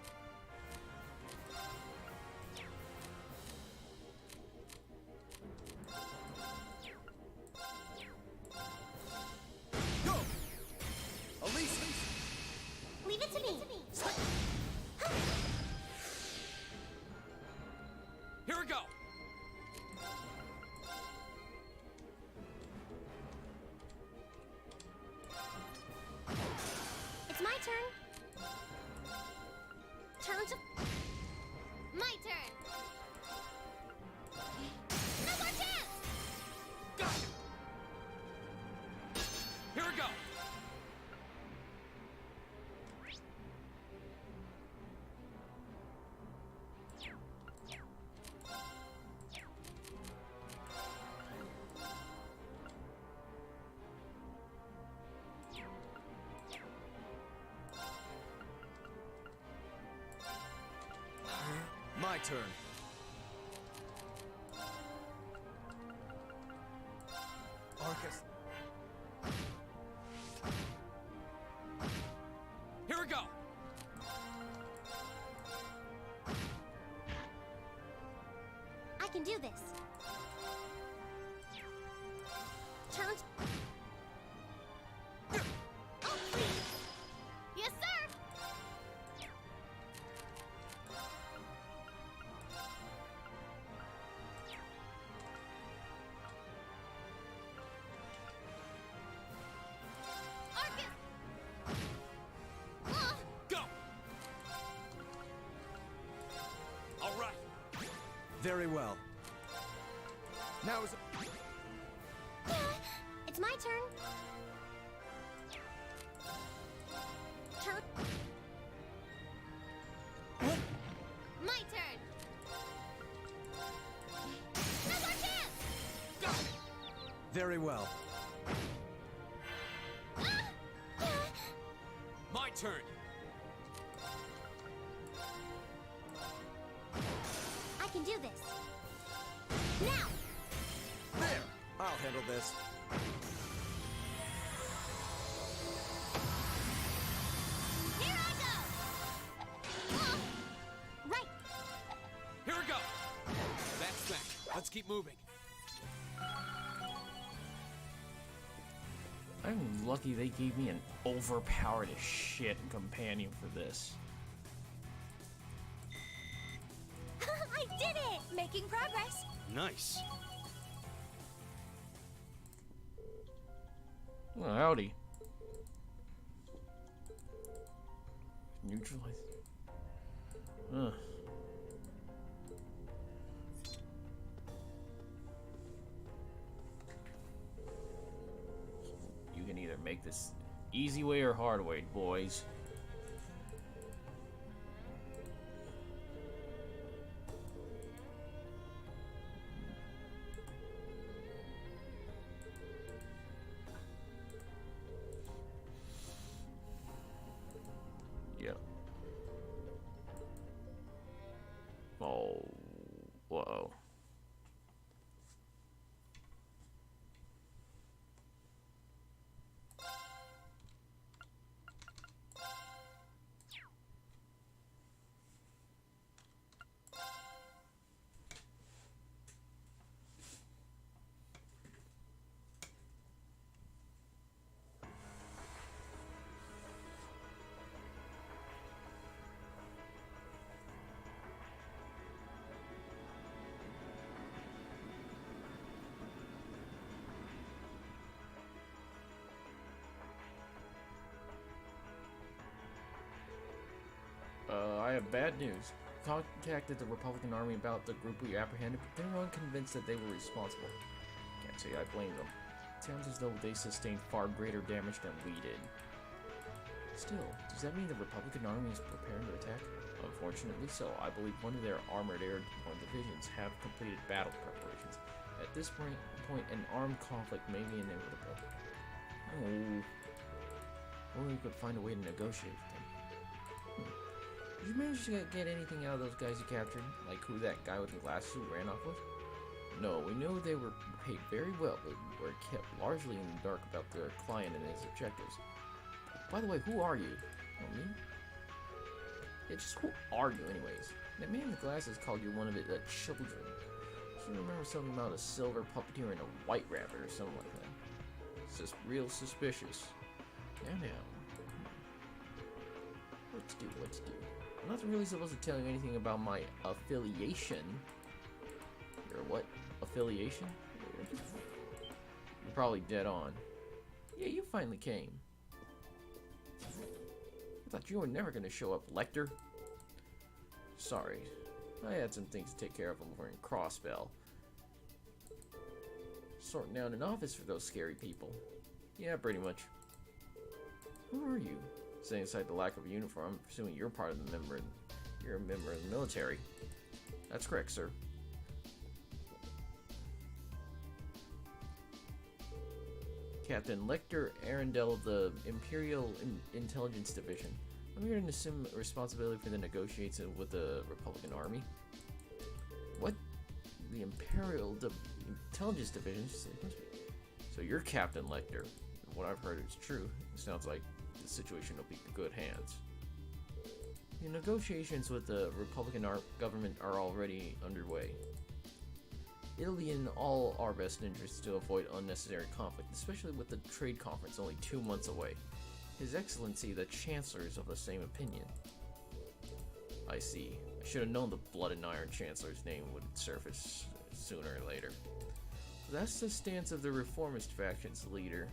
my turn. Arcus. Here we go. I can do this. Turn. Oh, please. Yes, sir. Arcus. Go. All right. Very well. Now is. It's my turn. Turn. My turn. Now's our chance. Go. Very well. My turn. I can do this. Now. There! I'll handle this. Here I go. Right. Here we go. That's that. Let's keep moving. I'm lucky they gave me an overpowered as shit companion for this. I did it! Making progress. Nice. Well, howdy. Neutralize. Ugh. You can either make this easy way or hard way, boys. Yep. Oh, whoa. I have bad news. Contacted the Republican Army about the group we apprehended, but they're unconvinced that they were responsible. Can't say I blame them. It sounds as though they sustained far greater damage than we did. Still, does that mean the Republican Army is preparing to attack? Unfortunately so. I believe one of their armored airborne divisions have completed battle preparations. At this point, an armed conflict may be inevitable. Oh. Only we could find a way to negotiate with them. Did you manage to get anything out of those guys you captured? Like who that guy with the glasses who ran off with? No, we know they were paid very well, but were kept largely in the dark about their client and his objectives. By the way, who are you? Oh, me? Yeah, just who are you anyways? That man with the glasses called you one of the children. I remember something about a silver puppeteer and a white rabbit or something like that. It's just real suspicious. Now. What to do? I'm not really supposed to tell you anything about my affiliation. Your what? Affiliation? You're probably dead on. Yeah, you finally came. I thought you were never going to show up, Lecter. Sorry. I had some things to take care of over in Crossbell. Sorting out an office for those scary people. Yeah, pretty much. Who are you? Setting aside the lack of a uniform, I'm presuming you're part of the member. You're a member of the military. That's correct, sir. Captain Lecter Arundel of the Imperial Intelligence Division. I'm here to assume responsibility for the negotiations with the Republican Army. the Imperial Intelligence Division. So you're Captain Lecter. What I've heard is true. It sounds like the situation will be in good hands. The negotiations with the Republican government are already underway. It'll be in all our best interests to avoid unnecessary conflict, especially with the trade conference only 2 months away. His Excellency, the Chancellor, is of the same opinion. I see. I should have known the Blood and Iron Chancellor's name would surface sooner or later. That's the stance of the reformist faction's leader.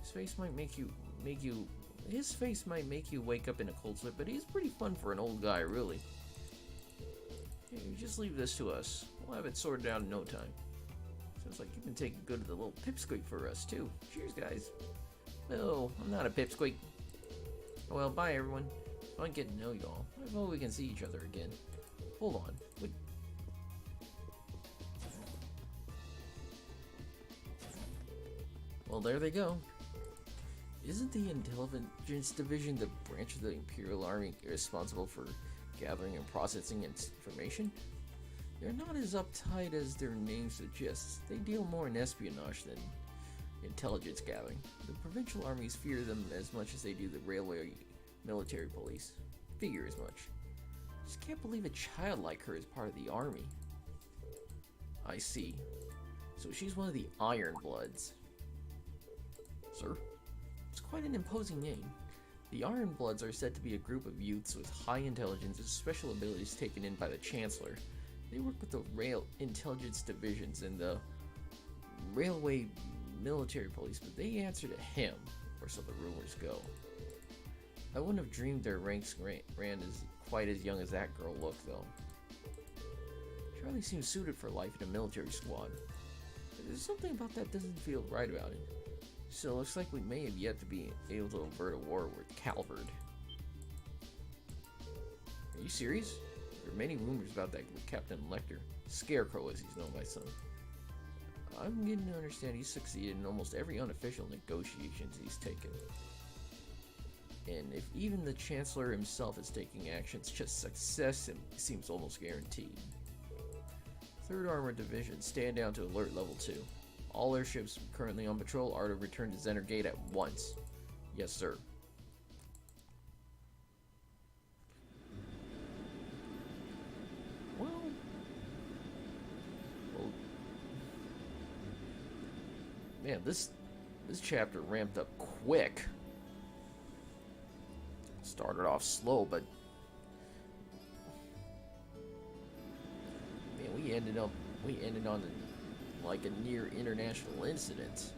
His face might make you wake up in a cold sweat, but he's pretty fun for an old guy, really. Hey, you just leave this to us. We'll have it sorted out in no time. Sounds like you can take good of the little pipsqueak for us, too. Cheers, guys. No, I'm not a pipsqueak. Well, bye, everyone. Fun getting to know y'all. I hope we can see each other again. Hold on. Wait. Well, there they go. Isn't the Intelligence Division the branch of the Imperial Army responsible for gathering and processing information? They're not as uptight as their name suggests. They deal more in espionage than intelligence gathering. The provincial armies fear them as much as they do the railway military police. Figure as much. Just can't believe a child like her is part of the army. I see. So she's one of the Iron Bloods. Sir? It's quite an imposing name. The Iron Bloods are said to be a group of youths with high intelligence and special abilities taken in by the Chancellor. They work with the Rail Intelligence Divisions and the Railway Military Police, but they answer to him, or so the rumors go. I wouldn't have dreamed their ranks ran as quite as young as that girl looked, though. Charlie seems suited for life in a military squad. But there's something about that doesn't feel right about it. Still, looks like we may have yet to be able to avert a war with Calvard. Are you serious? There are many rumors about that with Captain Lecter. Scarecrow, as he's known by some. I'm getting to understand he's succeeded in almost every unofficial negotiations he's taken. And if even the Chancellor himself is taking actions, just success seems almost guaranteed. 3rd Armored Division, stand down to alert level 2. All airships currently on patrol are to return to Zener Gate at once. Yes, sir. Well, man, this chapter ramped up quick. Started off slow, but man, we ended on like a near international incident.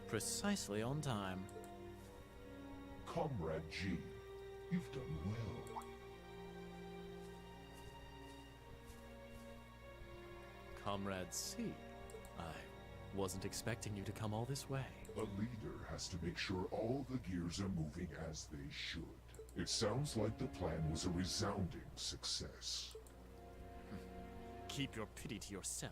Precisely on time. Comrade G, you've done well. Comrade C, I wasn't expecting you to come all this way. A leader has to make sure all the gears are moving as they should. It sounds like the plan was a resounding success. Keep your pity to yourself.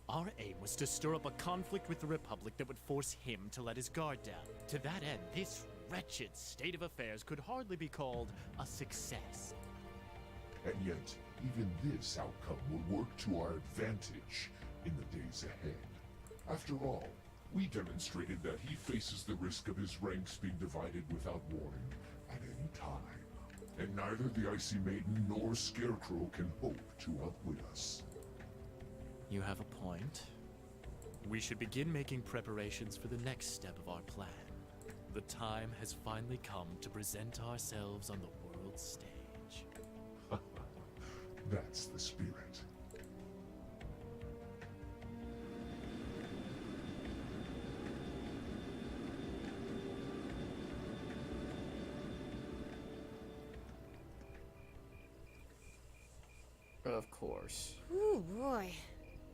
Our aim was to stir up a conflict with the Republic that would force him to let his guard down. To that end, this wretched state of affairs could hardly be called a success. And yet, even this outcome will work to our advantage in the days ahead. After all, We demonstrated that he faces the risk of his ranks being divided without warning at any time. And neither the Icy Maiden nor Scarecrow can hope to outwit us. You have a point. We should begin making preparations for the next step of our plan. The time has finally come to present ourselves on the world stage. That's the spirit. Of course. Ooh, boy.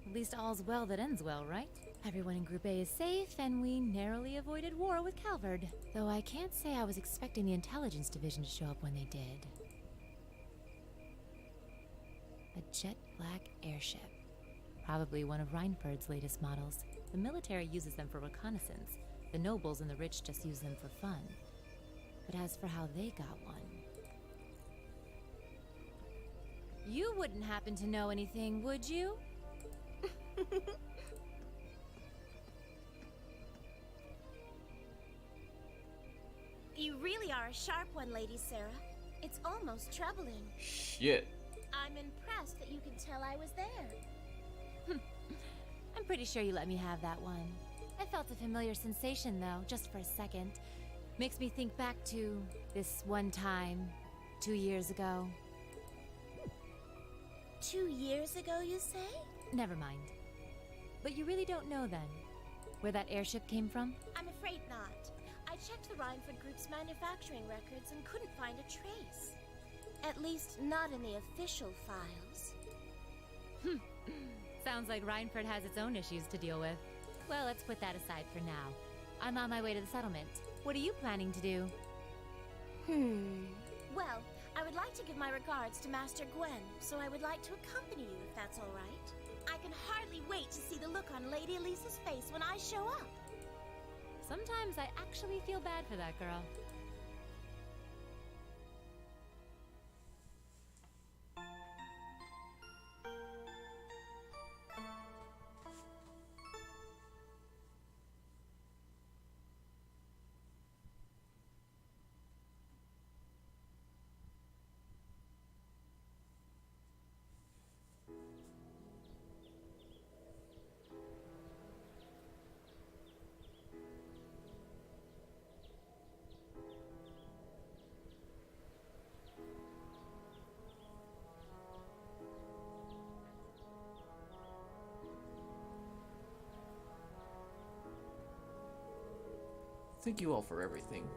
At least all's well that ends well, right? Everyone in Group A is safe, and we narrowly avoided war with Calvard. Though I can't say I was expecting the Intelligence Division to show up when they did. A jet black airship. Probably one of Reinford's latest models. The military uses them for reconnaissance. The nobles and the rich just use them for fun. But as for how they got one... You wouldn't happen to know anything, would you? You really are a sharp one, Lady Sarah. It's almost troubling. Shit. I'm impressed that you can tell I was there. I'm pretty sure you let me have that one. I felt a familiar sensation, though, just for a second. Makes me think back to this one time, 2 years ago. 2 years ago, you say? Never mind. But you really don't know, then, where that airship came from? I'm afraid not. I checked the Reinford Group's manufacturing records and couldn't find a trace. At least, not in the official files. Sounds like Reinford has its own issues to deal with. Well, let's put that aside for now. I'm on my way to the settlement. What are you planning to do? Well, I would like to give my regards to Master Gwen, so I would like to accompany you if that's all right. I can hardly wait to see the look on Lady Elisa's face when I show up. Sometimes I actually feel bad for that girl. Thank you all for everything.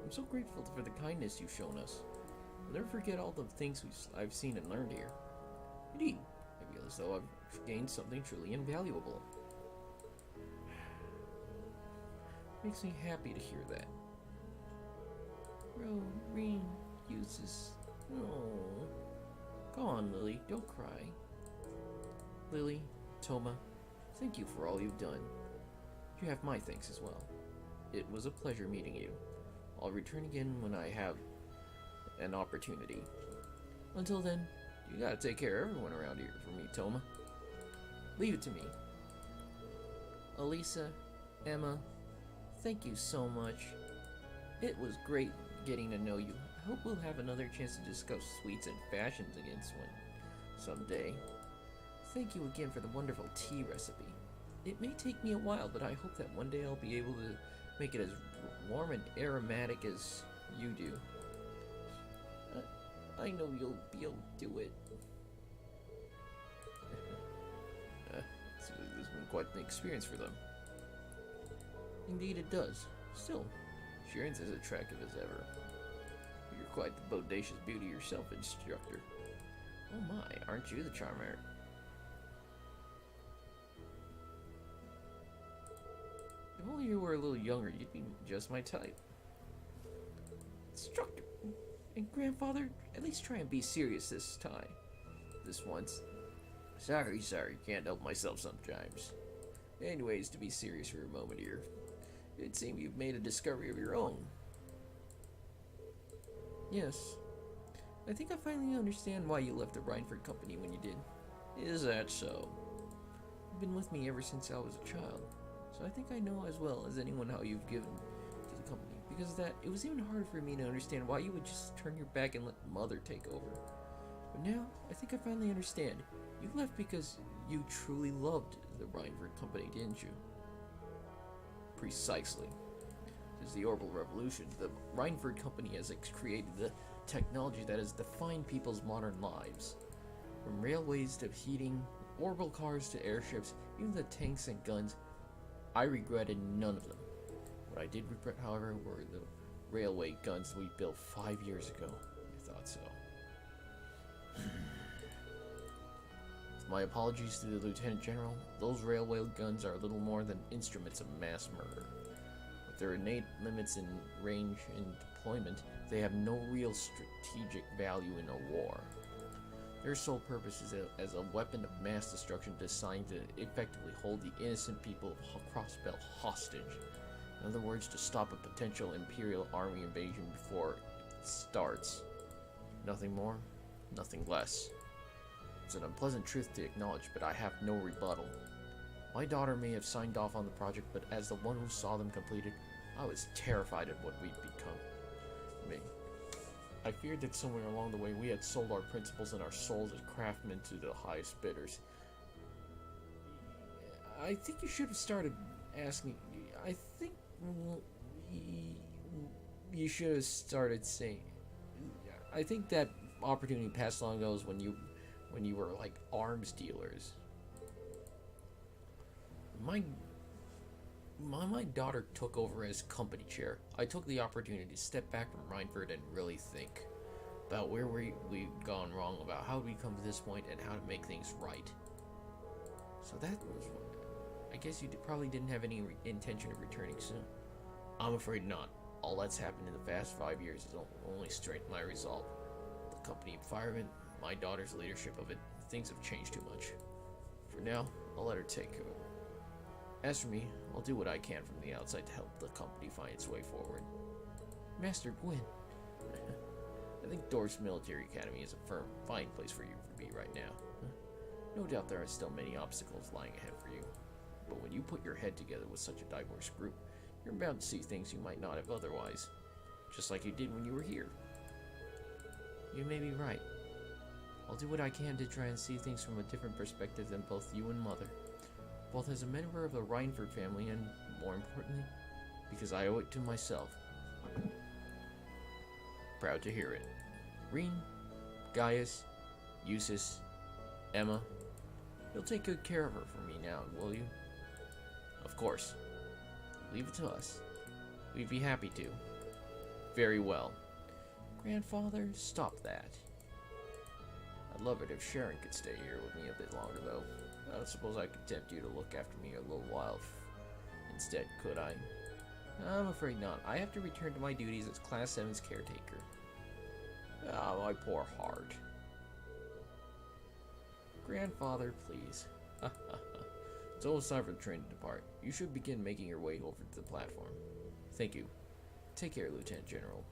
I'm so grateful for the kindness you've shown us. I'll never forget all the things I've seen and learned here. Indeed, I feel as though I've gained something truly invaluable. Makes me happy to hear that. Reen uses... Oh. Go on, Lily, don't cry. Lily, Toma, thank you for all you've done. You have my thanks as well. It was a pleasure meeting you. I'll return again when I have an opportunity. Until then, you gotta take care of everyone around here for me, Toma. Leave it to me. Elisa, Emma, thank you so much. It was great getting to know you. I hope we'll have another chance to discuss sweets and fashions again someday. Thank you again for the wonderful tea recipe. It may take me a while, but I hope that one day I'll be able to make it as warm and aromatic as you do. I know you'll be able to do it. This has been quite an experience for them. Indeed it does. Still, Sharon's as attractive as ever. You're quite the bodacious beauty yourself, instructor. Oh my, aren't you the charmer? If only you were a little younger, you'd be just my type. Instructor and grandfather, at least try and be serious this time. This once. Sorry, can't help myself sometimes. Anyways, to be serious for a moment here. It seems you've made a discovery of your own. Yes. I think I finally understand why you left the Reinford Company when you did. Is that so? You've been with me ever since I was a child. so I think I know as well as anyone how you've given to the company. Because of that, it was even hard for me to understand why you would just turn your back and let Mother take over. But now, I think I finally understand. You left because you truly loved the Reinford Company, didn't you? Precisely. Since the Orbital Revolution, the Reinford Company has created the technology that has defined people's modern lives. From railways to heating, orbital cars to airships, even the tanks and guns, I regretted none of them. What I did regret, however, were the railway guns we built 5 years ago. I thought so. My apologies to the Lieutenant General. Those railway guns are little more than instruments of mass murder. With their innate limits in range and deployment, they have no real strategic value in a war. Their sole purpose is as a weapon of mass destruction designed to effectively hold the innocent people of Crossbelt hostage. In other words, to stop a potential Imperial Army invasion before it starts. Nothing more, nothing less. It's an unpleasant truth to acknowledge, but I have no rebuttal. My daughter may have signed off on the project, but as the one who saw them completed, I was terrified of what we'd become. I feared that somewhere along the way we had sold our principles and our souls as craftsmen to the highest bidders. I think you should have started asking. I think you should have started saying. I think that opportunity passed long ago when you were like arms dealers. My daughter took over as company chair. I took the opportunity to step back from Reinford and really think about where we've gone wrong, about how we come to this point, and how to make things right. So that was what... I guess you probably didn't have any intention of returning soon. I'm afraid not. All that's happened in the past 5 years has only strengthened my resolve. The company environment, my daughter's leadership of it, things have changed too much. For now, I'll let her take over. As for me, I'll do what I can from the outside to help the company find its way forward. Master Gwyn. I think Dorf's Military Academy is a fine place for you to be right now. No doubt there are still many obstacles lying ahead for you. But when you put your head together with such a diverse group, you're bound to see things you might not have otherwise. Just like you did when you were here. You may be right. I'll do what I can to try and see things from a different perspective than both you and Mother. Both as a member of the Reinford family and, more importantly, because I owe it to myself. Proud to hear it. Reen, Gaius, Eustace, Emma, you'll take good care of her for me now, will you? Of course. Leave it to us. We'd be happy to. Very well. Grandfather, stop that. I'd love it if Sharon could stay here with me a bit longer, though. I don't suppose I could tempt you to look after me a little while instead, could I? I'm afraid not. I have to return to my duties as Class 7's caretaker. Ah, my poor heart. Grandfather, please. It's almost time for the train to depart. You should begin making your way over to the platform. Thank you. Take care, Lieutenant General.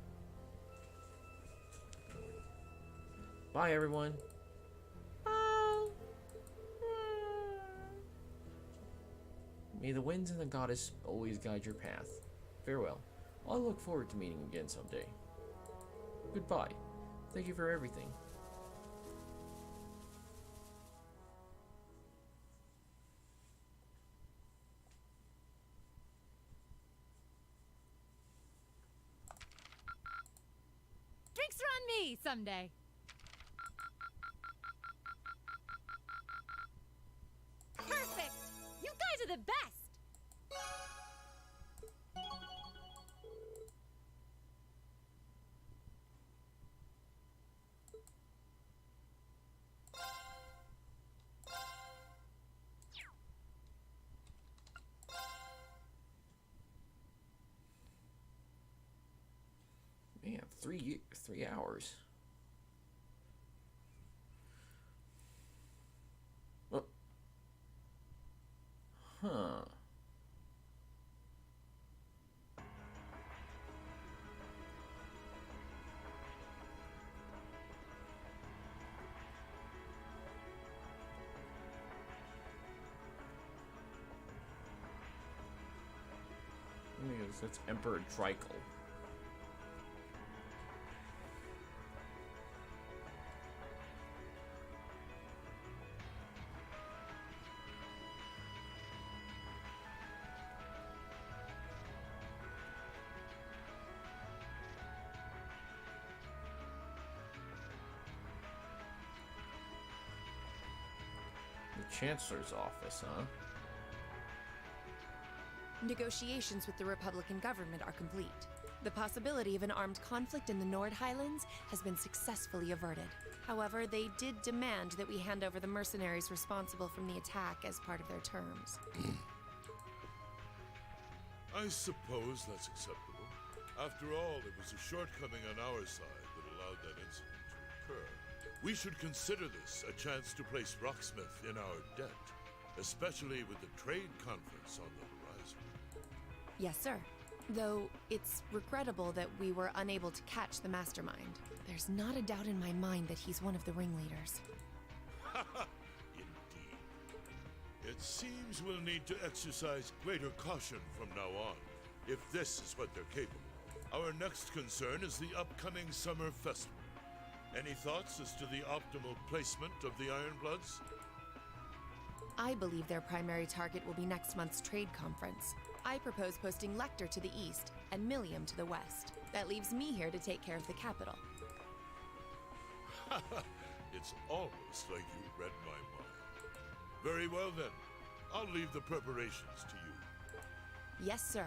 Bye, everyone. May the winds and the goddess always guide your path. Farewell. I'll look forward to meeting again someday. Goodbye. Thank you for everything. Drinks are on me someday. Perfect! You guys are the best! Man, 3 hours. Oh. Huh. So it's Emperor Dreikel. The Chancellor's office, huh? Negotiations with the Republican government are complete. The possibility of an armed conflict in the Nord Highlands has been successfully averted. However, they did demand that we hand over the mercenaries responsible from the attack as part of their terms. I suppose that's acceptable. After all, it was a shortcoming on our side that allowed that incident to occur. We should consider this a chance to place Rocksmith in our debt, especially with the trade conference on the horizon. Yes, sir. Though it's regrettable that we were unable to catch the mastermind. There's not a doubt in my mind that he's one of the ringleaders. Indeed. It seems we'll need to exercise greater caution from now on, if this is what they're capable of. Our next concern is the upcoming summer festival. Any thoughts as to the optimal placement of the Ironbloods? I believe their primary target will be next month's trade conference. I propose posting Lecter to the east and Millium to the west. That leaves me here to take care of the capital. It's almost like you read my mind. Very well then. I'll leave the preparations to you. Yes, sir.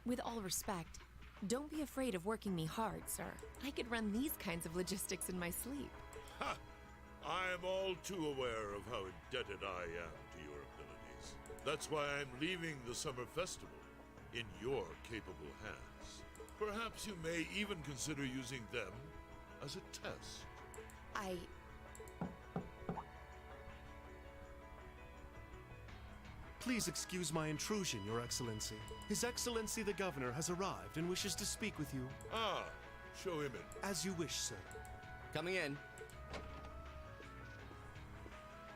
With all respect, don't be afraid of working me hard, sir. I could run these kinds of logistics in my sleep. Ha! I am all too aware of how indebted I am to your abilities. That's why I'm leaving the summer festival in your capable hands. Perhaps you may even consider using them as a test. Please excuse my intrusion, Your Excellency. His Excellency the Governor has arrived and wishes to speak with you. Ah, show him in. As you wish, sir. Coming in.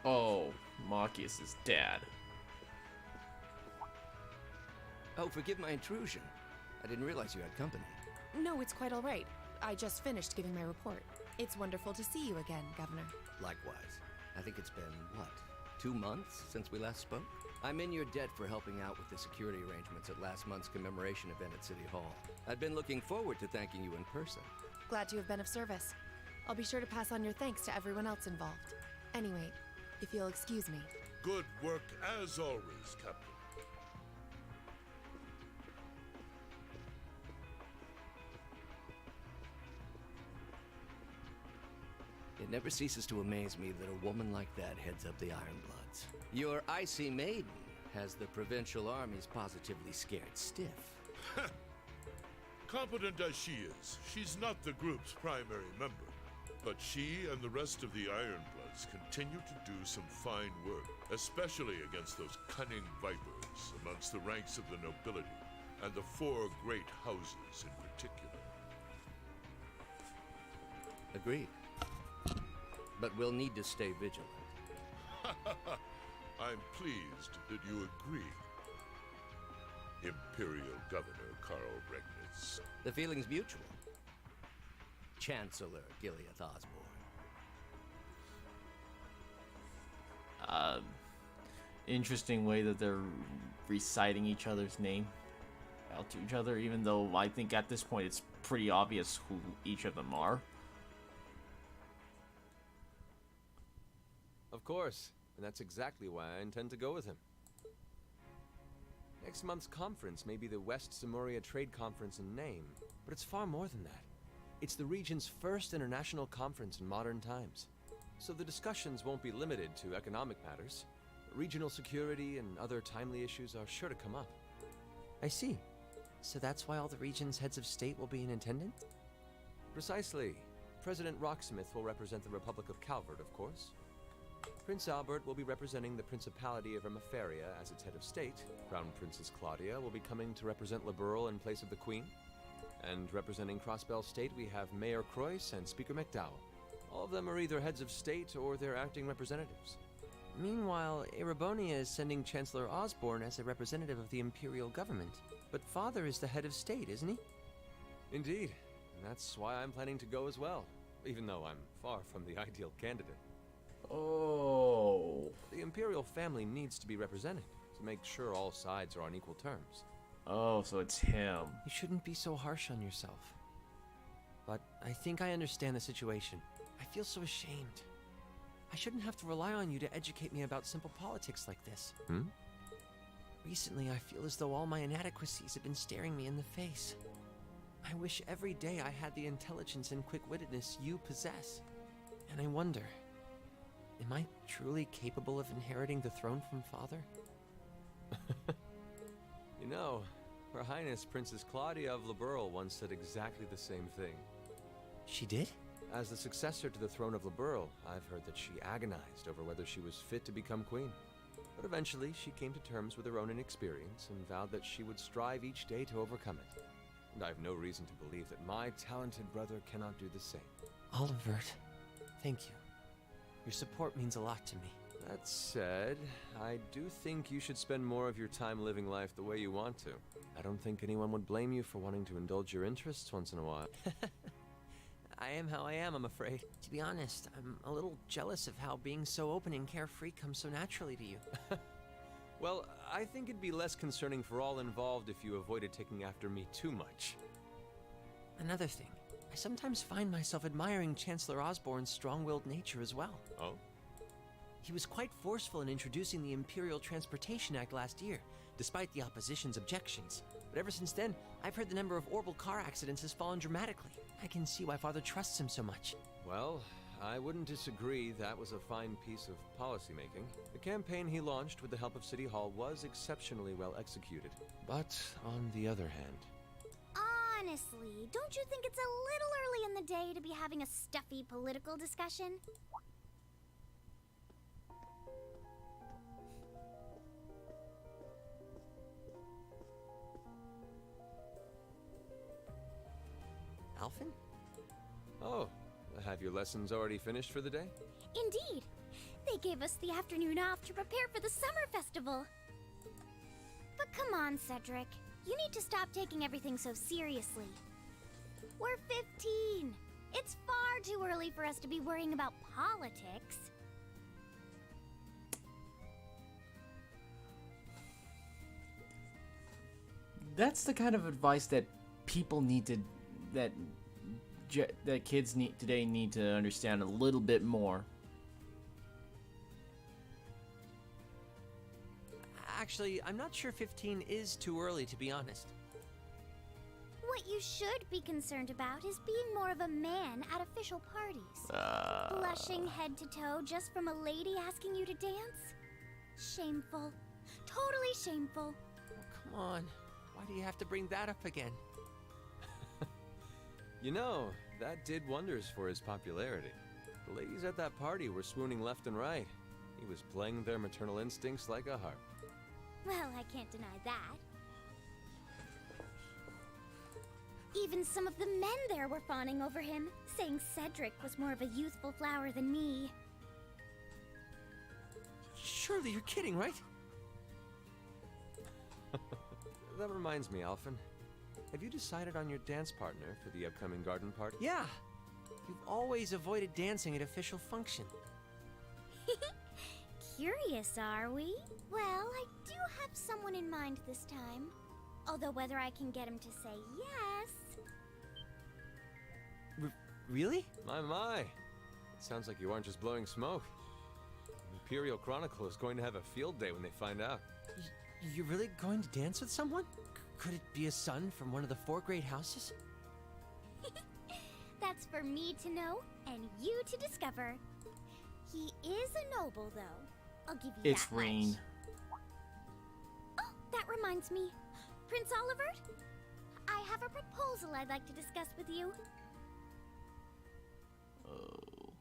Oh, Machias' dad. Oh, forgive my intrusion. I didn't realize you had company. No, it's quite all right. I just finished giving my report. It's wonderful to see you again, Governor. Likewise. I think it's been, what, 2 months since we last spoke? I'm in your debt for helping out with the security arrangements at last month's commemoration event at City Hall. I'd been looking forward to thanking you in person. Glad to have been of service. I'll be sure to pass on your thanks to everyone else involved. Anyway, if you'll excuse me. Good work as always, Captain. It never ceases to amaze me that a woman like that heads up the Ironbloods. Your icy maiden has the provincial armies positively scared stiff. Competent as she is, she's not the group's primary member. But she and the rest of the Ironbloods continue to do some fine work, especially against those cunning vipers amongst the ranks of the nobility, and the 4 great houses in particular. Agreed. But we'll need to stay vigilant. I'm pleased that you agree, Imperial Governor Karl Regnitz. The feeling's mutual. Chancellor Gilead Osborne. Interesting way that they're reciting each other's name out to each other, even though I think at this point it's pretty obvious who each of them are. Of course, and that's exactly why I intend to go with him. Next month's conference may be the West Samoria Trade Conference in name, but it's far more than that. It's the region's first international conference in modern times. So the discussions won't be limited to economic matters. Regional security and other timely issues are sure to come up. I see. So that's why all the region's heads of state will be in attendance? Precisely. President Rocksmith will represent the Republic of Calvert, of course. Prince Albert will be representing the Principality of Ermaferia as its head of state. Crown Princess Claudia will be coming to represent Liberal in place of the Queen. And representing Crossbell State, we have Mayor Croyce and Speaker McDowell. All of them are either heads of state or their acting representatives. Meanwhile, Erebonia is sending Chancellor Osborne as a representative of the Imperial government. But Father is the head of state, isn't he? Indeed. And that's why I'm planning to go as well, even though I'm far from the ideal candidate. Oh. The Imperial family needs to be represented to make sure all sides are on equal terms. Oh, so it's him. You shouldn't be so harsh on yourself. But I think I understand the situation. I feel so ashamed. I shouldn't have to rely on you to educate me about simple politics like this. Recently, I feel as though all my inadequacies have been staring me in the face. I wish every day I had the intelligence and quick-wittedness you possess. And I wonder, am I truly capable of inheriting the throne from Father? You know, Her Highness Princess Claudia of Liberl once said exactly the same thing. She did? As the successor to the throne of Liberl, I've heard that she agonized over whether she was fit to become queen. But eventually, she came to terms with her own inexperience and vowed that she would strive each day to overcome it. And I have no reason to believe that my talented brother cannot do the same. Olivert, thank you. Your support means a lot to me. That said, I do think you should spend more of your time living life the way you want to. I don't think anyone would blame you for wanting to indulge your interests once in a while. I am how I am, I'm afraid. To be honest, I'm a little jealous of how being so open and carefree comes so naturally to you. Well, I think it'd be less concerning for all involved if you avoided taking after me too much. Another thing, I sometimes find myself admiring Chancellor Osborne's strong-willed nature as well. Oh? He was quite forceful in introducing the Imperial Transportation Act last year, despite the opposition's objections. But ever since then, I've heard the number of orbital car accidents has fallen dramatically. I can see why Father trusts him so much. Well, I wouldn't disagree that was a fine piece of policymaking. The campaign he launched with the help of City Hall was exceptionally well executed. But on the other hand... Honestly, don't you think it's a little early in the day to be having a stuffy political discussion? Alphen? Oh, have your lessons already finished for the day? Indeed. They gave us the afternoon off to prepare for the summer festival. But come on, Cedric. You need to stop taking everything so seriously. We're 15. It's far too early for us to be worrying about politics. That's the kind of advice that people need to... that kids today need to understand a little bit more. Actually, I'm not sure 15 is too early, to be honest. What you should be concerned about is being more of a man at official parties. Blushing head to toe just from a lady asking you to dance? Shameful. Totally shameful. Oh, come on. Why do you have to bring that up again? You know, that did wonders for his popularity. The ladies at that party were swooning left and right. He was playing their maternal instincts like a harp. Well, I can't deny that. Even some of the men there were fawning over him, saying Cedric was more of a youthful flower than me. Surely you're kidding, right? That reminds me, Alphen. Have you decided on your dance partner for the upcoming garden party? Yeah. You've always avoided dancing at official function. Curious, are we? Well, I do have someone in mind this time. Although whether I can get him to say yes... Really? My. It sounds like you aren't just blowing smoke. The Imperial Chronicle is going to have a field day when they find out. You're really going to dance with someone? Could it be a son from one of the 4 great houses? That's for me to know, and you to discover. He is a noble, though. I'll give you It's that Rain. much. Oh, that reminds me. Prince Olivert? I have a proposal I'd like to discuss with you. Oh.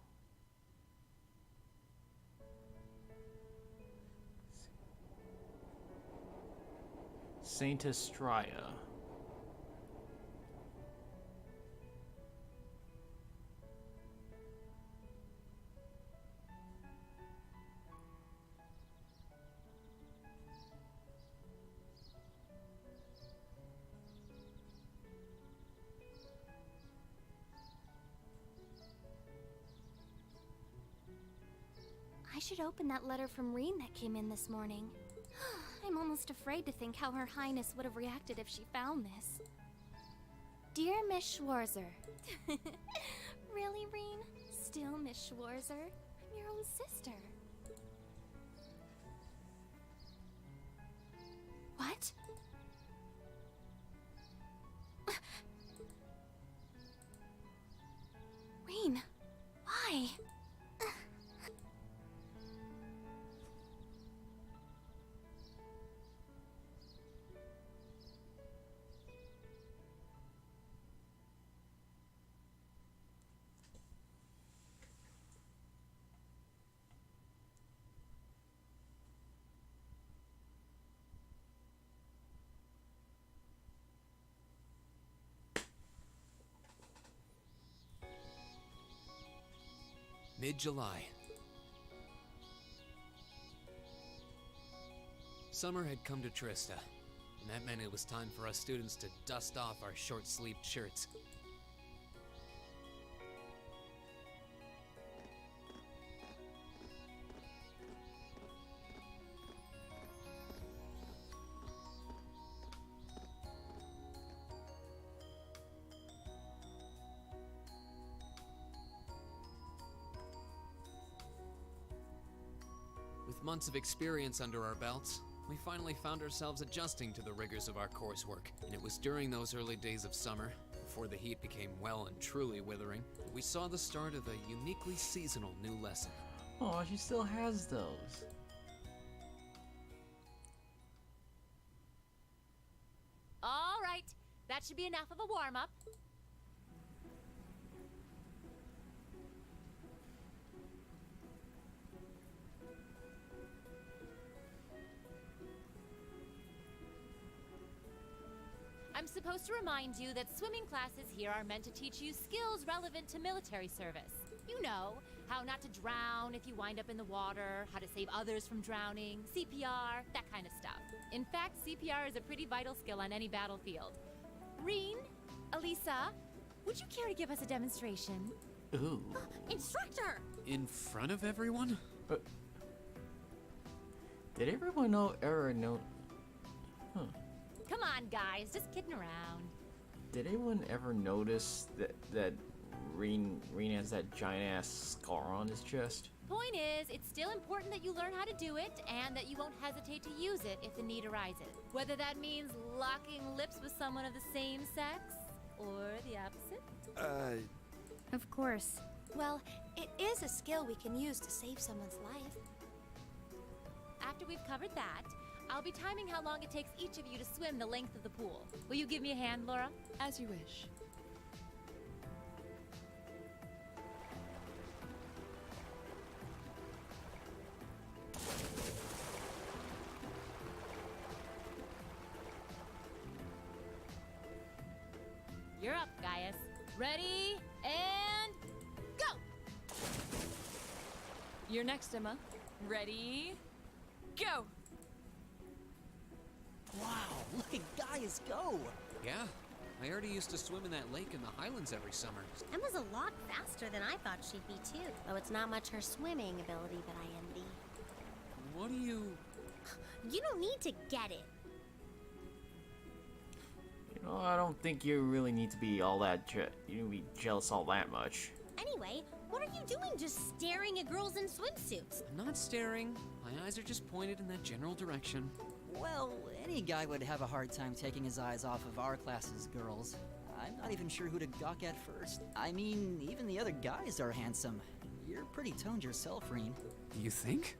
Saint Estrella. should open that letter from Reen that came in this morning. I'm almost afraid to think how Her Highness would have reacted if she found this. Dear Miss Schwarzer. Really, Reen? Still Miss Schwarzer? I'm your own sister. What? Reen, why? Mid-July. Summer had come to Trista, and that meant it was time for us students to dust off our short-sleeved shirts. With months of experience under our belts, we finally found ourselves adjusting to the rigors of our coursework. And it was during those early days of summer, before the heat became well and truly withering, that we saw the start of a uniquely seasonal new lesson. Oh, she still has those. All right, that should be enough of a warm-up. I'm supposed to remind you that swimming classes here are meant to teach you skills relevant to military service. You know, how not to drown if you wind up in the water, how to save others from drowning, CPR, that kind of stuff. In fact, CPR is a pretty vital skill on any battlefield. Reen, Elisa, would you care to give us a demonstration? Ooh. Instructor! In front of everyone? Did everyone ever know? Huh. Come on, guys, just kidding around. Did anyone ever notice that Reen has that giant ass scar on his chest? Point is, it's still important that you learn how to do it and that you won't hesitate to use it if the need arises. Whether that means locking lips with someone of the same sex or the opposite. Of course. Well, it is a skill we can use to save someone's life. After we've covered that, I'll be timing how long it takes each of you to swim the length of the pool. Will you give me a hand, Laura? As you wish. You're up, Gaius. Ready, and go! You're next, Emma. Ready, go! Wow, look at Gaius go! Yeah, I already used to swim in that lake in the Highlands every summer. Emma's a lot faster than I thought she'd be, too. Though it's not much her swimming ability that I envy. What do you... You don't need to get it. You know, I don't think you really need to be all that you need to be jealous all that much. Anyway, what are you doing just staring at girls in swimsuits? I'm not staring. My eyes are just pointed in that general direction. Well, any guy would have a hard time taking his eyes off of our class's girls. I'm not even sure who to gawk at first. I mean, even the other guys are handsome. You're pretty toned yourself, Reen. You think?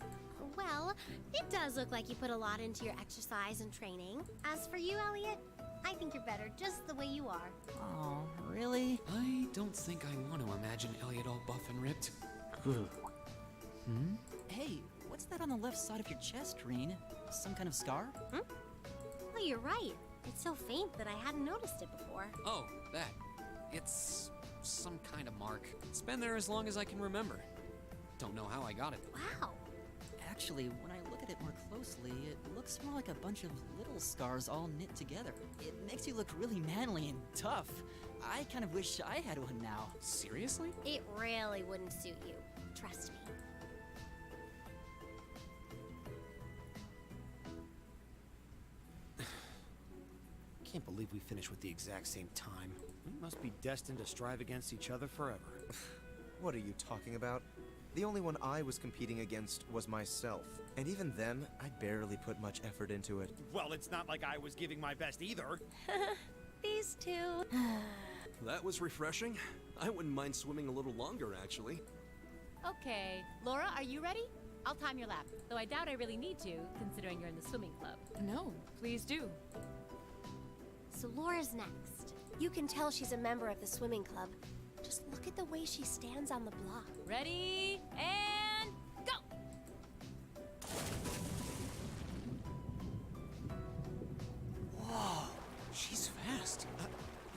Well, it does look like you put a lot into your exercise and training. As for you, Elliot, I think you're better just the way you are. Oh, really? I don't think I want to imagine Elliot all buff and ripped. Hey, what's that on the left side of your chest, Reen? Some kind of scar? Well, you're right. It's so faint that I hadn't noticed it before. Oh, that. It's some kind of mark. It's been there as long as I can remember. Don't know how I got it. Wow. Actually, when I look at it more closely, it looks more like a bunch of little scars all knit together. It makes you look really manly and tough. I kind of wish I had one now. Seriously? It really wouldn't suit you. Trust me. Can't believe we finished with the exact same time. We must be destined to strive against each other forever. What are you talking about? The only one I was competing against was myself. And even then, I barely put much effort into it. Well, it's not like I was giving my best either. These two. That was refreshing. I wouldn't mind swimming a little longer, actually. Okay, Laura, are you ready? I'll time your lap, though I doubt I really need to, considering you're in the swimming club. No, please do. So Laura's next. You can tell she's a member of the swimming club. Just look at the way she stands on the block. Ready, and go! Whoa, she's fast.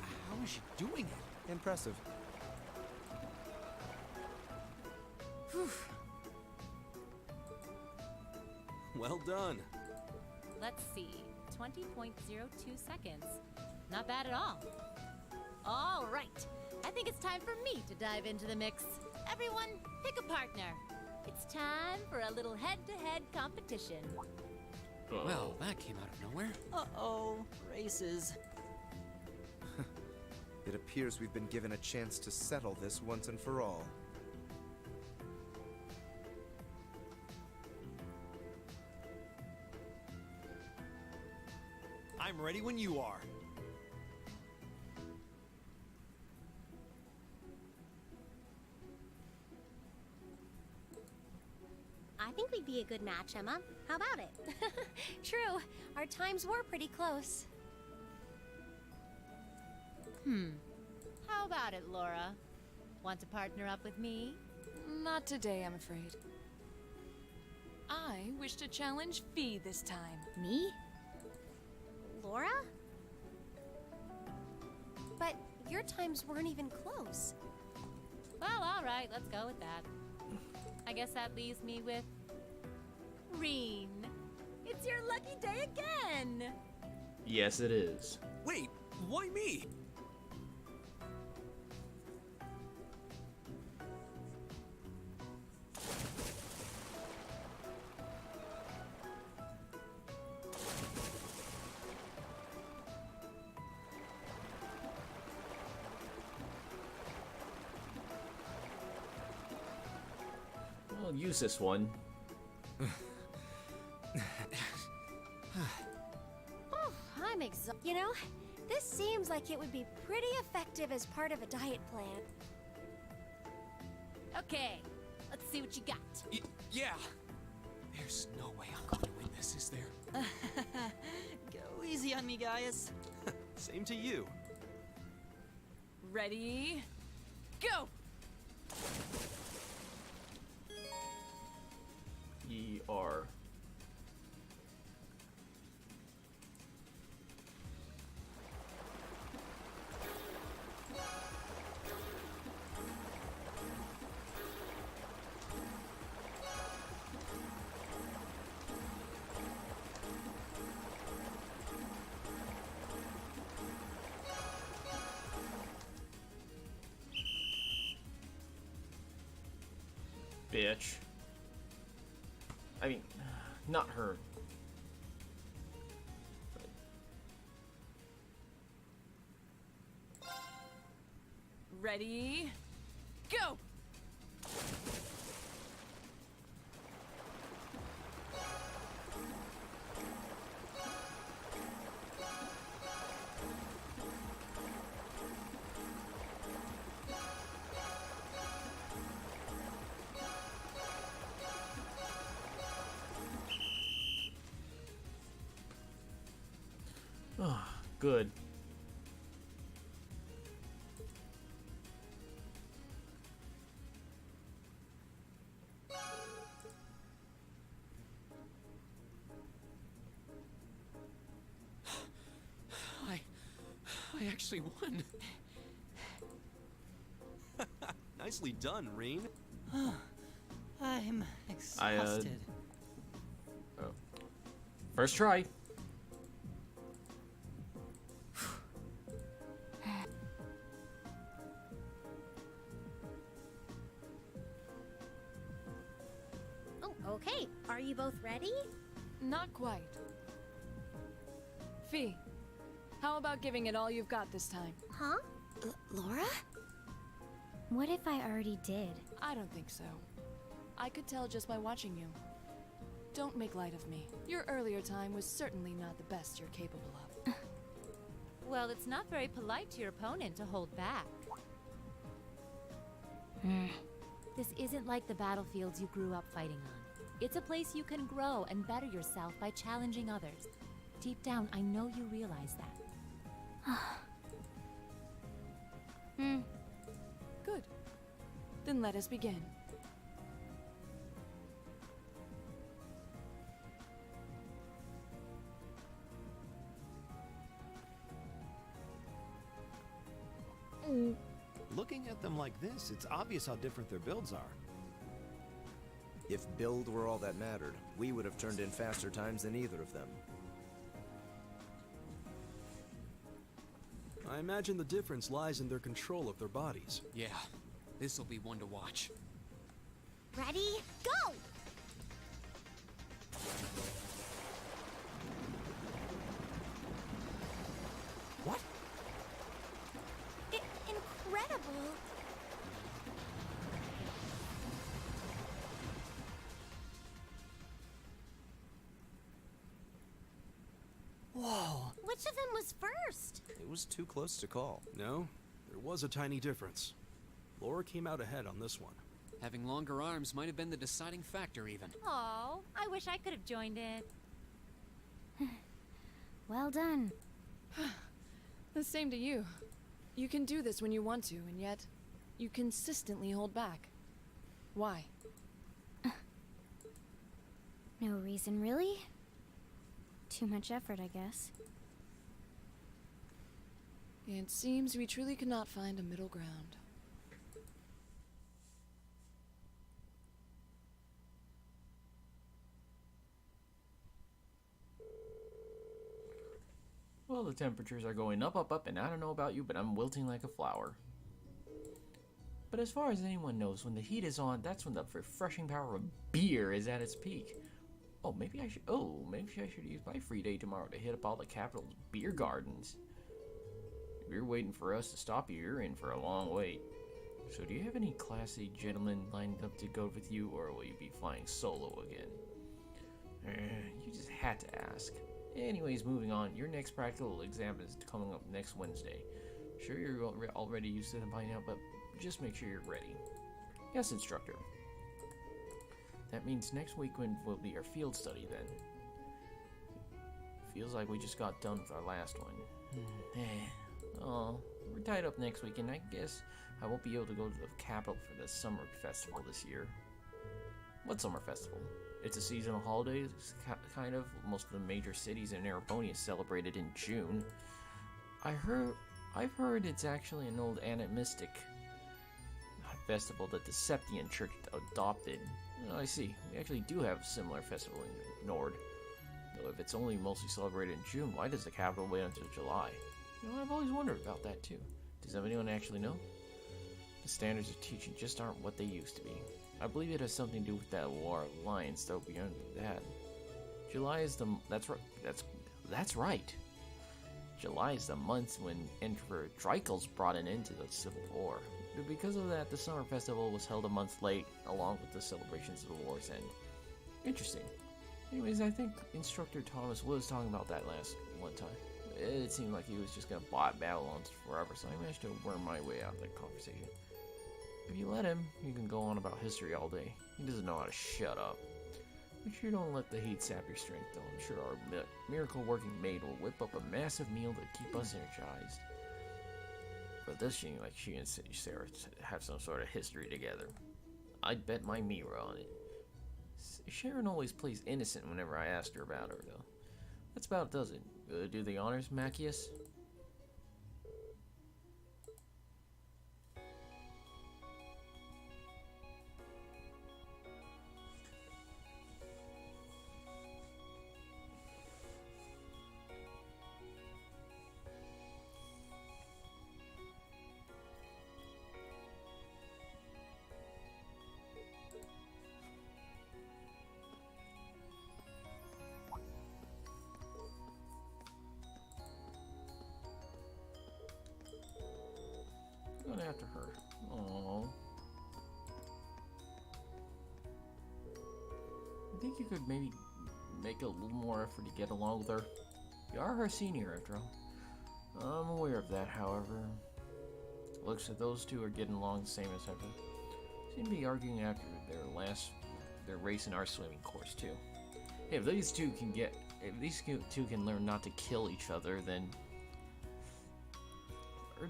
How is she doing it? Impressive. Whew. Well done. Let's see, 20.02 seconds. Not bad at all. All right, I think it's time for me to dive into the mix. Everyone, pick a partner. It's time for a little head-to-head competition. Well, that came out of nowhere. Uh-oh, races. It appears we've been given a chance to settle this once and for all. I'm ready when you are. I think we'd be a good match, Emma. How about it? True, our times were pretty close. How about it, Laura? Want to partner up with me? Not today, I'm afraid. I wish to challenge Fee this time. Me? Laura? But your times weren't even close. Well, all right, let's go with that. I guess that leaves me with Reen. It's your lucky day again. Yes, it is. Wait, why me? I'll use this one. I'm exhausted. You know, this seems like it would be pretty effective as part of a diet plan. Okay, let's see what you got. Yeah. There's no way I'm going to win this, is there? Go easy on me, Gaius. Same to you. Ready, go! ER. Bitch. I mean, not her. Ready, go! Ah, good. I actually won. Nicely done, Reen. I'm exhausted. Oh. First try. Oh, okay. Are you both ready? Not quite. Fee, How about giving it all you've got this time? Huh? Laura? What if I already did? I don't think so. I could tell just by watching you. Don't make light of me. Your earlier time was certainly not the best you're capable of. Well, it's not very polite to your opponent to hold back. This isn't like the battlefields you grew up fighting on. It's a place you can grow and better yourself by challenging others. Deep down, I know you realize that. Good. Then let us begin. Looking at them like this, it's obvious how different their builds are. If build were all that mattered, we would have turned in faster times than either of them. I imagine the difference lies in their control of their bodies. Yeah, this'll be one to watch. Ready? Go! What? Incredible! Whoa! Which of them was first? It was too close to call. No, there was a tiny difference. Laura came out ahead on this one. Having longer arms might have been the deciding factor, even. Oh, I wish I could have joined in. Well done. The same to you. You can do this when you want to, and yet you consistently hold back. Why? No reason, really? Too much effort, I guess. It seems we truly could not find a middle ground. Well, the temperatures are going up, and I don't know about you, but I'm wilting like a flower. But as far as anyone knows, when the heat is on, that's when the refreshing power of beer is at its peak. Maybe I should use my free day tomorrow to hit up all the capital's beer gardens. If you're waiting for us to stop you, you're in for a long wait. So do you have any classy gentlemen lined up to go with you, or will you be flying solo again? You just had to ask. Anyways, moving on, your next practical exam is coming up next Wednesday. Sure, you're already used to them by now, but just make sure you're ready. Yes, instructor. That means next weekend will be our field study then. Feels like we just got done with our last one. We're tied up next weekend. I guess I won't be able to go to the capital for the summer festival this year. What summer festival? It's a seasonal holiday, kind of. Most of the major cities in Erebony celebrated in June. I've heard it's actually an old animistic festival that the XIII Church adopted. I see. We actually do have a similar festival in Nord. Though if it's only mostly celebrated in June, why does the capital wait until July? I've always wondered about that too. Does anyone actually know? The standards of teaching just aren't what they used to be. I believe it has something to do with that war alliance, though beyond that. July is the... That's right. July is the month when Emperor Dreikel's brought an end to the Civil War. But because of that, the summer festival was held a month late, along with the celebrations of the war's end. Interesting. Anyways, I think Instructor Thomas was talking about that last one time. It seemed like he was just gonna battle on forever, so I managed to worm my way out of that conversation. If you let him, he can go on about history all day. He doesn't know how to shut up. Make sure you don't let the heat sap your strength, though. I'm sure our miracle-working maid will whip up a massive meal to keep us energized. But this seems like she and Sarah have some sort of history together. I'd bet my Mira on it. Sharon always plays innocent whenever I ask her about her, though. That's about does it. Do the honors, Macias? after her. Oh. I think you could maybe make a little more effort to get along with her. You are her senior, after all. I'm aware of that, however. Looks like those two are getting along the same as ever. Seem to be arguing after their race in our swimming course too. Hey, if these two can learn not to kill each other, then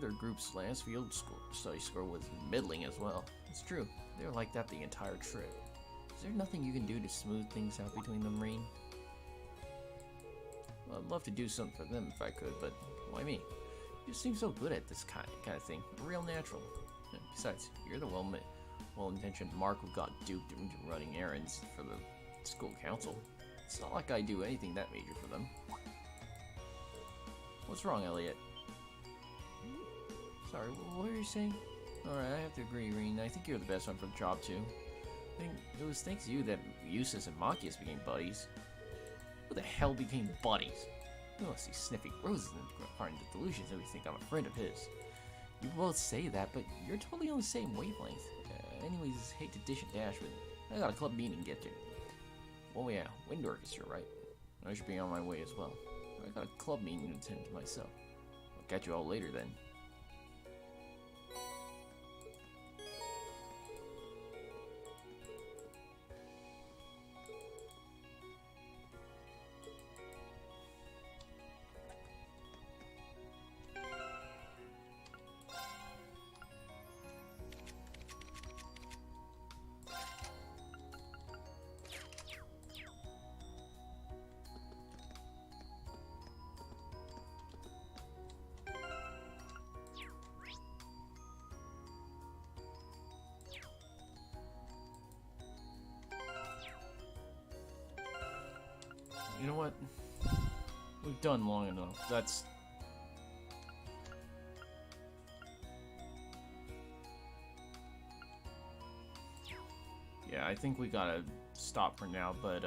their group's last field study score was middling as well. It's true, they're like that the entire trip. Is there nothing you can do to smooth things out between them, Rean? Well, I'd love to do something for them if I could, but why me? You just seem so good at this kind of thing. Real natural. And besides, you're the well-intentioned Mark who got duped into running errands for the school council. It's not like I do anything that major for them. What's wrong, Elliot? Sorry, what are you saying? Alright, I have to agree, Rean. I think you're the best one for the job, too. I think it was thanks to you that Eustace and Machias became buddies. Who the hell became buddies? You must be sniffing roses and according to delusions that we think I'm a friend of his. You both say that, but you're totally on the same wavelength. Anyways, hate to dish and dash, but I got a club meeting to get to. Oh yeah, wind orchestra, right? I should be on my way as well. I got a club meeting to attend to myself. I'll catch you all later then. You know what? We've done long enough. That's... Yeah, I think we gotta stop for now, but,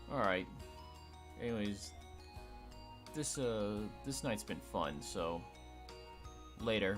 alright. Anyways, this night's been fun, so... Later.